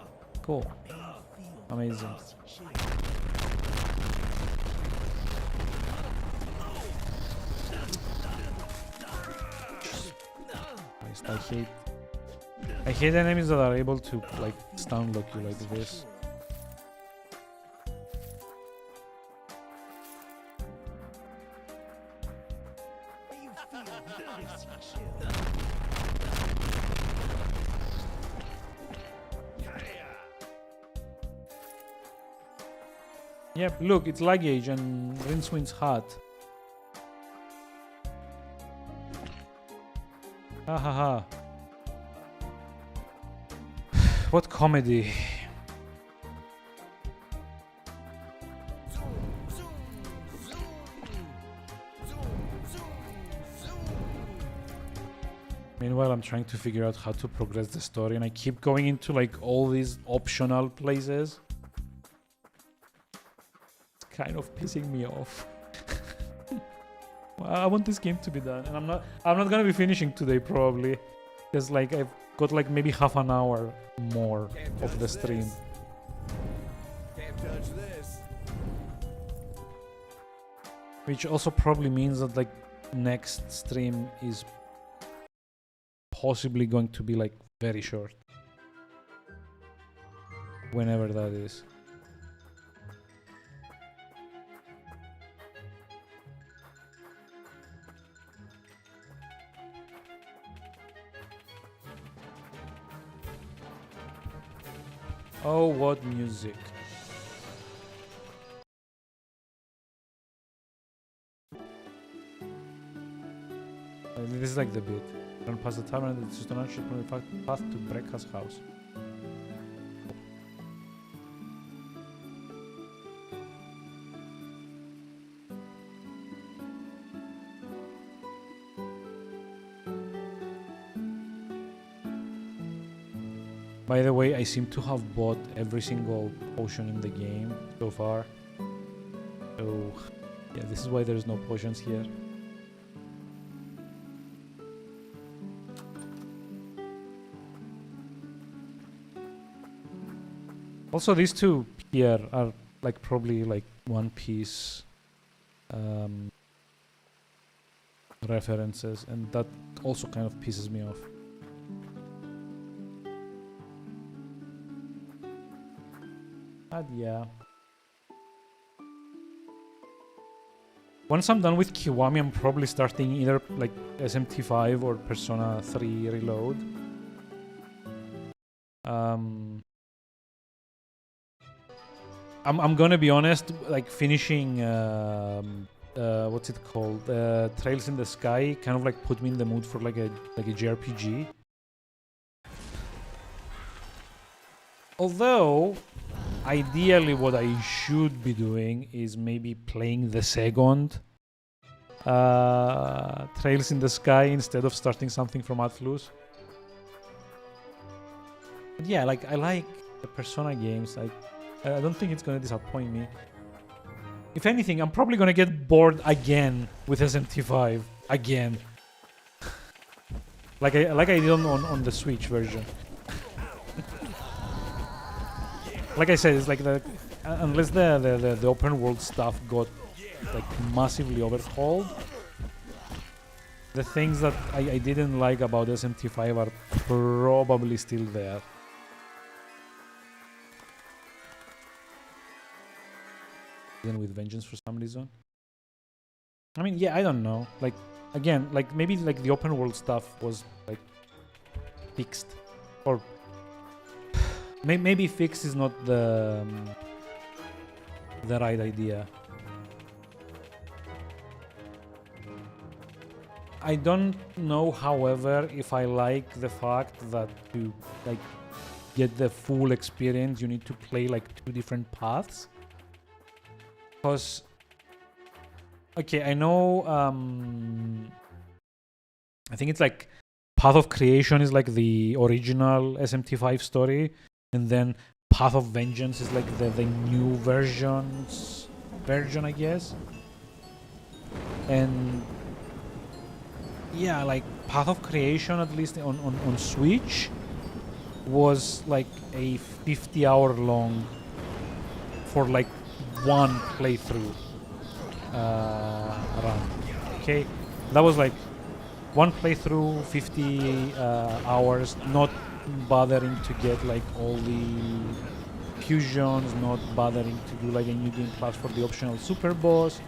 Cool, amazing. I hate enemies that are able to like stun lock you like this. Yep, look, it's luggage and Rinswind's hat. Ha ha ha. What comedy. Meanwhile, I'm trying to figure out how to progress the story, and I keep going into like all these optional places. It's kind of pissing me off. I want this game to be done, and I'm not gonna be finishing today probably, because like I've got like maybe half an hour more of the stream. Can't touch this. Which also probably means that like next stream is possibly going to be like very short. Whenever that is. Oh, what music. This is like the bit. Run past the tavern and the Sustanan should from the path to Brekka's house. By the way, I seem to have bought every single potion in the game so far. So, yeah, this is why there's no potions here. Also, these two here are like probably like One Piece references, and that also kind of pisses me off. But yeah. Once I'm done with Kiwami, I'm probably starting either like SMT5 or Persona 3 Reload. I'm gonna be honest, like finishing what's it called? Trails in the Sky kind of like put me in the mood for like a JRPG. Although ideally what I should be doing is maybe playing the second Trails in the Sky instead of starting something from Atlus. But yeah, like I like the Persona games. I don't think it's gonna disappoint me. If anything, I'm probably gonna get bored again with SMT5 again, like I did on the Switch version. Like I said, it's like unless the open world stuff got like massively overhauled, the things that I didn't like about SMT5 are probably still there. With vengeance for some reason. I mean, yeah, I don't know. Like, again, like maybe like the open world stuff was like fixed, or maybe fixed is not the right idea. I don't know, however, if I like the fact that to like get the full experience, you need to play like 2 different paths. Because, okay, I know, I think it's like Path of Creation is like the original SMT5 story, and then Path of Vengeance is like the new version, I guess. And yeah, like Path of Creation, at least on Switch, was like a 50-hour long for like one playthrough run. Okay, that was like one playthrough, 50 hours, not bothering to get like all the fusions, not bothering to do like a new game plus for the optional super boss.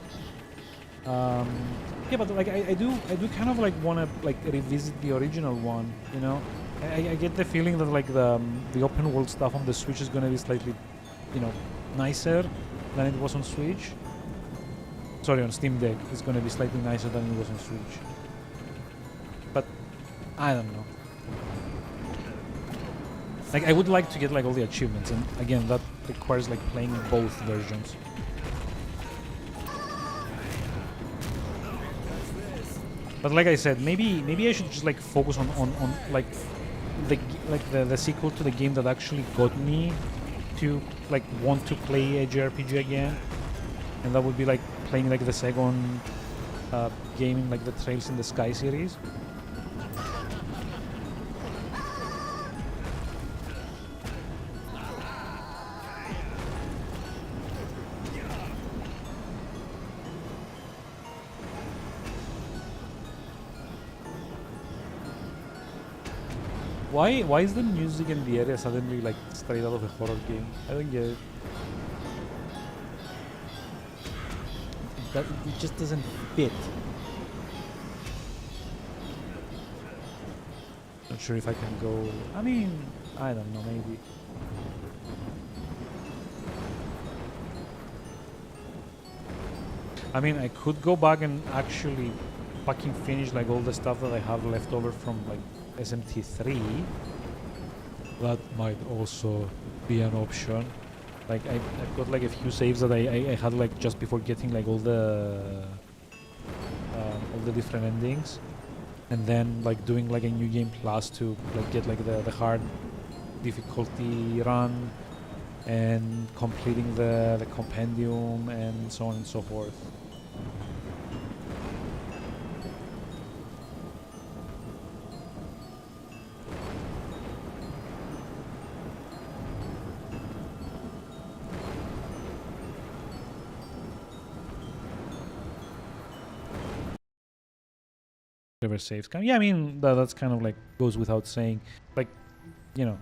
Yeah, but like I do kind of like want to like revisit the original one, you know. I get the feeling that like the open world stuff on the Switch is gonna be slightly, you know, nicer than it was on Switch. Sorry, on Steam Deck, it's gonna be slightly nicer than it was on Switch. But I don't know. Like I would like to get like all the achievements, and again, that requires like playing both versions. But like I said, maybe I should just like focus on like the sequel to the game that actually got me to like want to play a JRPG again, and that would be like playing like the second game in like the Trails in the Sky series. Why is the music in the area suddenly like straight out of a horror game? I don't get it. It just doesn't fit. Not sure if I can go. I mean, I don't know, maybe. I mean, I could go back and actually fucking finish like all the stuff that I have left over from like SMT3. That might also be an option. Like I've got like a few saves that I had like just before getting like all the different endings, and then like doing like a new game plus to like get like the hard difficulty run and completing the compendium and so on and so forth. Whatever saves come. Yeah, I mean that's kind of like goes without saying. Like, you know,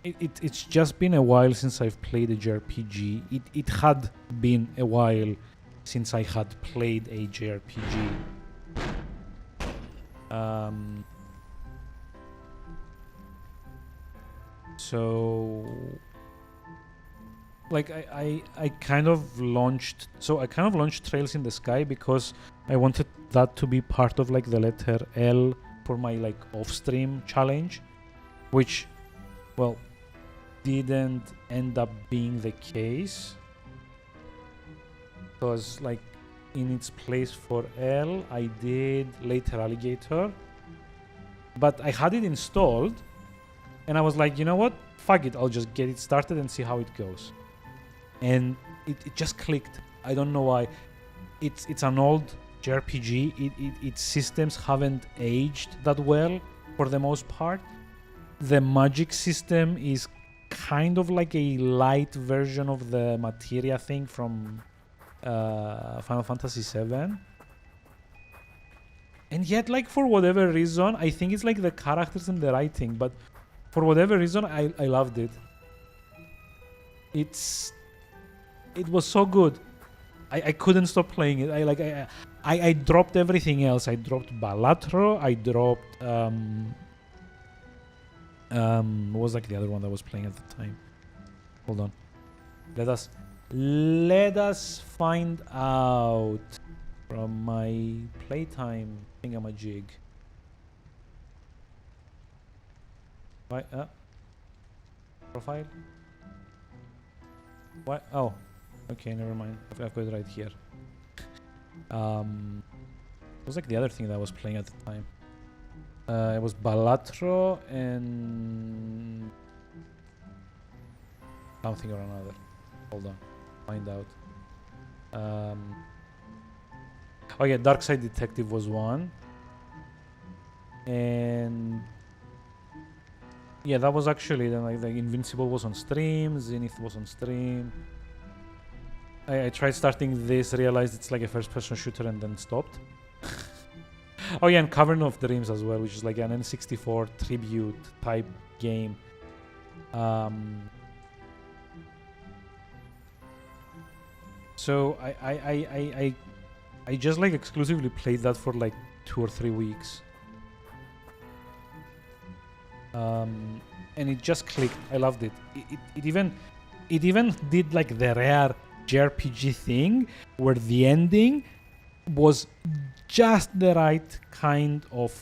it's just been a while since I've played a JRPG. It had been a while since I had played a JRPG. So like I kind of launched Trails in the Sky because I wanted that to be part of like the letter L for my like off-stream challenge, which, well, didn't end up being the case, because like in its place for L I did Later Alligator, but I had it installed and I was like, you know what, fuck it, I'll just get it started and see how it goes. And it just clicked. I don't know why. It's an old JRPG. Its systems haven't aged that well for the most part. The magic system is kind of like a light version of the materia thing from Final Fantasy VII. And yet, like, for whatever reason, I think it's like the characters and the writing, but for whatever reason, I loved it. It was so good. I couldn't stop playing it. I dropped everything else. I dropped Balatro. I dropped what was like the other one that I was playing at the time? Hold on. Let us find out from my playtime thingamajig. Why? Profile? What? Oh, okay, never mind. I've got it right here. It was like the other thing that I was playing at the time. It was Balatro and something or another. Hold on, find out. Oh yeah, Dark Side Detective was one, and yeah, that was actually then like Invincible was on stream, Zenith was on stream. I tried starting this, realized it's like a first-person shooter, and then stopped. Oh yeah, and Cavern of Dreams as well, which is like an N64 tribute type game. So I just like exclusively played that for like 2 or 3 weeks. And it just clicked. I loved it. It even did like the rare JRPG thing where the ending was just the right kind of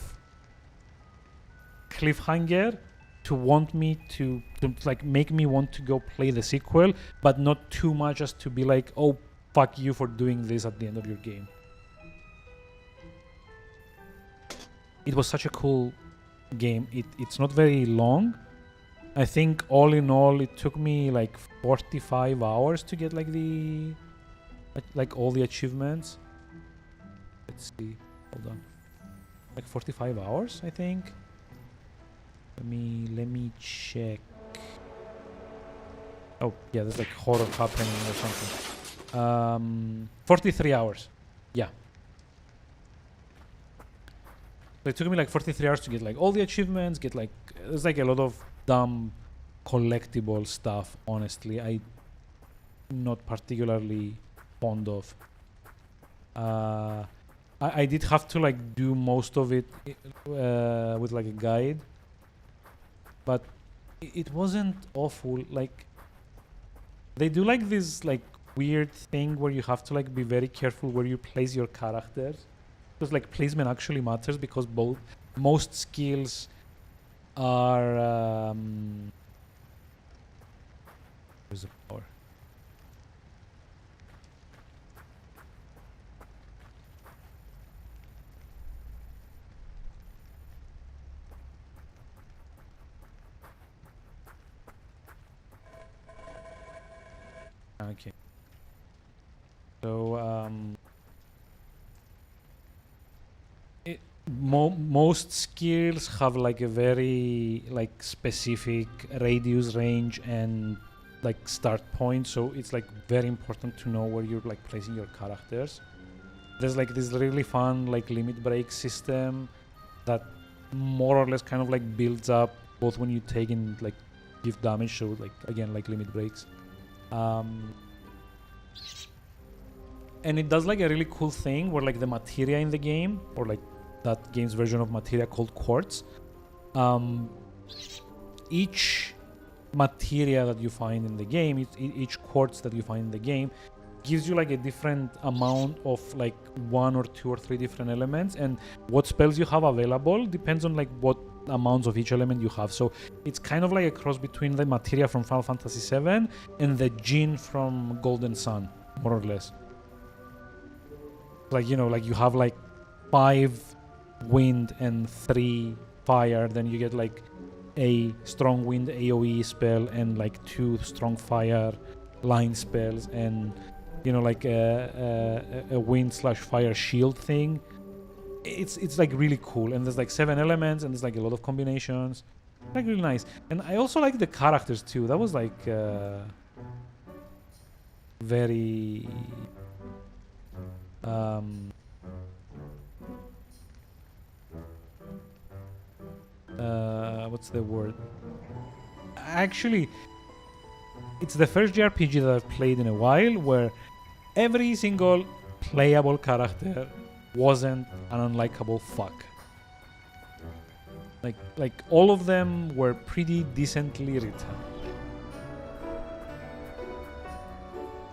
cliffhanger to want me to like make me want to go play the sequel, but not too much as to be like, oh, fuck you for doing this at the end of your game. It was such a cool game. It's not very long. I think all in all it took me like 45 hours to get like the all the achievements. Let's see. Hold on. Like 45 hours, I think. Let me check. Oh, yeah, there's like horror happening or something. 43 hours. Yeah. So it took me like 43 hours to get like all the achievements, get like there's like a lot of dumb collectible stuff, honestly. I'm not particularly fond of. I did have to like do most of it with like a guide, but it wasn't awful. Like they do like this like weird thing where you have to like be very careful where you place your characters, because like placement actually matters, because most skills are where's the power? Okay. So most skills have like a very like specific radius, range, and like start point. So it's like very important to know where you're like placing your characters. There's like this really fun like limit break system that more or less kind of like builds up both when you take and like give damage. So like again like limit breaks. And it does like a really cool thing where like the materia in the game, or like that game's version of materia called quartz, each materia that you find in the game, each quartz that you find in the game gives you like a different amount of like 1 or 2 or 3 different elements, and what spells you have available depends on like what amounts of each element you have. So it's kind of like a cross between the materia from Final Fantasy VII and the Jinn from Golden Sun, more or less. Like, you know, like you have like 5 wind and 3 fire, then you get like a strong wind AoE spell and like 2 strong fire line spells, and you know, like a wind/fire shield thing. It's like really cool, and there's like 7 elements, and there's like a lot of combinations. Like really nice. And I also like the characters too. That was like very what's the word? Actually, it's the first JRPG that I've played in a while where every single playable character wasn't an unlikable fuck. Like all of them were pretty decently written.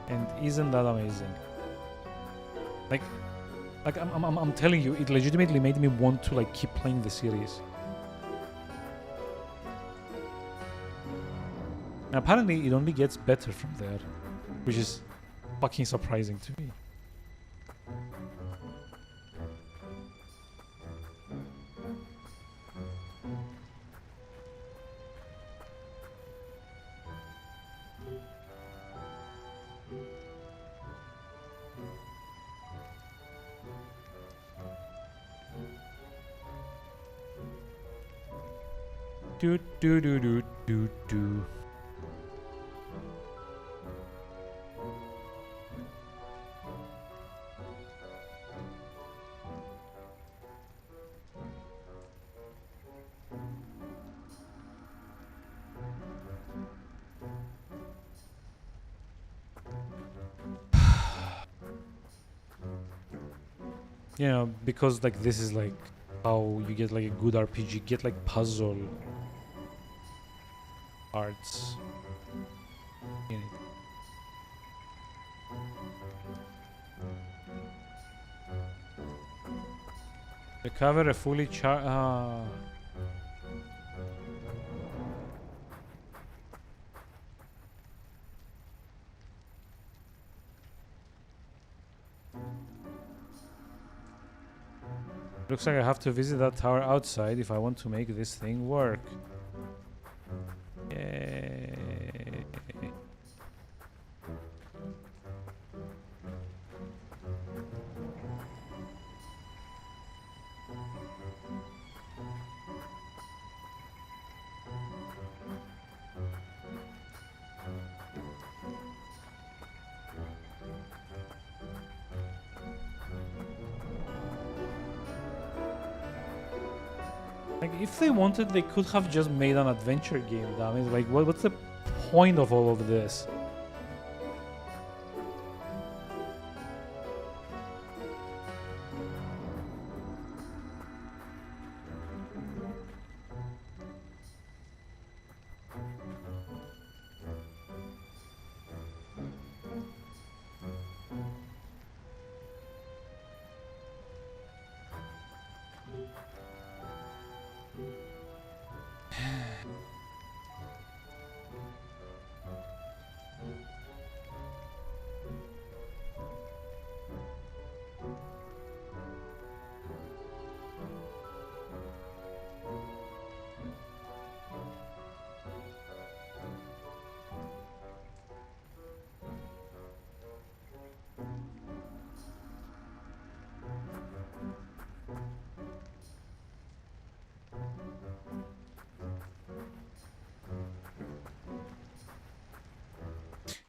And isn't that amazing? Like I'm telling you, it legitimately made me want to like keep playing the series. Apparently, it only gets better from there, which is fucking surprising to me. Do do do do do do. You know, because like this is like how you get like a good RPG, get like puzzle parts in it. Recover a fully charged. Looks like I have to visit that tower outside if I want to make this thing work. Yay. Like, if they wanted, they could have just made an adventure game, damn it. Like, what's the point of all of this?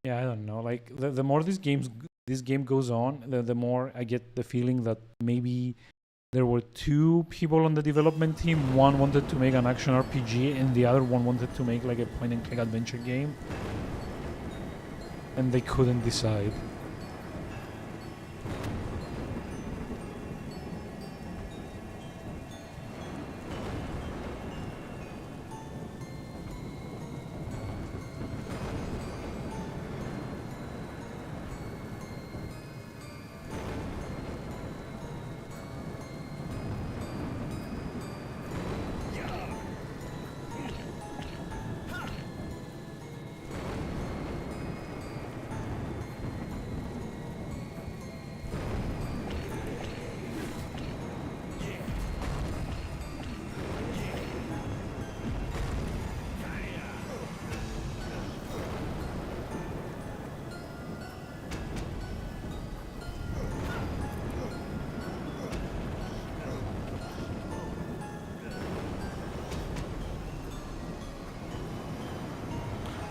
Yeah, I don't know. Like, the more this game goes on, the more I get the feeling that maybe there were two people on the development team. One wanted to make an action RPG, and the other one wanted to make like a point-and-click adventure game, and they couldn't decide.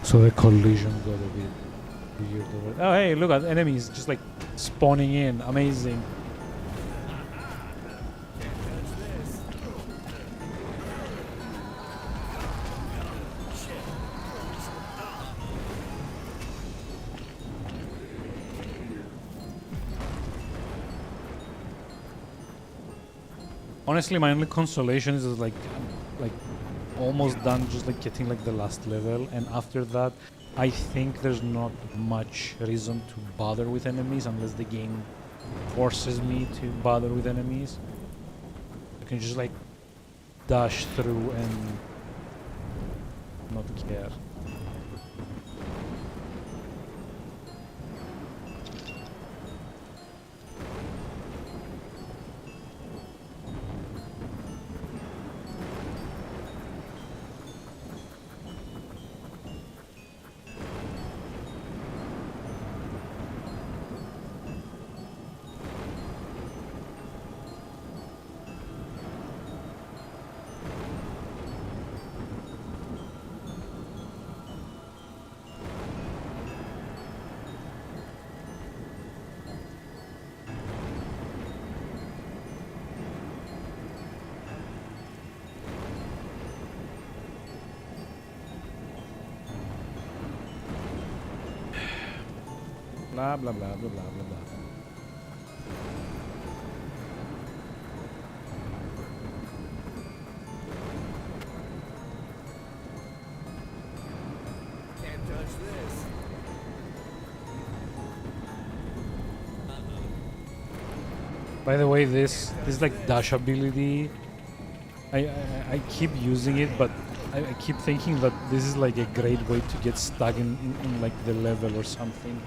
So the collision got a bit weird over. Oh, hey, look at enemies just like spawning in. Amazing. Honestly, my only consolation is like almost done, just like getting like the last level, and after that I think there's not much reason to bother with enemies unless the game forces me to bother with enemies. I can just like dash through and not care. Blah blah blah blah blah blah blah. Can't touch this. By the way, this like dash ability, I keep using it, but I keep thinking that this is like a great way to get stuck in like the level or something.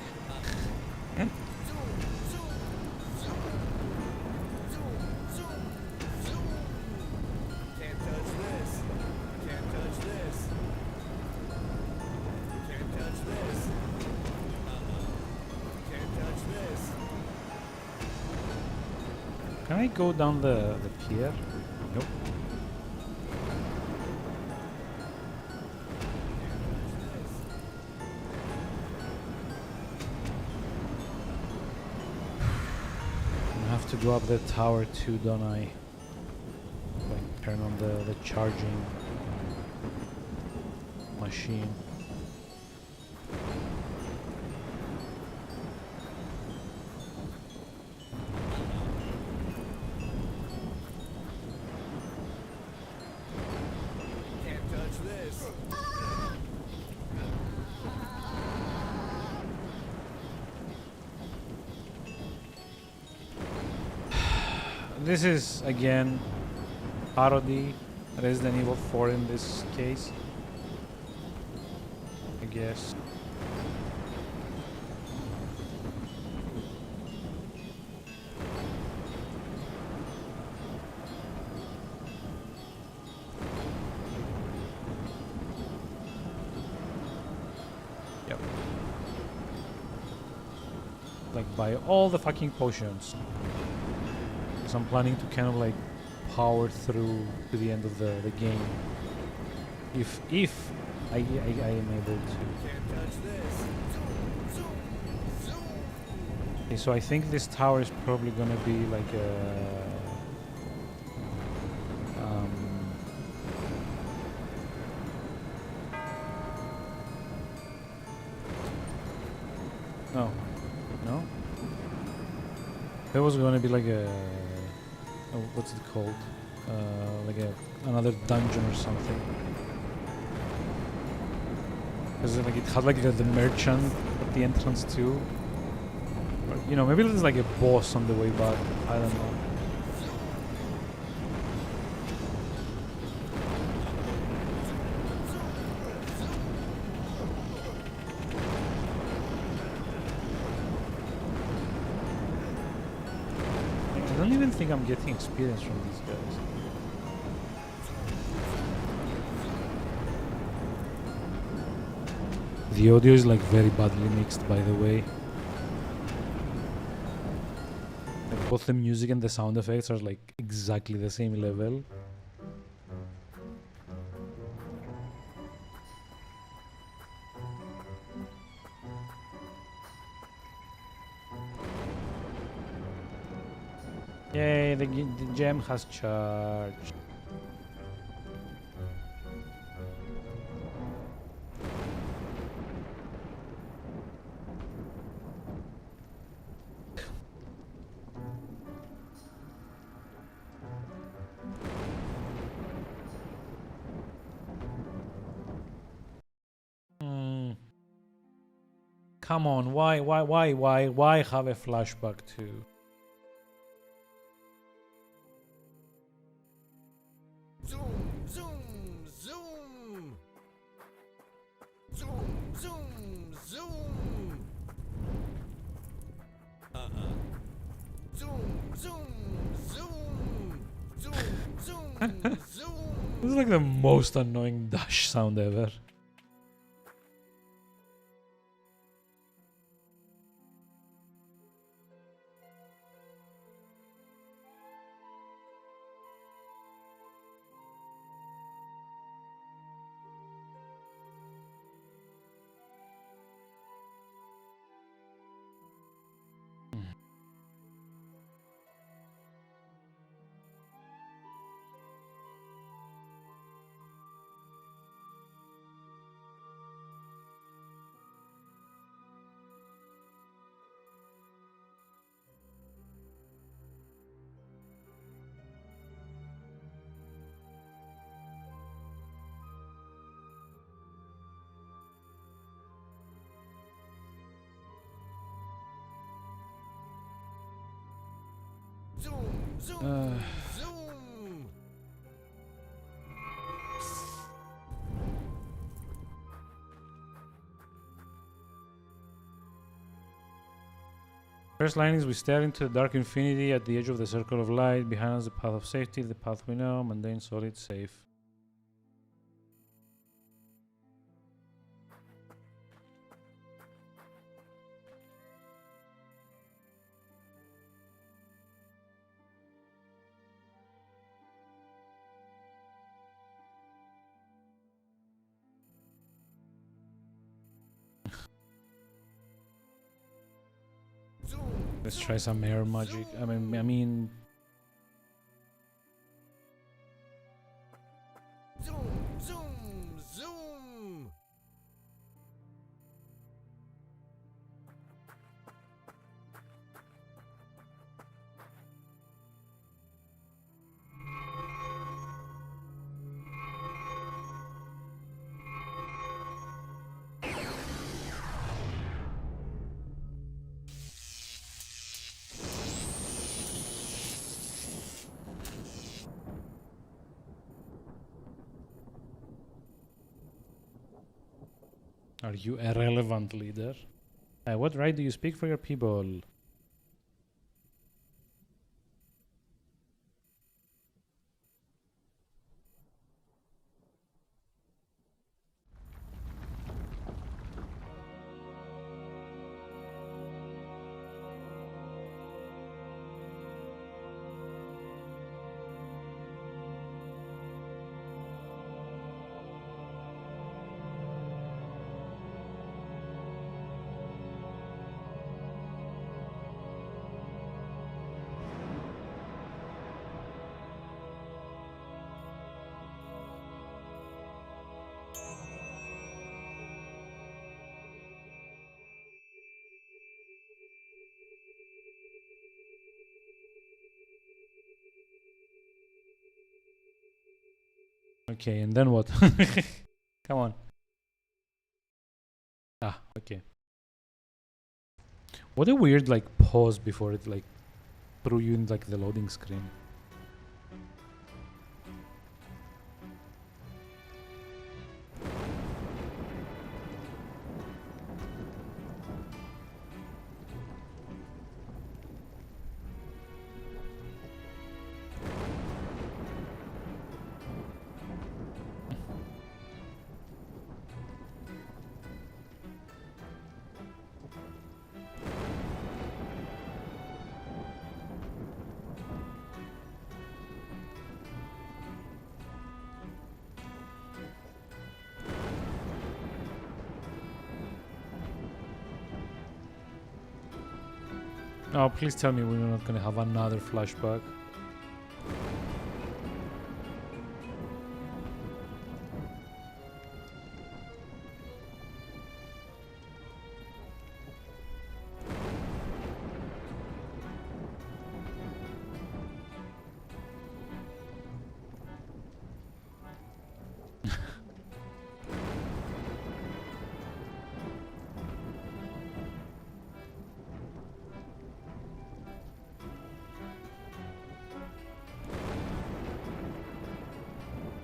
Can't touch this. Can't touch this. Can't touch this. Can't touch this. Can I go down the pier? Nope. I have to go up the tower too, don't I? Like turn on the charging machine. Can't touch this. This is again parody Resident Evil 4 in this case, I guess. Yep. Like buy all the fucking potions. So I'm planning to kind of like power through to the end of the game. If I am able to. Can't touch this. Okay, so I think this tower is probably gonna be like a no. No? There was gonna be like a what's it called? Like another dungeon or something. Because like it had like the merchant at the entrance too. Or, you know, maybe there's like a boss on the way back. I don't know. I don't even think I'm getting experience from these guys. The audio is like very badly mixed, by the way. Like both the music and the sound effects are like exactly the same level. Yay, the gem has charged. Come on, why have a flashback too? Zoom, zoom, zoom. Zoom, zoom, zoom. Zoom, zoom, zoom. Zoom, zoom, zoom. This is like the most annoying dash sound ever. zoom, zoom, zoom. First line is we stare into the dark infinity at the edge of the circle of light. Behind us, the path of safety, the path we know, mundane, solid, safe. Let's try some air magic. I mean, Zoom, zoom, zoom. are you a relevant leader? What right do you speak for your people? Okay, and then what? Come on. Ah, okay. What a weird like pause before it like threw you in like the loading screen. Oh, please tell me we're not gonna have another flashback.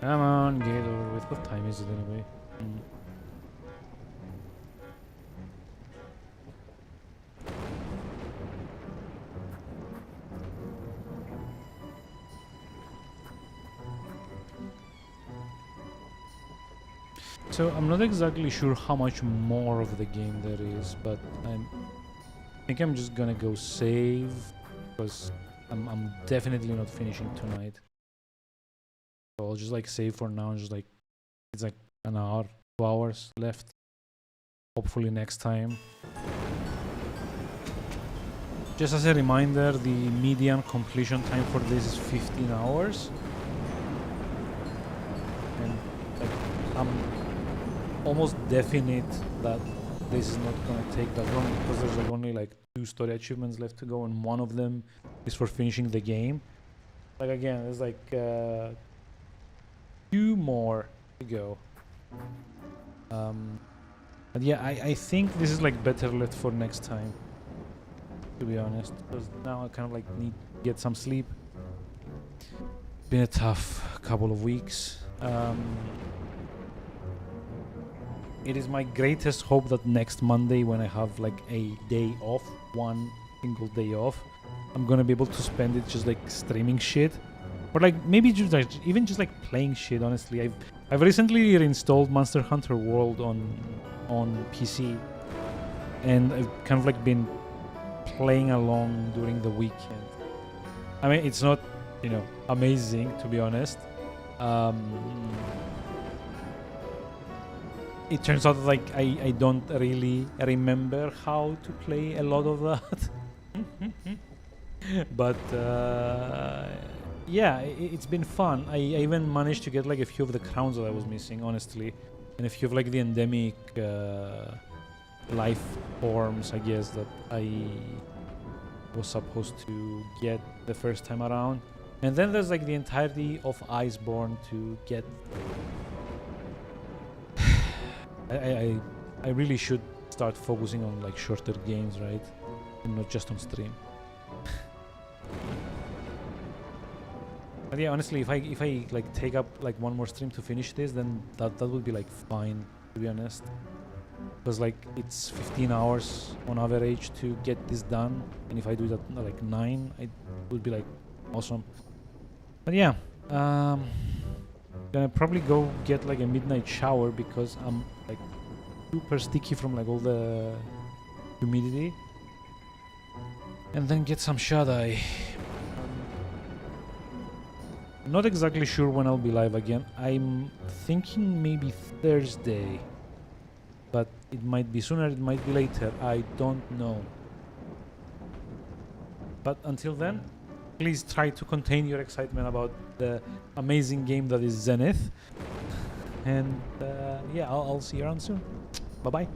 Come on, get it over with. What time is it anyway? So I'm not exactly sure how much more of the game there is, but I think I'm just gonna go save because I'm definitely not finishing tonight. So I'll just like save for now and just like it's like an hour, 2 hours left. Hopefully next time. Just as a reminder, the median completion time for this is 15 hours. And like I'm almost definite that this is not gonna take that long because there's like only like 2 story achievements left to go and one of them is for finishing the game. Like again, there's like 2 more to go. But yeah, I think this is like better left for next time. to be honest, because now I kind of like need to get some sleep. Been a tough couple of weeks. It is my greatest hope that next Monday, when I have like a day off, one single day off, I'm gonna be able to spend it just like streaming shit, or like maybe just like even just like playing shit. Honestly, I've recently reinstalled Monster Hunter World on PC, and I've kind of like been playing along during the weekend. I mean, it's not, you know, amazing, to be honest. It turns out like I don't really remember how to play a lot of that. But yeah, it's been fun. I even managed to get like a few of the crowns that I was missing, honestly, and a few of like the endemic life forms, I guess, that I was supposed to get the first time around. And then there's like the entirety of Iceborne to get. I really should start focusing on like shorter games, right? And not just on stream. But yeah, honestly, if I like take up like one more stream to finish this, then that would be like fine, to be honest. Because like it's 15 hours on average to get this done, and if I do that like 9, it would be like awesome. But yeah, gonna probably go get like a midnight shower because I'm like super sticky from like all the humidity, and then get some shut eye. Not exactly sure when I'll be live again. I'm thinking maybe Thursday, but it might be sooner, it might be later, I don't know. But until then, please try to contain your excitement about the amazing game that is Zenith. And yeah, I'll see you around soon. Bye bye.